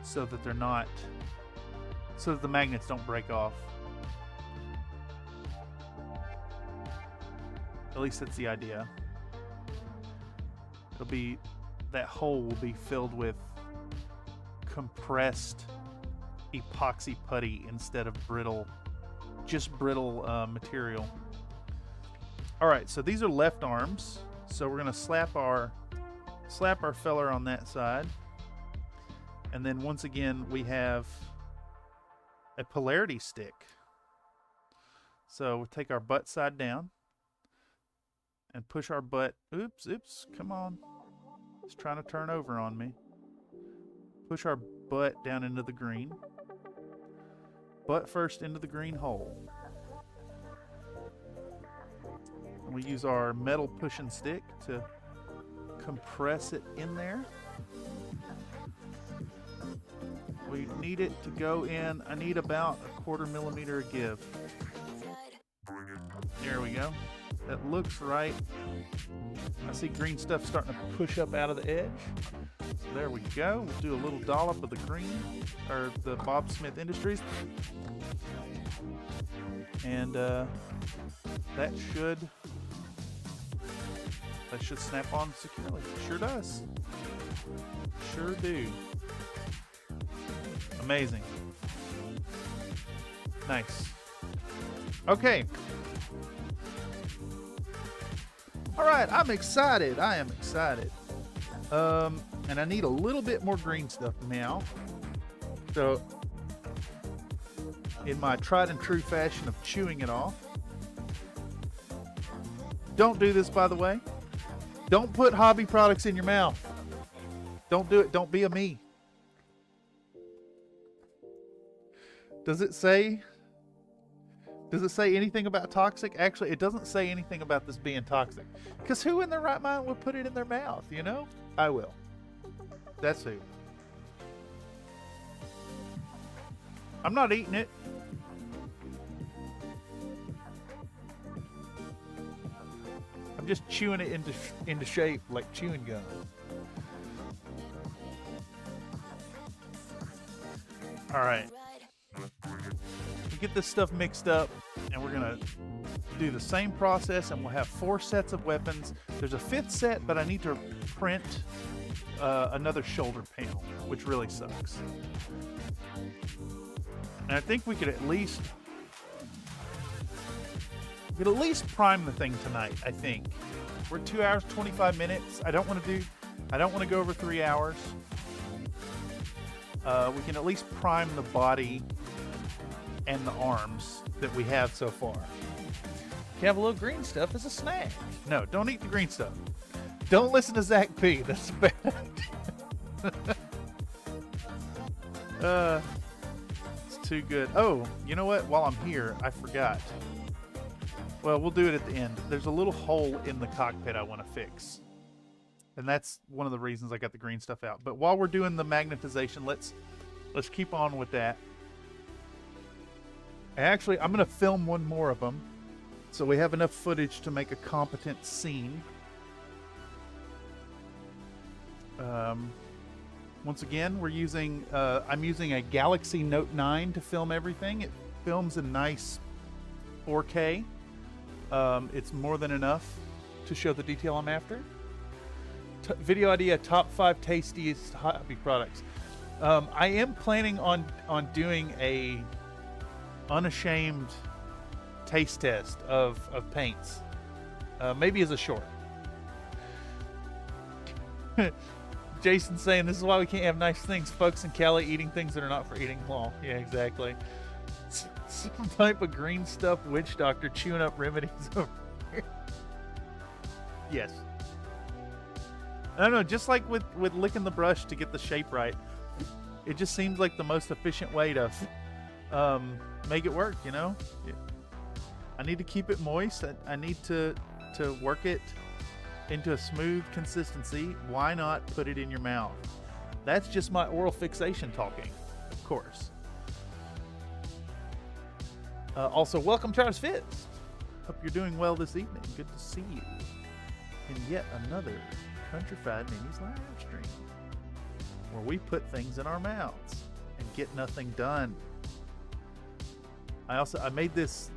so that they're not, so that the magnets don't break off. At least that's the idea. It'll be, that hole will be filled with compressed epoxy putty instead of brittle, just brittle material. All right, so these are left arms. So we're gonna slap our feller on that side. And then once again, we have a polarity stick. So we'll take our butt side down and push our butt, oops, come on. It's trying to turn over on me. Push our butt down into the green. Butt first into the green hole. And we use our metal pushing stick to compress it in there. We need it to go in, I need about 1/4 millimeter of give. There we go. That looks right. I see green stuff starting to push up out of the edge. So there we go. We'll do a little dollop of the green, or the Bob Smith Industries. And that should snap on securely. Sure does. Sure do. Amazing. Nice. Okay. All right, I'm excited. I am excited. And I need a little bit more green stuff now. So, in my tried and true fashion of chewing it off. Don't do this, by the way. Don't put hobby products in your mouth. Don't do it. Don't be a me. Does it say anything about toxic? Actually, it doesn't say anything about this being toxic. Because who in their right mind would put it in their mouth, you know? I will. That's who. I'm not eating it. I'm just chewing it into shape like chewing gum. All right. We get this stuff mixed up, and we're gonna do the same process, and we'll have 4 sets of weapons. There's a 5th set, but I need to print another shoulder panel, which really sucks. And I think we could at least prime the thing tonight. I think we're 2 hours 25 minutes. I don't want to go over 3 hours. We can at least prime the body and the arms that we have so far. You can have a little green stuff as a snack. No, don't eat the green stuff. Don't listen to Zach P. That's bad. It's too good. Oh, you know what? While I'm here, I forgot. Well, we'll do it at the end. There's a little hole in the cockpit I want to fix. And that's one of the reasons I got the green stuff out. But while we're doing the magnetization, let's keep on with that. Actually, I'm going to film one more of them so we have enough footage to make a competent scene. Once again, we're using I'm using a Galaxy Note 9 to film everything. It films in nice 4K. It's more than enough to show the detail I'm after. Video idea: top 5 tastiest hobby products. I am planning on doing a unashamed taste test of paints, maybe as a short. Jason saying this is why we can't have nice things. Folks in Cali eating things that are not for eating. Well, yeah, exactly. Some type of green stuff witch doctor chewing up remedies over here. Yes. I don't know, just like with licking the brush to get the shape right, it just seems like the most efficient way to make it work, you know? I need to keep it moist. I need to work it into a smooth consistency. Why not put it in your mouth? That's just my oral fixation talking, of course. Also, welcome, Charles Fitz. Hope you're doing well this evening. Good to see you in yet another Countryfied Minis live stream, where we put things in our mouths and get nothing done. I made this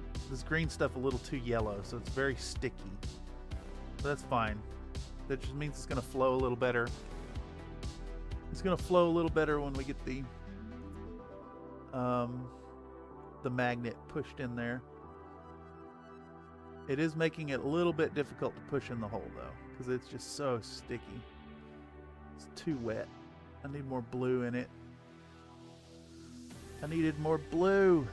green stuff a little too yellow, so it's very sticky. But that's fine. That just means it's going to flow a little better. It's going to flow a little better when we get the magnet pushed in there. It is making it a little bit difficult to push in the hole though, because it's just so sticky. It's too wet. I need more blue in it. I needed more blue.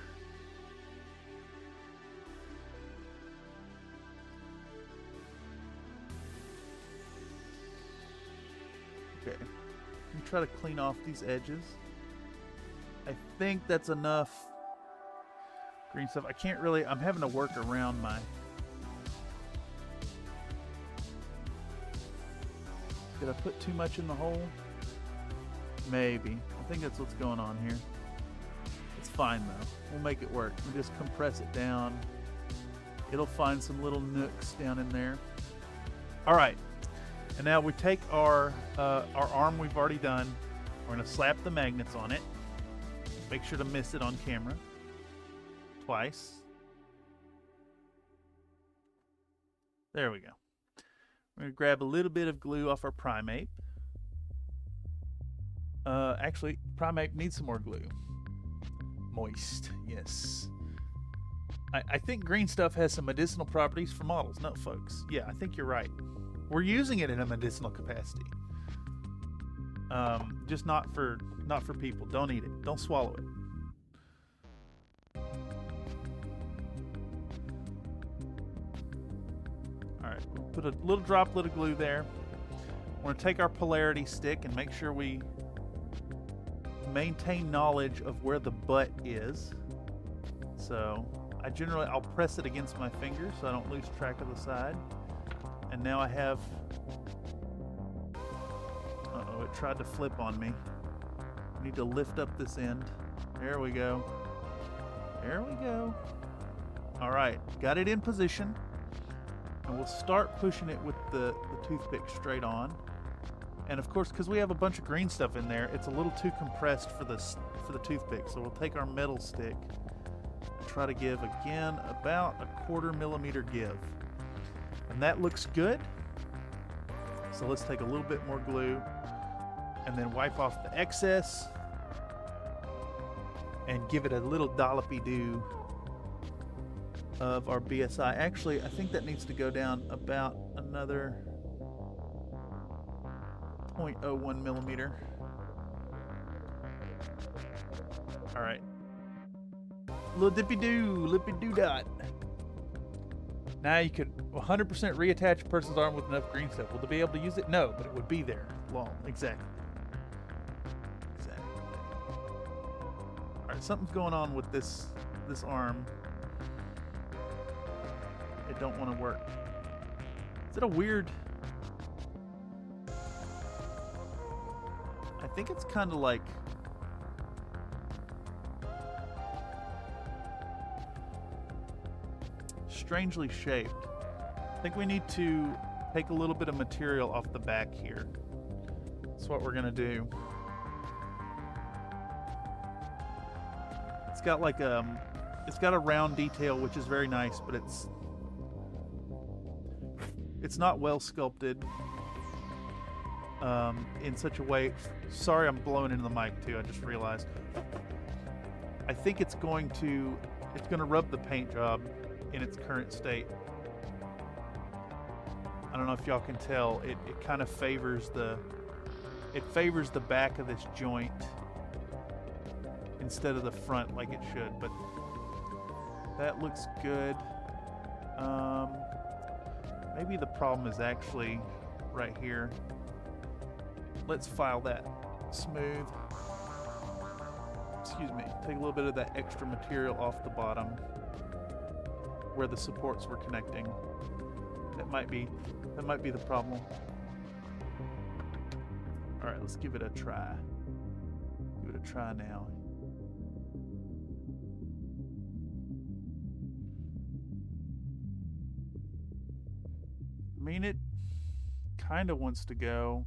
Okay, let me try to clean off these edges. I think that's enough green stuff. I can't really, I'm having to work around my... Did I put too much in the hole? Maybe. I think that's what's going on here. It's fine though. We'll make it work. We just compress it down. It'll find some little nooks down in there. All right. And now we take our arm we've already done. We're going to slap the magnets on it. Make sure to miss it on camera. Twice. There we go. We're going to grab a little bit of glue off our primate. Actually, primate needs some more glue. Moist, yes. I think green stuff has some medicinal properties for models. No, folks. Yeah, I think you're right. We're using it in a medicinal capacity. Just not for people. Don't eat it. Don't swallow it. Alright, we'll put a little droplet of glue there. We're going to take our polarity stick and make sure we maintain knowledge of where the butt is. So, I'll press it against my finger so I don't lose track of the side. And now I have... Uh-oh, it tried to flip on me. I need to lift up this end. There we go. There we go. Alright, got it in position. And we'll start pushing it with the toothpick straight on. And of course, because we have a bunch of green stuff in there, it's a little too compressed for the toothpick. So we'll take our metal stick and try to give, again, about a 1/4 millimeter give. And that looks good. So let's take a little bit more glue and then wipe off the excess and give it a little dollopy-do of our BSI. Actually, I think that needs to go down about another 0.01 millimeter. All right. Little dippy-doo, lippy-doo-dot. Now you could 100% reattach a person's arm with enough green stuff. Will they be able to use it? No, but it would be there long. Exactly. Exactly. All right, something's going on with this arm. It don't want to work. Is it a weird... I think it's kind of like... strangely shaped. I think we need to take a little bit of material off the back here. That's what we're gonna do. It's got like it's got a round detail, which is very nice, but it's not well sculpted in such a way. Sorry, I'm blowing into the mic too. I just realized. I think it's going to rub the paint job in its current state. I don't know if y'all can tell, it kind of favors the back of this joint instead of the front like it should, but that looks good. Maybe the problem is actually right here. let's file that smooth. Excuse me. Take a little bit of that extra material off the bottom where the supports were connecting. That might be the problem. All right, let's give it a try. Give it a try now. I mean, it kind of wants to go.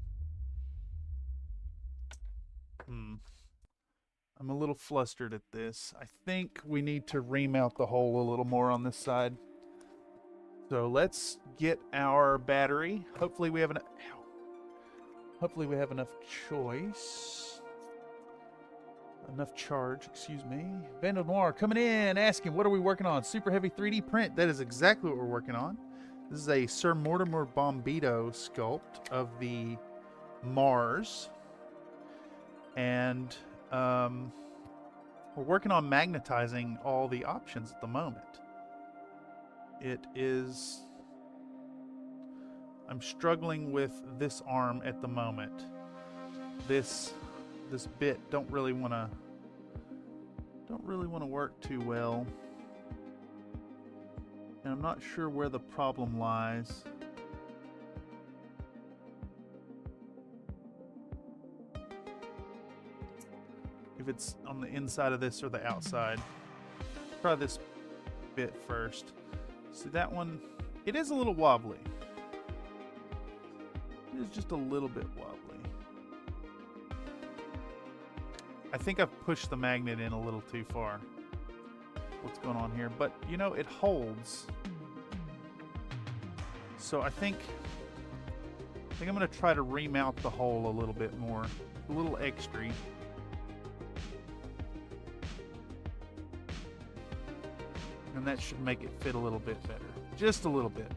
I'm a little flustered at this. I think we need to remount the hole a little more on this side. So let's get our battery. Hopefully we have enough choice. Enough charge, excuse me. Vandal Noir coming in, asking, what are we working on? Superheavy 3D print. That is exactly what we're working on. This is a Sir Mortimer Bombito sculpt of the Mars. And we're working on magnetizing all the options at the moment. I'm struggling with this arm at the moment. This bit don't really want to work too well. And I'm not sure where the problem lies. If it's on the inside of this or the outside. Try this bit first. See that one? It is a little wobbly. It is just a little bit wobbly. I think I've pushed the magnet in a little too far. What's going on here? But, you know, it holds. So I think I'm going to try to remount the hole a little bit more. A little extra. And that should make it fit a little bit better. Just a little bit.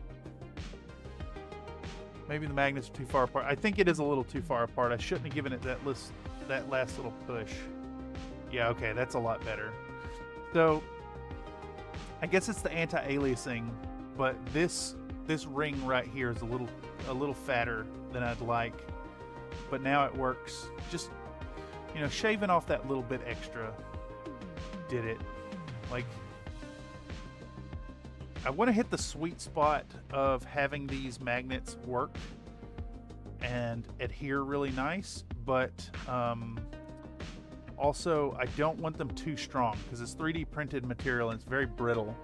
Maybe the magnets are too far apart. I think it is a little too far apart. I shouldn't have given it that last little push. Yeah, okay, that's a lot better. So, I guess it's the anti-aliasing, but this ring right here is a little fatter than I'd like. But now it works. Just, you know, shaving off that little bit extra did it. Like, I want to hit the sweet spot of having these magnets work and adhere really nice, but also I don't want them too strong because it's 3D printed material and it's very brittle.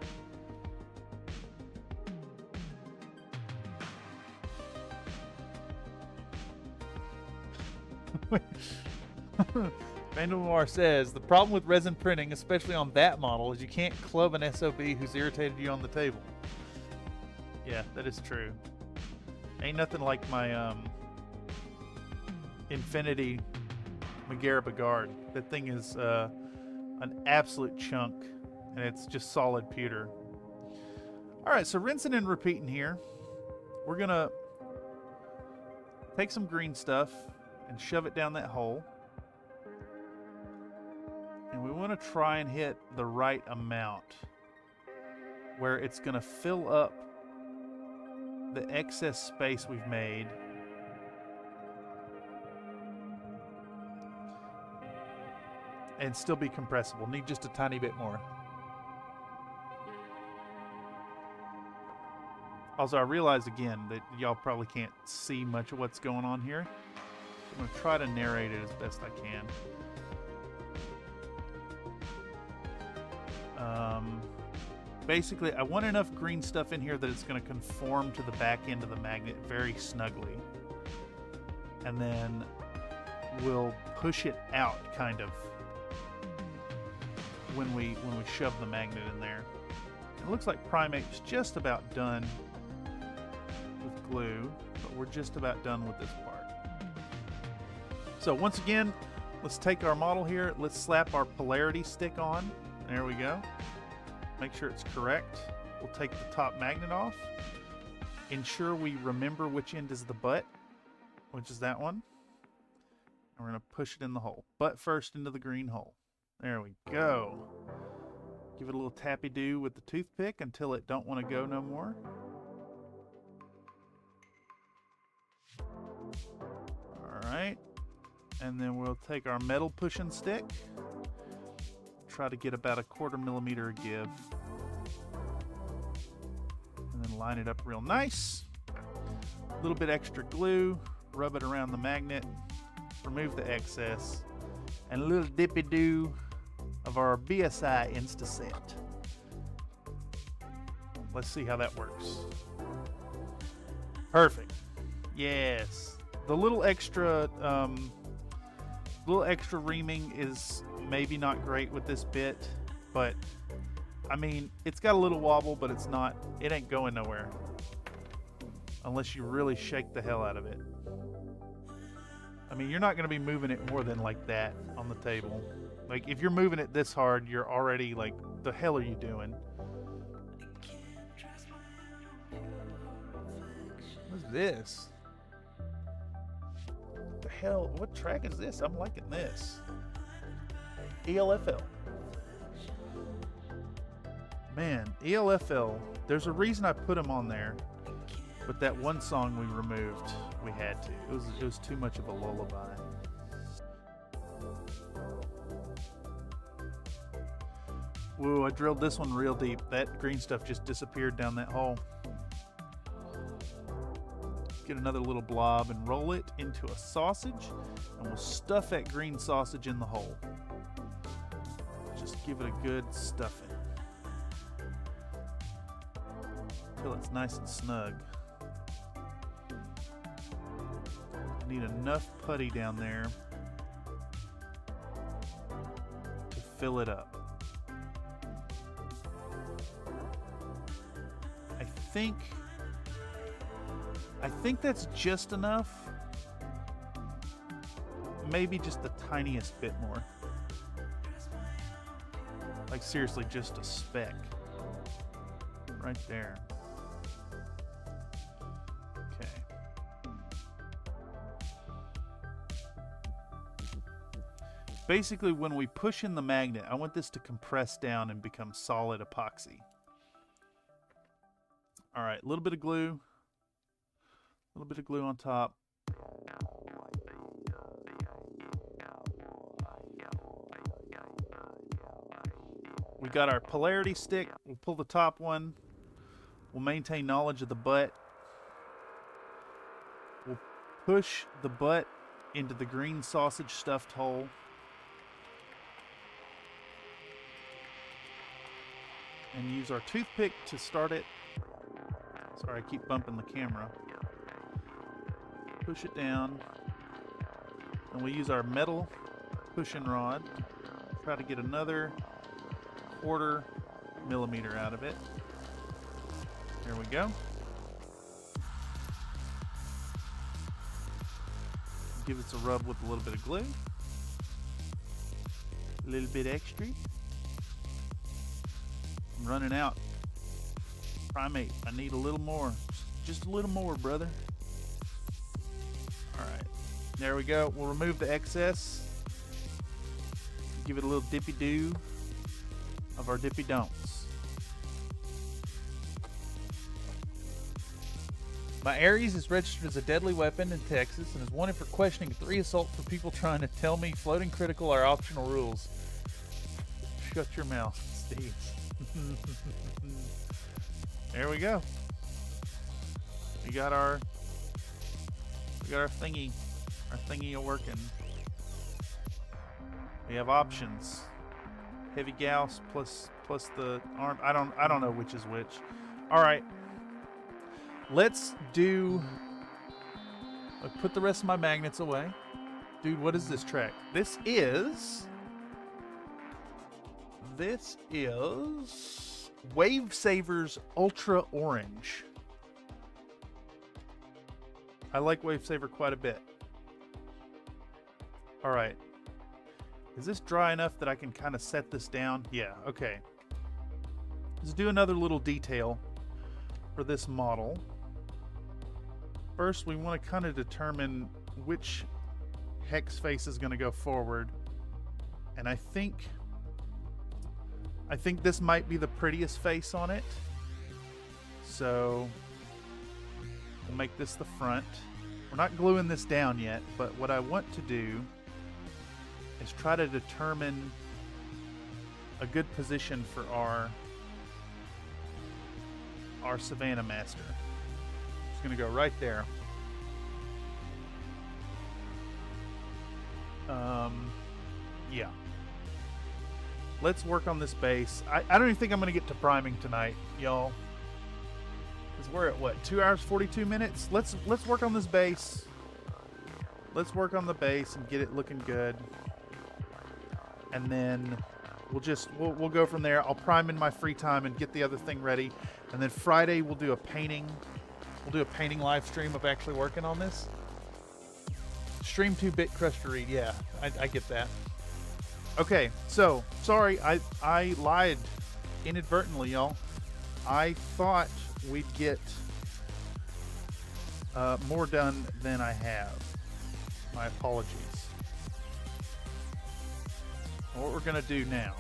Vandal Noir says, the problem with resin printing, especially on that model, is you can't club an SOB who's irritated you on the table. Yeah, that is true. Ain't nothing like my Infinity Megara Bagard. That thing is an absolute chunk, and it's just solid pewter. Alright, so rinsing and repeating here. We're going to take some green stuff and shove it down that hole. And we want to try and hit the right amount where it's going to fill up the excess space we've made. And still be compressible. Need just a tiny bit more. Also, I realize again that y'all probably can't see much of what's going on here. I'm going to try to narrate it as best I can. Basically, I want enough green stuff in here that it's going to conform to the back end of the magnet very snugly. And then we'll push it out, kind of, when we shove the magnet in there. It looks like Primate's just about done with glue, but we're just about done with this part. So once again, let's take our model here. Let's slap our polarity stick on. There we go. Make sure it's correct. We'll take the top magnet off. Ensure we remember which end is the butt, which is that one. And we're going to push it in the hole. Butt first into the green hole. There we go. Give it a little tappy-do with the toothpick until it don't want to go no more. All right. And then we'll take our metal pushing stick, try to get about a 1/4 millimeter give, and then line it up real nice. A little bit extra glue, rub it around the magnet, remove the excess, and a little dippy-doo of our BSI Instaset. Let's see how that works. Perfect. Yes. The little extra reaming is maybe not great with this bit, but I mean, it's got a little wobble, but it ain't going nowhere unless you really shake the hell out of it. I mean, you're not going to be moving it more than like that on the table. Like, if you're moving it this hard, you're already like, the hell are you doing? What's this? The hell? What track is this? I'm liking this. ELFL. Man, ELFL. There's a reason I put them on there, but that one song we removed, we had to. It was too much of a lullaby. Whoa, I drilled this one real deep. That green stuff just disappeared down that hole. Get another little blob and roll it into a sausage, and we'll stuff that green sausage in the hole. Just give it a good stuffing until it's nice and snug. I need enough putty down there to fill it up. I think that's just enough. Maybe just the tiniest bit more. Like, seriously, just a speck. Right there. Okay. Basically, when we push in the magnet, I want this to compress down and become solid epoxy. All right, a little bit of glue. A little bit of glue on top. We got our polarity stick. We'll pull the top one. We'll maintain knowledge of the butt. We'll push the butt into the green sausage stuffed hole. And use our toothpick to start it. Sorry, I keep bumping the camera. Push it down. And we use our metal pushing rod. Try to get another 1/4 millimeter out of it. There we go. Give it a rub with a little bit of glue. A little bit extra. I'm running out. Primate, I need a little more. Just a little more, brother. Alright. There we go. We'll remove the excess. Give it a little dippy-doo of our dippy-don'ts. My Aries is registered as a deadly weapon in Texas and is wanted for questioning 3 assault for people trying to tell me floating critical are optional rules. Shut your mouth, Steve. There we go. We got our thingy. Our thingy are working. We have options. Heavy Gauss plus the arm. I don't know which is which. All right. Let's do. I put the rest of my magnets away. Dude, what is this track? This is Wave Savers Ultra Orange. I like Wave Saver quite a bit. All right. Is this dry enough that I can kind of set this down? Yeah, okay. Let's do another little detail for this model. First, we want to kind of determine which hex face is going to go forward. And I think this might be the prettiest face on it. So we'll make this the front. We're not gluing this down yet, but what I want to do is try to determine a good position for our Savannah Master. It's going to go right there. Yeah. Let's work on this base. I don't even think I'm going to get to priming tonight, y'all. Because we're at what, 2 hours 42 minutes? Let's work on this base. Let's work on the base and get it looking good. And then we'll go from there. I'll prime in my free time and get the other thing ready. And then Friday we'll do a painting. We'll do a painting live stream of actually working on this. Stream 2-bit crush to read. Yeah, I get that. Okay, so sorry, I lied inadvertently, y'all. I thought we'd get more done than I have. My apologies. What we're gonna do now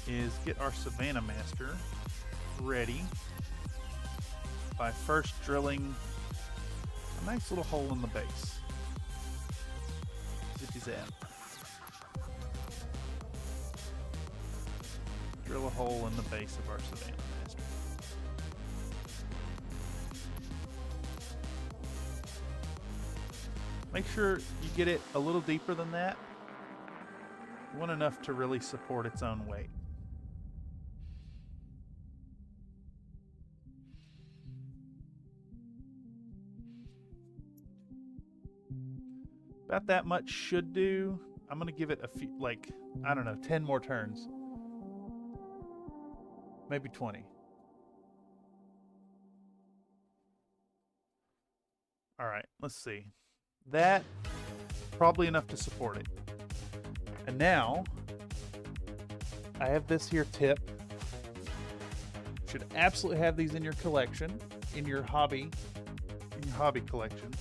is get our Savannah Master ready by first drilling a nice little hole in the base. Zippy zap. Drill a hole in the base of our Savannah Master. Make sure you get it a little deeper than that. You want enough to really support its own weight. About that much should do. I'm going to give it a few, like, I don't know, 10 more turns. Maybe 20. All right, let's see. That, probably enough to support it. And now, I have this here tip. Should absolutely have these in your collection, in your hobby collection.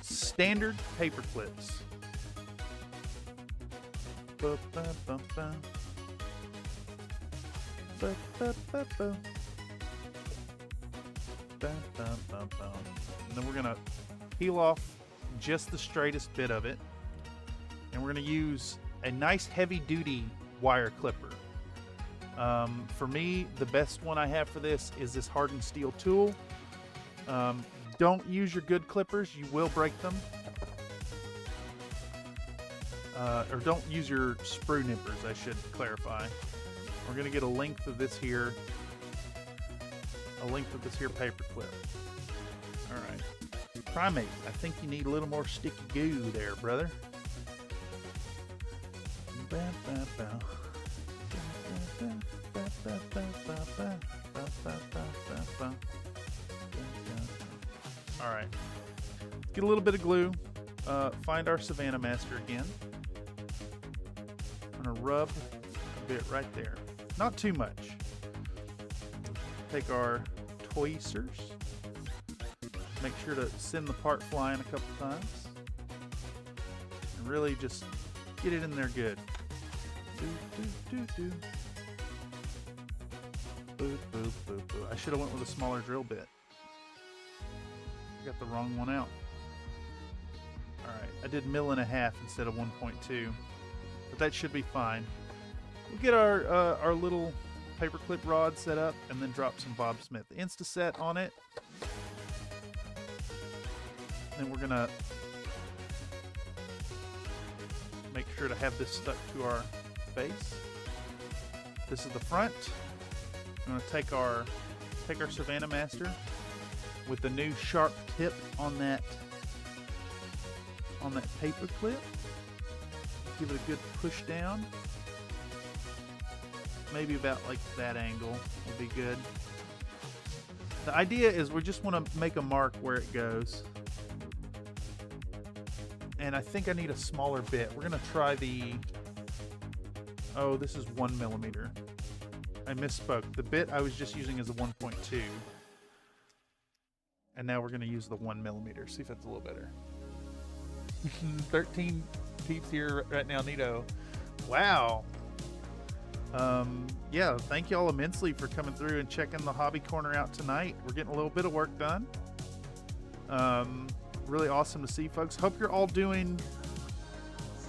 Standard paper clips. And then we're gonna peel off just the straightest bit of it, and we're gonna use a nice heavy duty wire clipper. For me, the best one I have for this is this hardened steel tool. Don't use your good clippers, you will break them. Or don't use your sprue nippers, I should clarify. We're gonna get a length of this here paper clip. All right, Primate, I think you need a little more sticky goo there, brother. All right, get a little bit of glue. Find our Savannah Master again. I'm gonna rub a bit right there, not too much. Take our tweezers, make sure to send the part flying a couple times, and really just get it in there good. Boop, boop, boop, boop. I should have went with a smaller drill bit. I got the wrong one out. Alright, I did 1.5 mil instead of 1.2, but that should be fine. We'll get our little paperclip rod set up and then drop some Bob Smith Instaset on it. Then we're gonna make sure to have this stuck to our base. This is the front. I'm gonna take our Savannah Master with the new sharp tip on that paper clip. Give it a good push down. Maybe about like that angle will be good. The idea is we just want to make a mark where it goes. And I think I need a smaller bit. We're gonna try this is 1 millimeter. I misspoke. The bit I was just using is a 1.2. And now we're gonna use the 1 millimeter. See if that's a little better. 13 peeps here right now, Nito. Wow. Yeah, thank y'all immensely for coming through and checking the hobby corner out tonight. We're getting a little bit of work done. Really awesome to see, folks. Hope you're all doing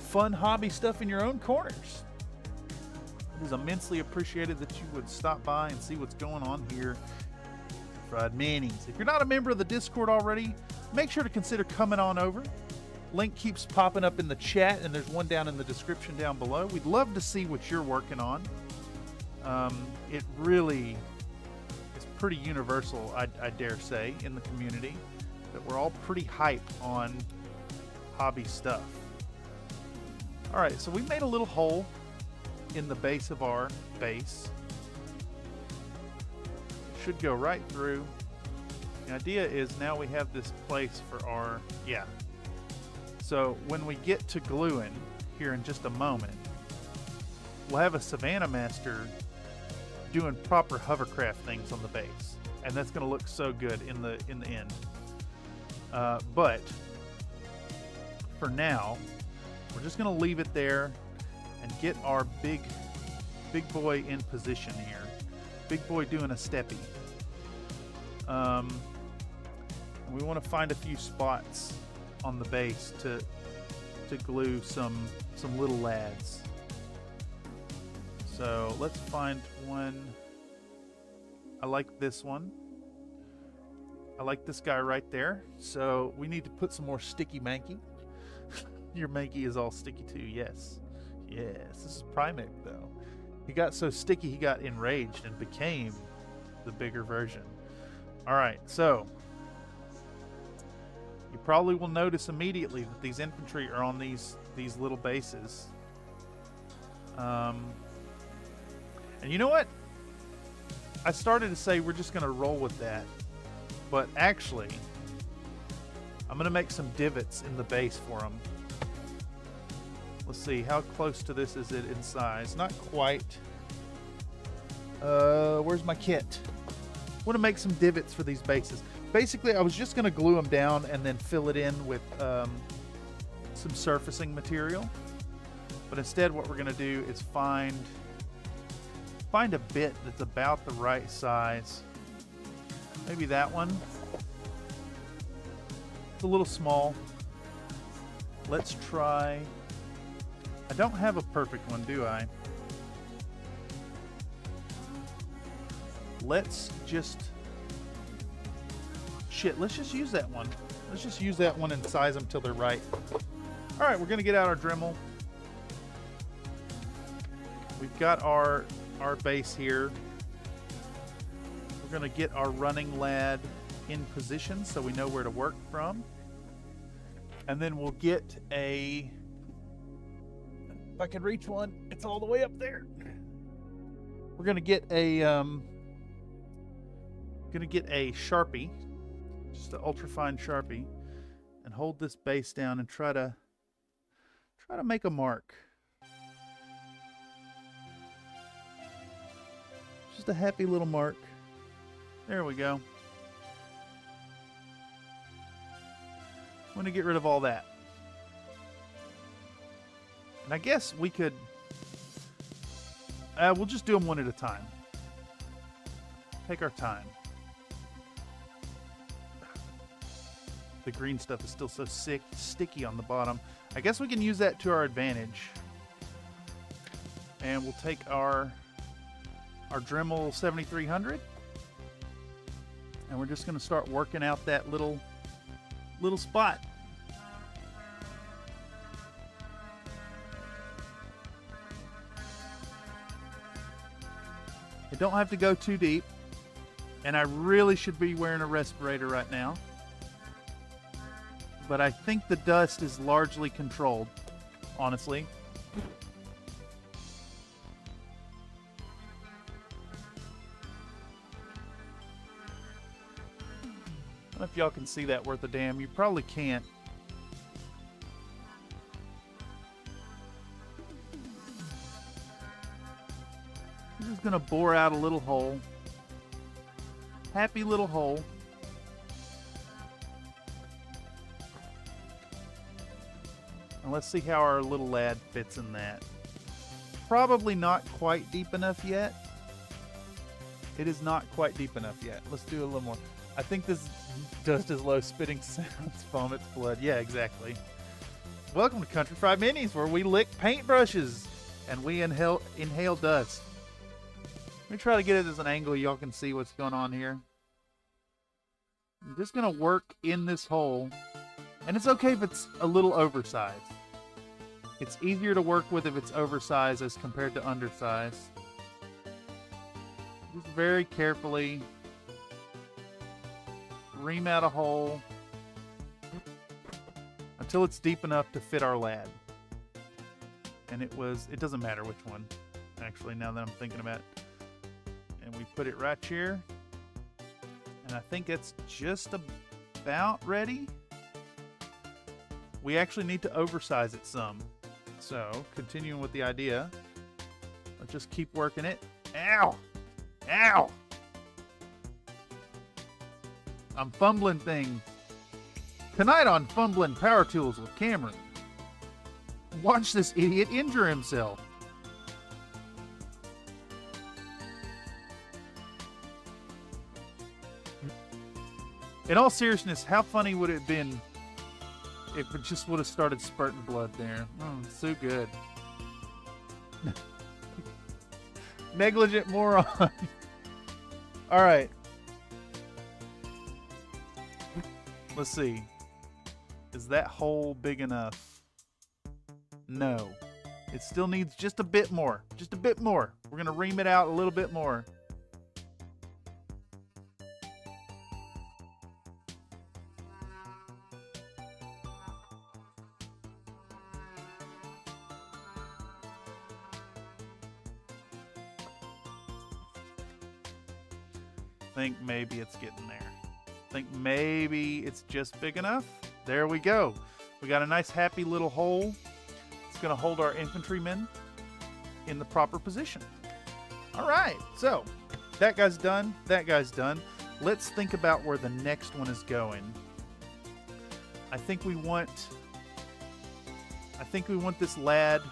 fun hobby stuff in your own corners. It is immensely appreciated that you would stop by and see what's going on here at Fried Minis. If you're not a member of the Discord already, make sure to consider coming on over. Link keeps popping up in the chat, and there's one down in the description down below. We'd love to see what you're working on. It really is pretty universal, I dare say, in the community, that we're all pretty hype on hobby stuff. All right, so we made a little hole in the base of our base. Should go right through. The idea is now we have this place for our, So when we get to gluing here in just a moment, we'll have a Savannah Master doing proper hovercraft things on the base, and that's going to look so good in the end. But for now, we're just going to leave it there and get our big boy in position here. Big boy doing a steppy. We want to find a few spots on the base to glue some little lads. So let's find one. I like this one. I like this guy right there. So we need to put some more sticky manky. Your manky is all sticky too, yes. Yes, this is Primex though. He got so sticky he got enraged and became the bigger version. Alright, so you probably will notice immediately that these infantry are on these little bases. And you know what? I started to say we're just going to roll with that. But actually, I'm going to make some divots in the base for them. Let's see, how close to this is it in size? Not quite. Where's my kit? I want to make some divots for these bases. Basically, I was just going to glue them down and then fill it in with some surfacing material. But instead, what we're going to do is find a bit that's about the right size. Maybe that one. It's a little small. Let's try. I don't have a perfect one, do I? Let's just use that one. Let's just use that one and size them till they're right. All right, we're gonna get out our Dremel. We've got our base here. We're gonna get our running lad in position so we know where to work from. And then we'll get a, if I can reach one, it's all the way up there. We're gonna get a Sharpie, just an ultrafine Sharpie, and hold this base down and try to make a mark. Just a happy little mark. There we go. I'm going to get rid of all that. And I guess we could... we'll just do them one at a time. Take our time. The green stuff is still so sticky on the bottom. I guess we can use that to our advantage. And we'll take our Dremel 7300. And we're just going to start working out that little spot. It don't have to go too deep. And I really should be wearing a respirator right now. But I think the dust is largely controlled, honestly. I don't know if y'all can see that worth a damn. You probably can't. I'm just going to bore out a little hole. Happy little hole. And let's see how our little lad fits in that. Probably not quite deep enough yet. It is not quite deep enough yet. Let's do a little more. I think this dust is low. Spitting sounds, vomits blood. Yeah, exactly. Welcome to Country Fried Minis, where we lick paintbrushes and we inhale dust. Let me try to get it as an angle y'all can see what's going on here. I'm just going to work in this hole, and it's okay if it's a little oversized. It's easier to work with if it's oversized as compared to undersized. Just very carefully ream out a hole until it's deep enough to fit our lad. And it doesn't matter which one, actually, now that I'm thinking about it. And we put it right here. And I think it's just about ready. We actually need to oversize it some. So, continuing with the idea, let's just keep working it. Ow! Ow! I'm fumbling things. Tonight on Fumbling Power Tools with Cameron. Watch this idiot injure himself. In all seriousness, how funny would it have been if it just would have started spurting blood there? Oh, so good. Negligent moron. All right. Let's see. Is that hole big enough? No. It still needs just a bit more. Just a bit more. We're going to ream it out a little bit more. I think maybe it's getting there. I think maybe it's just big enough. There we go. We got a nice happy little hole. It's going to hold our infantrymen in the proper position. All right, so that guy's done. That guy's done. Let's think about where the next one is going. I think we want this lad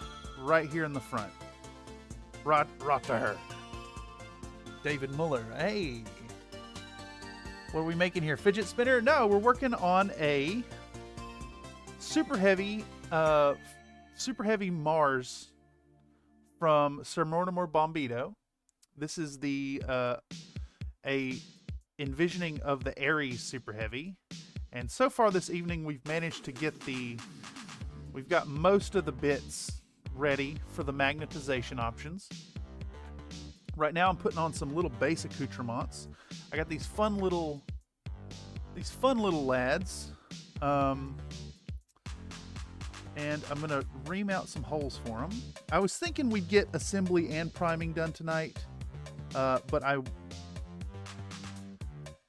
right here in the front. Right there. David Muller. Hey. What are we making here? Fidget spinner? No, we're working on a Superheavy Mars from Sir Mortimer Bombito. This is the a envisioning of the Ares Superheavy, and so far this evening we've managed to get we've got most of the bits ready for the magnetization options. Right now I'm putting on some little base accoutrements. I got these fun little lads. And I'm going to ream out some holes for them. I was thinking we'd get assembly and priming done tonight, but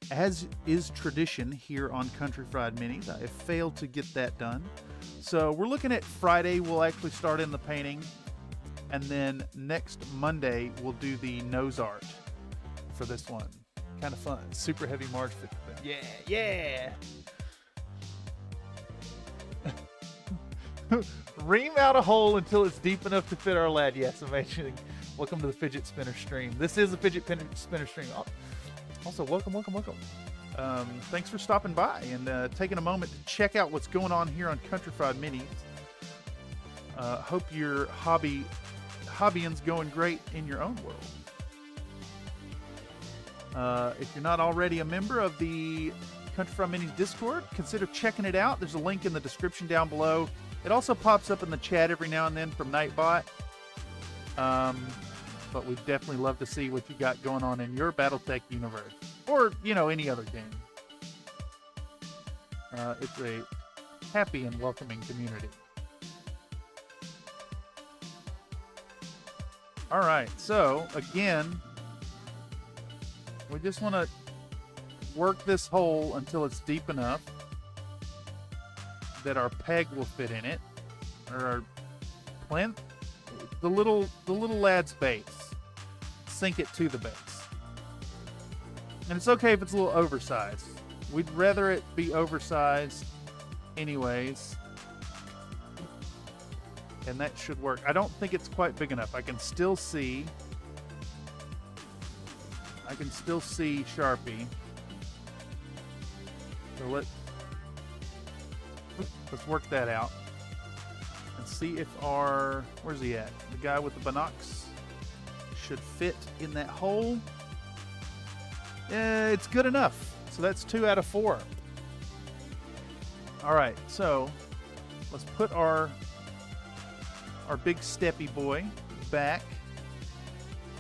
as is tradition here on Country Fried Minis, I have failed to get that done. So we're looking at Friday, we'll actually start in the painting, and then next Monday we'll do the nose art for this one. Kind of fun. Superheavy March 5th. Yeah, yeah! Ream out a hole until it's deep enough to fit our lad. Yes, amazing. Welcome to the Fidget Spinner stream. This is a Fidget Spinner stream. Also, welcome. Thanks for stopping by and taking a moment to check out what's going on here on Country Fried Minis. Hope your hobbying's going great in your own world. If you're not already a member of the Country Fried Minis Discord, consider checking it out. There's a link in the description down below. It also pops up in the chat every now and then from Nightbot. But we'd definitely love to see what you got going on in your Battletech universe. Or, any other game. It's a happy and welcoming community. Alright, so, again, we just want to work this hole until it's deep enough that our peg will fit in it, or our plinth, the little lad's base. Sink it to the base. And it's okay if it's a little oversized. We'd rather it be oversized anyways. And that should work. I don't think it's quite big enough. I can still see Sharpie. So let's work that out. and see if our, where's he at? The guy with the binocs should fit in that hole. It's good enough. So that's 2 out of 4. All right, so let's put our big steppy boy back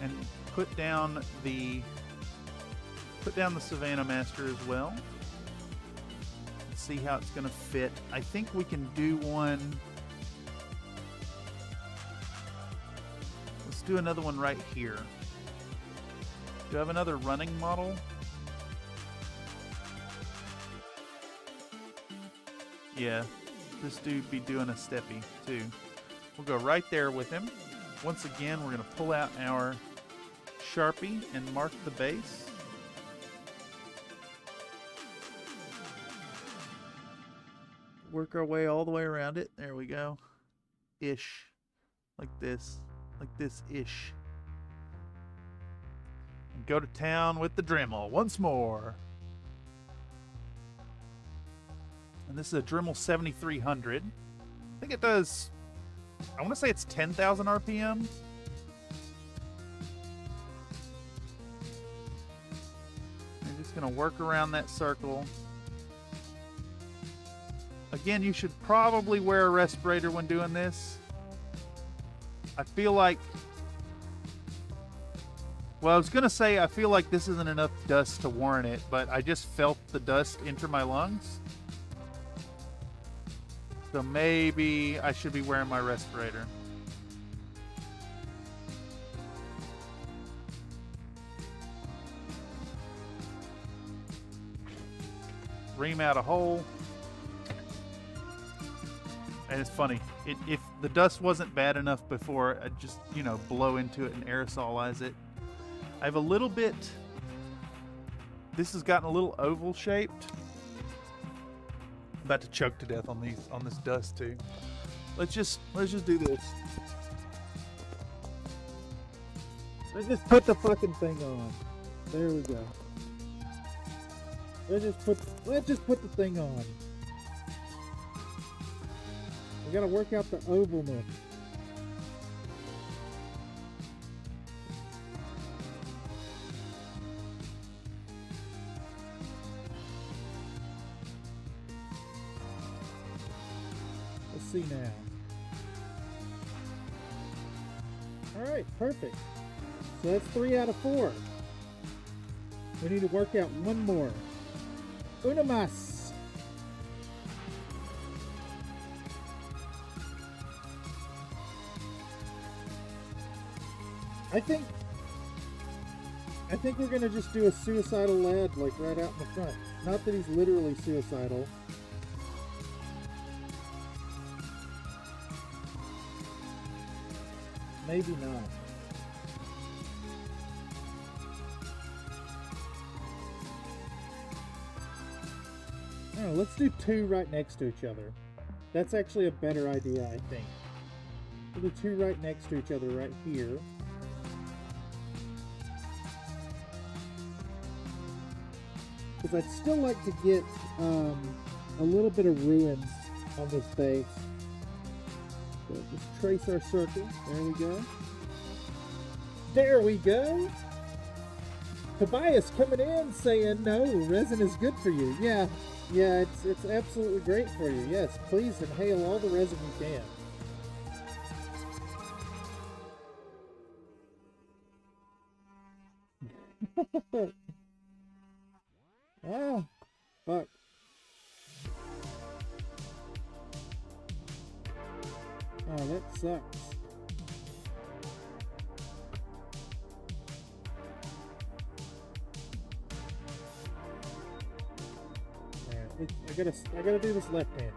and put down the Savannah Master as well. Let's see how it's going to fit. I think we can do one. Let's do another one right here. Do I have another running model? Yeah, this dude be doing a steppy too. We'll go right there with him. Once again, we're going to pull out our Sharpie and mark the base. Work our way all the way around it. There we go. Ish. Like this. Like this-ish. And go to town with the Dremel once more. And this is a Dremel 7300. I think it does, I want to say it's 10,000 RPM. I'm just going to work around that circle. Again, you should probably wear a respirator when doing this. I feel like, well, I was going to say I feel like this isn't enough dust to warrant it, but I just felt the dust enter my lungs. So maybe I should be wearing my respirator. Ream out a hole. And it's funny, if the dust wasn't bad enough before, I'd just, you know, blow into it and aerosolize it. I have a little bit, this has gotten a little oval shaped. I'm about to choke to death on this dust too. Let's just do this. Let's just put the fucking thing on. There we go. Let's just put the thing on. We gotta work out the ovalness. Let's see now. Alright, perfect. So that's 3 out of 4. We need to work out one more. Una más. I think we're gonna just do a suicidal lad, like right out in the front. Not that he's literally suicidal. Maybe not. Oh, let's do 2 right next to each other. That's actually a better idea, I think. We'll do 2 right next to each other right here. Because I'd still like to get a little bit of ruins on this base. So just trace our circle. There we go. There we go. Tobias coming in saying, no, resin is good for you. Yeah, it's absolutely great for you. Yes, please inhale all the resin you can. Oh, fuck. Oh, that sucks. Alright, I gotta do this left-handed.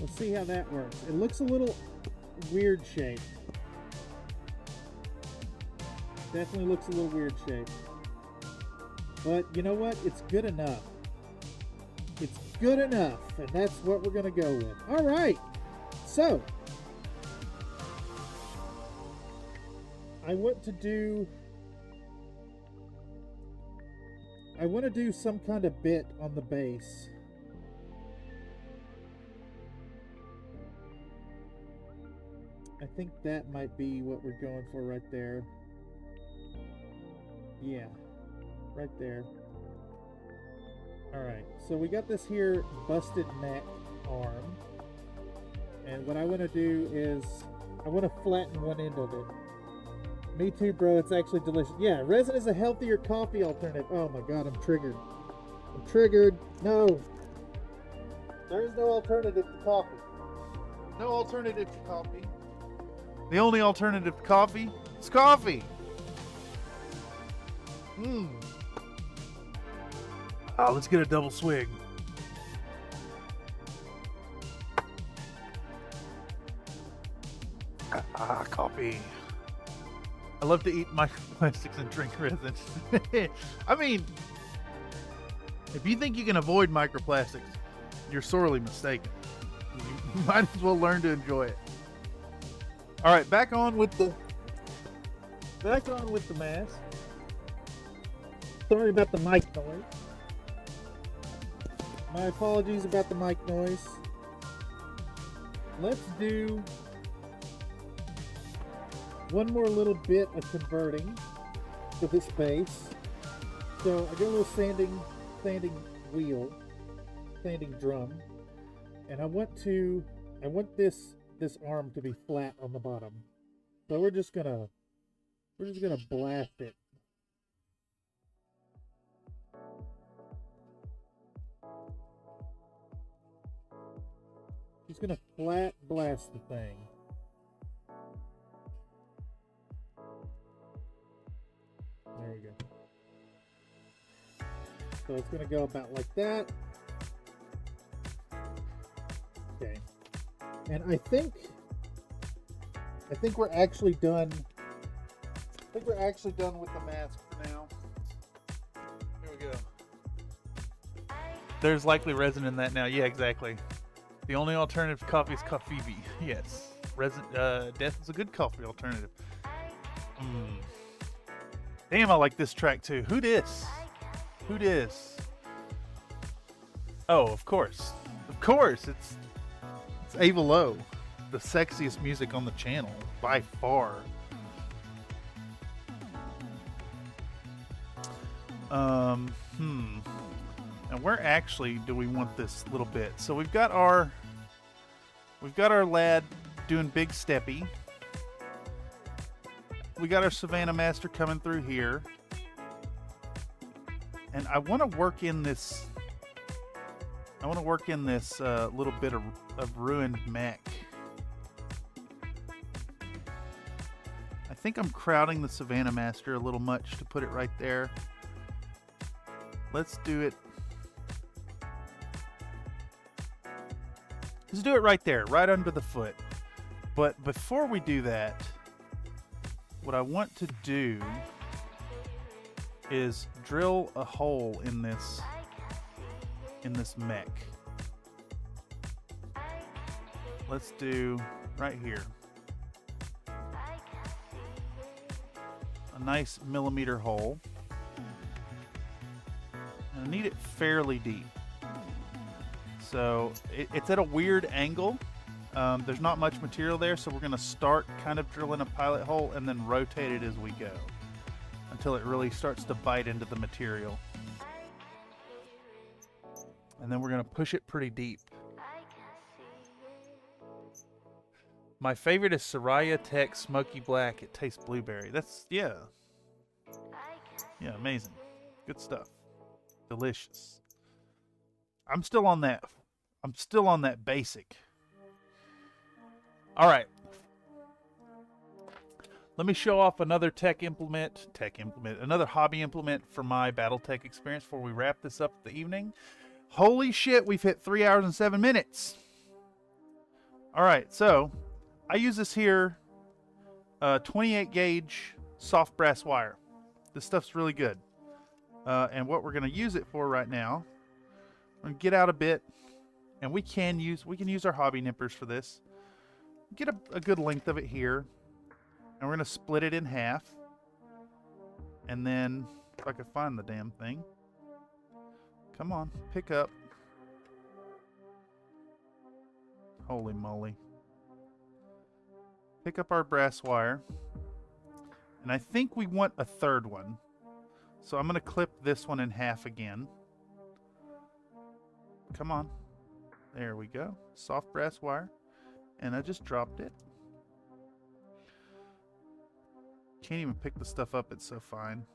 Let's see how that works. It looks a little weird shaped. Definitely looks a little weird shaped. But you know what? It's good enough. It's good enough, and that's what we're going to go with. All right. So, I want to do some kind of bit on the base. I think that might be what we're going for right there. Yeah, right there. Alright, so we got this here busted Mech arm. And what I want to do is, I want to flatten one end of it. Me too, bro. It's actually delicious. Yeah, resin is a healthier coffee alternative. Oh my god, I'm triggered. I'm triggered. No. There is no alternative to coffee. No alternative to coffee. The only alternative to coffee is coffee. Oh, let's get a double swig. Coffee. I love to eat microplastics and drink resin. I mean, if you think you can avoid microplastics, you're sorely mistaken. You might as well learn to enjoy it. All right, back on with the mask. Sorry about the mic noise. My apologies about the mic noise. Let's do one more little bit of converting for this base. So I got a little sanding wheel, sanding drum, and I want this arm to be flat on the bottom. So we're just gonna blast it. Just gonna flat blast the thing. There we go. So it's gonna go about like that. Okay. And I think we're actually done. I think we're actually done with the mask for now. Here we go. There's likely resin in that now. Yeah, exactly. The only alternative to coffee is coffee. Yes. Resin, death is a good coffee alternative. Damn, I like this track too. Who dis? Who dis? Oh, of course. Of course. It's Ava Lowe. The sexiest music on the channel by far. And where actually do we want this little bit? So we've got our lad doing big steppy. We got our Savannah Master coming through here. And I want to work in this little bit of ruined Mech. I think I'm crowding the Savannah Master a little much to put it right there. Let's do it. Let's do it right there, right under the foot. But before we do that, what I want to do is drill a hole in this Mech. Let's do right here. A nice millimeter hole. And I need it fairly deep. So it's at a weird angle. There's not much material there, so we're going to start kind of drilling a pilot hole and then rotate it as we go until it really starts to bite into the material. And then we're going to push it pretty deep. My favorite is Soraya Tech Smoky Black. It tastes blueberry. That's, yeah, amazing. Good stuff. Delicious. I'm still on that basic. All right. Let me show off another another hobby implement for my Battletech experience before we wrap this up the evening. Holy shit, we've hit 3 hours and 7 minutes. All right, so I use this here 28 gauge soft brass wire. This stuff's really good. And what we're going to use it for right now, we're going to get out a bit, and we can use our hobby nippers for this. Get a good length of it here, and we're going to split it in half. And then, if I could find the damn thing, come on, pick up. Holy moly. Pick up our brass wire. And I think we want a third one. So I'm going to clip this one in half again. Come on. There we go. Soft brass wire. And I just dropped it. Can't even pick the stuff up. It's so fine.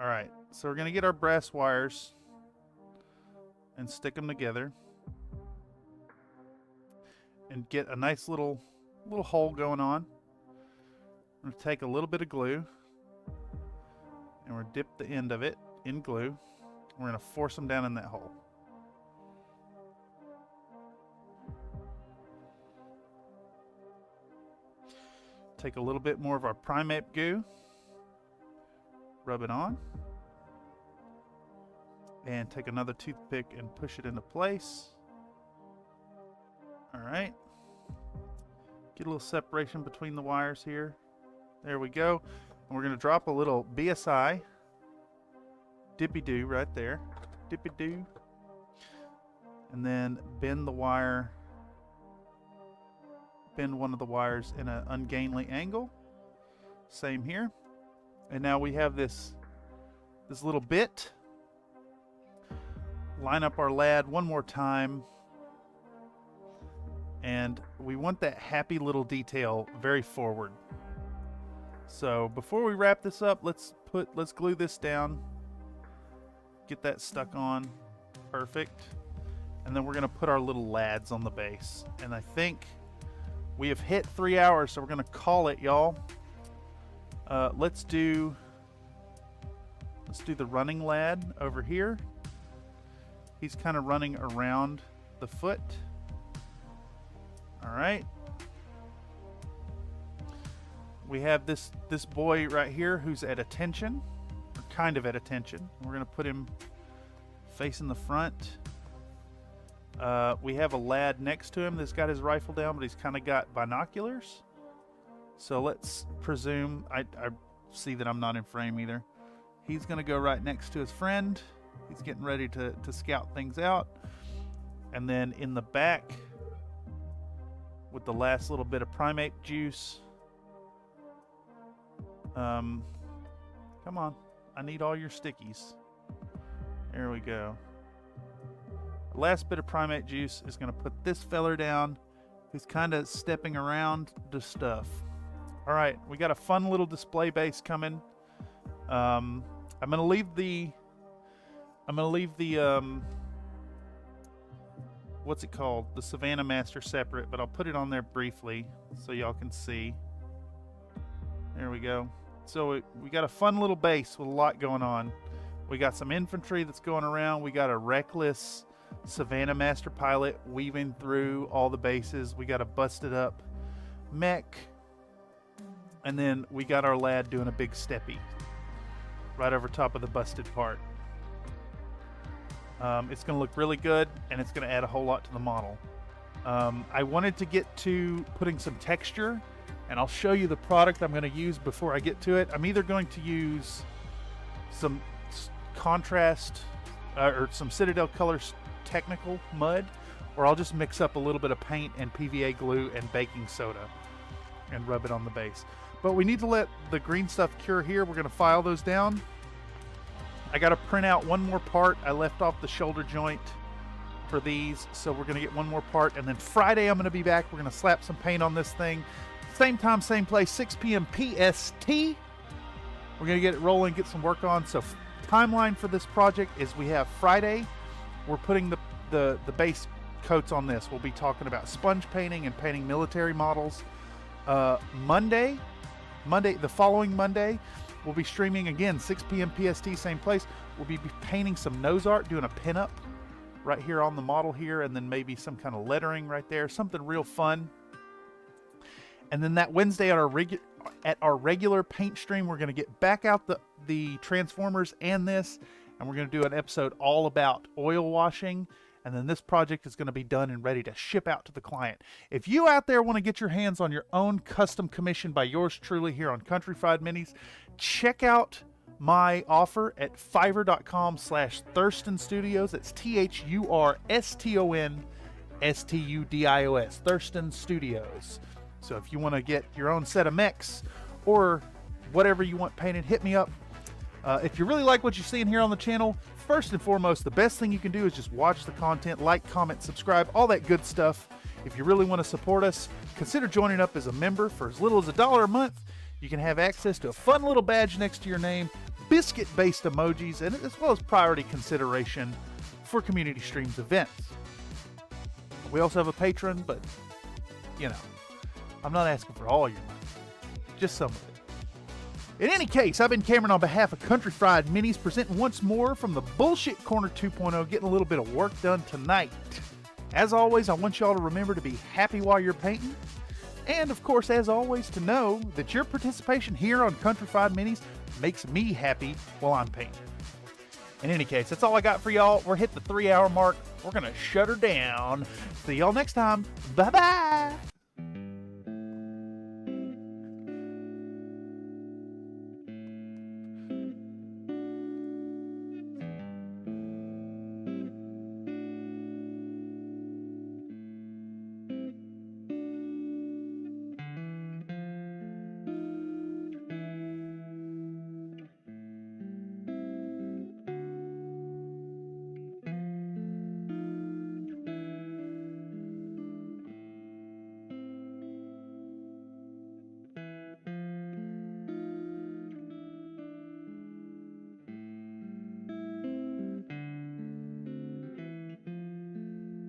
Alright. So we're going to get our brass wires and stick them together. And get a nice little hole going on. I'm going to take a little bit of glue. And we're dip the end of it in glue. We're going to force them down in that hole. Take a little bit more of our primate goo. Rub it on. And take another toothpick and push it into place. Alright. Get a little separation between the wires here. There we go. And we're going to drop a little BSI. Dippy-doo right there. Dippy-doo. And then bend the wire. Bend one of the wires in an ungainly angle. Same here. And now we have this little bit. Line up our lad one more time. And we want that happy little detail very forward. So before we wrap this up, let's glue this down. Get that stuck on. Perfect. And then we're going to put our little lads on the base. And I think we have hit 3 hours, so we're going to call it, y'all. Let's do the running lad over here. He's kind of running around the foot. All right. We have this boy right here who's at attention, or kind of at attention. We're going to put him facing the front. We have a lad next to him that's got his rifle down, but he's kind of got binoculars. So let's presume, I see that I'm not in frame either. He's going to go right next to his friend. He's getting ready to scout things out. And then in the back, with the last little bit of primate juice. Come on. I need all your stickies. There we go. The last bit of primate juice is going to put this feller down, who's kind of stepping around the stuff. All right, we got a fun little display base coming. I'm going to leave the what's it called? The Savannah Master separate, but I'll put it on there briefly so y'all can see. There we go. So we got a fun little base with a lot going on. We got some infantry that's going around. We got a reckless Savannah Master pilot weaving through all the bases. We got a busted up mech. And then we got our lad doing a big steppy right over top of the busted part. It's going to look really good, and it's going to add a whole lot to the model. I wanted to get to putting some texture, and I'll show you the product I'm going to use before I get to it. I'm either going to use some contrast or some Citadel Colors Technical mud, or I'll just mix up a little bit of paint and PVA glue and baking soda and rub it on the base. But we need to let the green stuff cure here. We're going to file those down. I got to print out one more part. I left off the shoulder joint for these, so we're going to get one more part. And then Friday I'm going to be back. We're going to slap some paint on this thing. Same time, same place, 6 p.m. PST. We're going to get it rolling, get some work on. So timeline for this project is we have Friday. We're putting the base coats on this. We'll be talking about sponge painting and painting military models. Monday, the following Monday, we'll be streaming again, 6 p.m. PST, same place. We'll be painting some nose art, doing a pinup right here on the model here, and then maybe some kind of lettering right there, something real fun. And then that Wednesday at our regular paint stream, we're going to get back out the Transformers and this, and we're going to do an episode all about oil washing. And then this project is going to be done and ready to ship out to the client. If you out there want to get your hands on your own custom commission by yours truly here on Country Fried Minis, check out my offer at fiverr.com/Thurston Studios. It's THURSTON Thurston Studios. So if you want to get your own set of mechs or whatever you want painted, hit me up. If you really like what you're seeing here on the channel, first and foremost, the best thing you can do is just watch the content, like, comment, subscribe, all that good stuff. If you really want to support us, consider joining up as a member for as little as $1 a month. You can have access to a fun little badge next to your name, biscuit-based emojis, and as well as priority consideration for Community Streams events. We also have a Patreon, but, you know, I'm not asking for all your money, just some of it. In any case, I've been Cameron on behalf of Country Fried Minis, presenting once more from the Bullshit Corner 2.0, getting a little bit of work done tonight. As always, I want y'all to remember to be happy while you're painting. And of course, as always, to know that your participation here on Country Fried Minis makes me happy while I'm painting. In any case, that's all I got for y'all. We're hit the 3-hour mark. We're going to shut her down. See y'all next time. Bye-bye.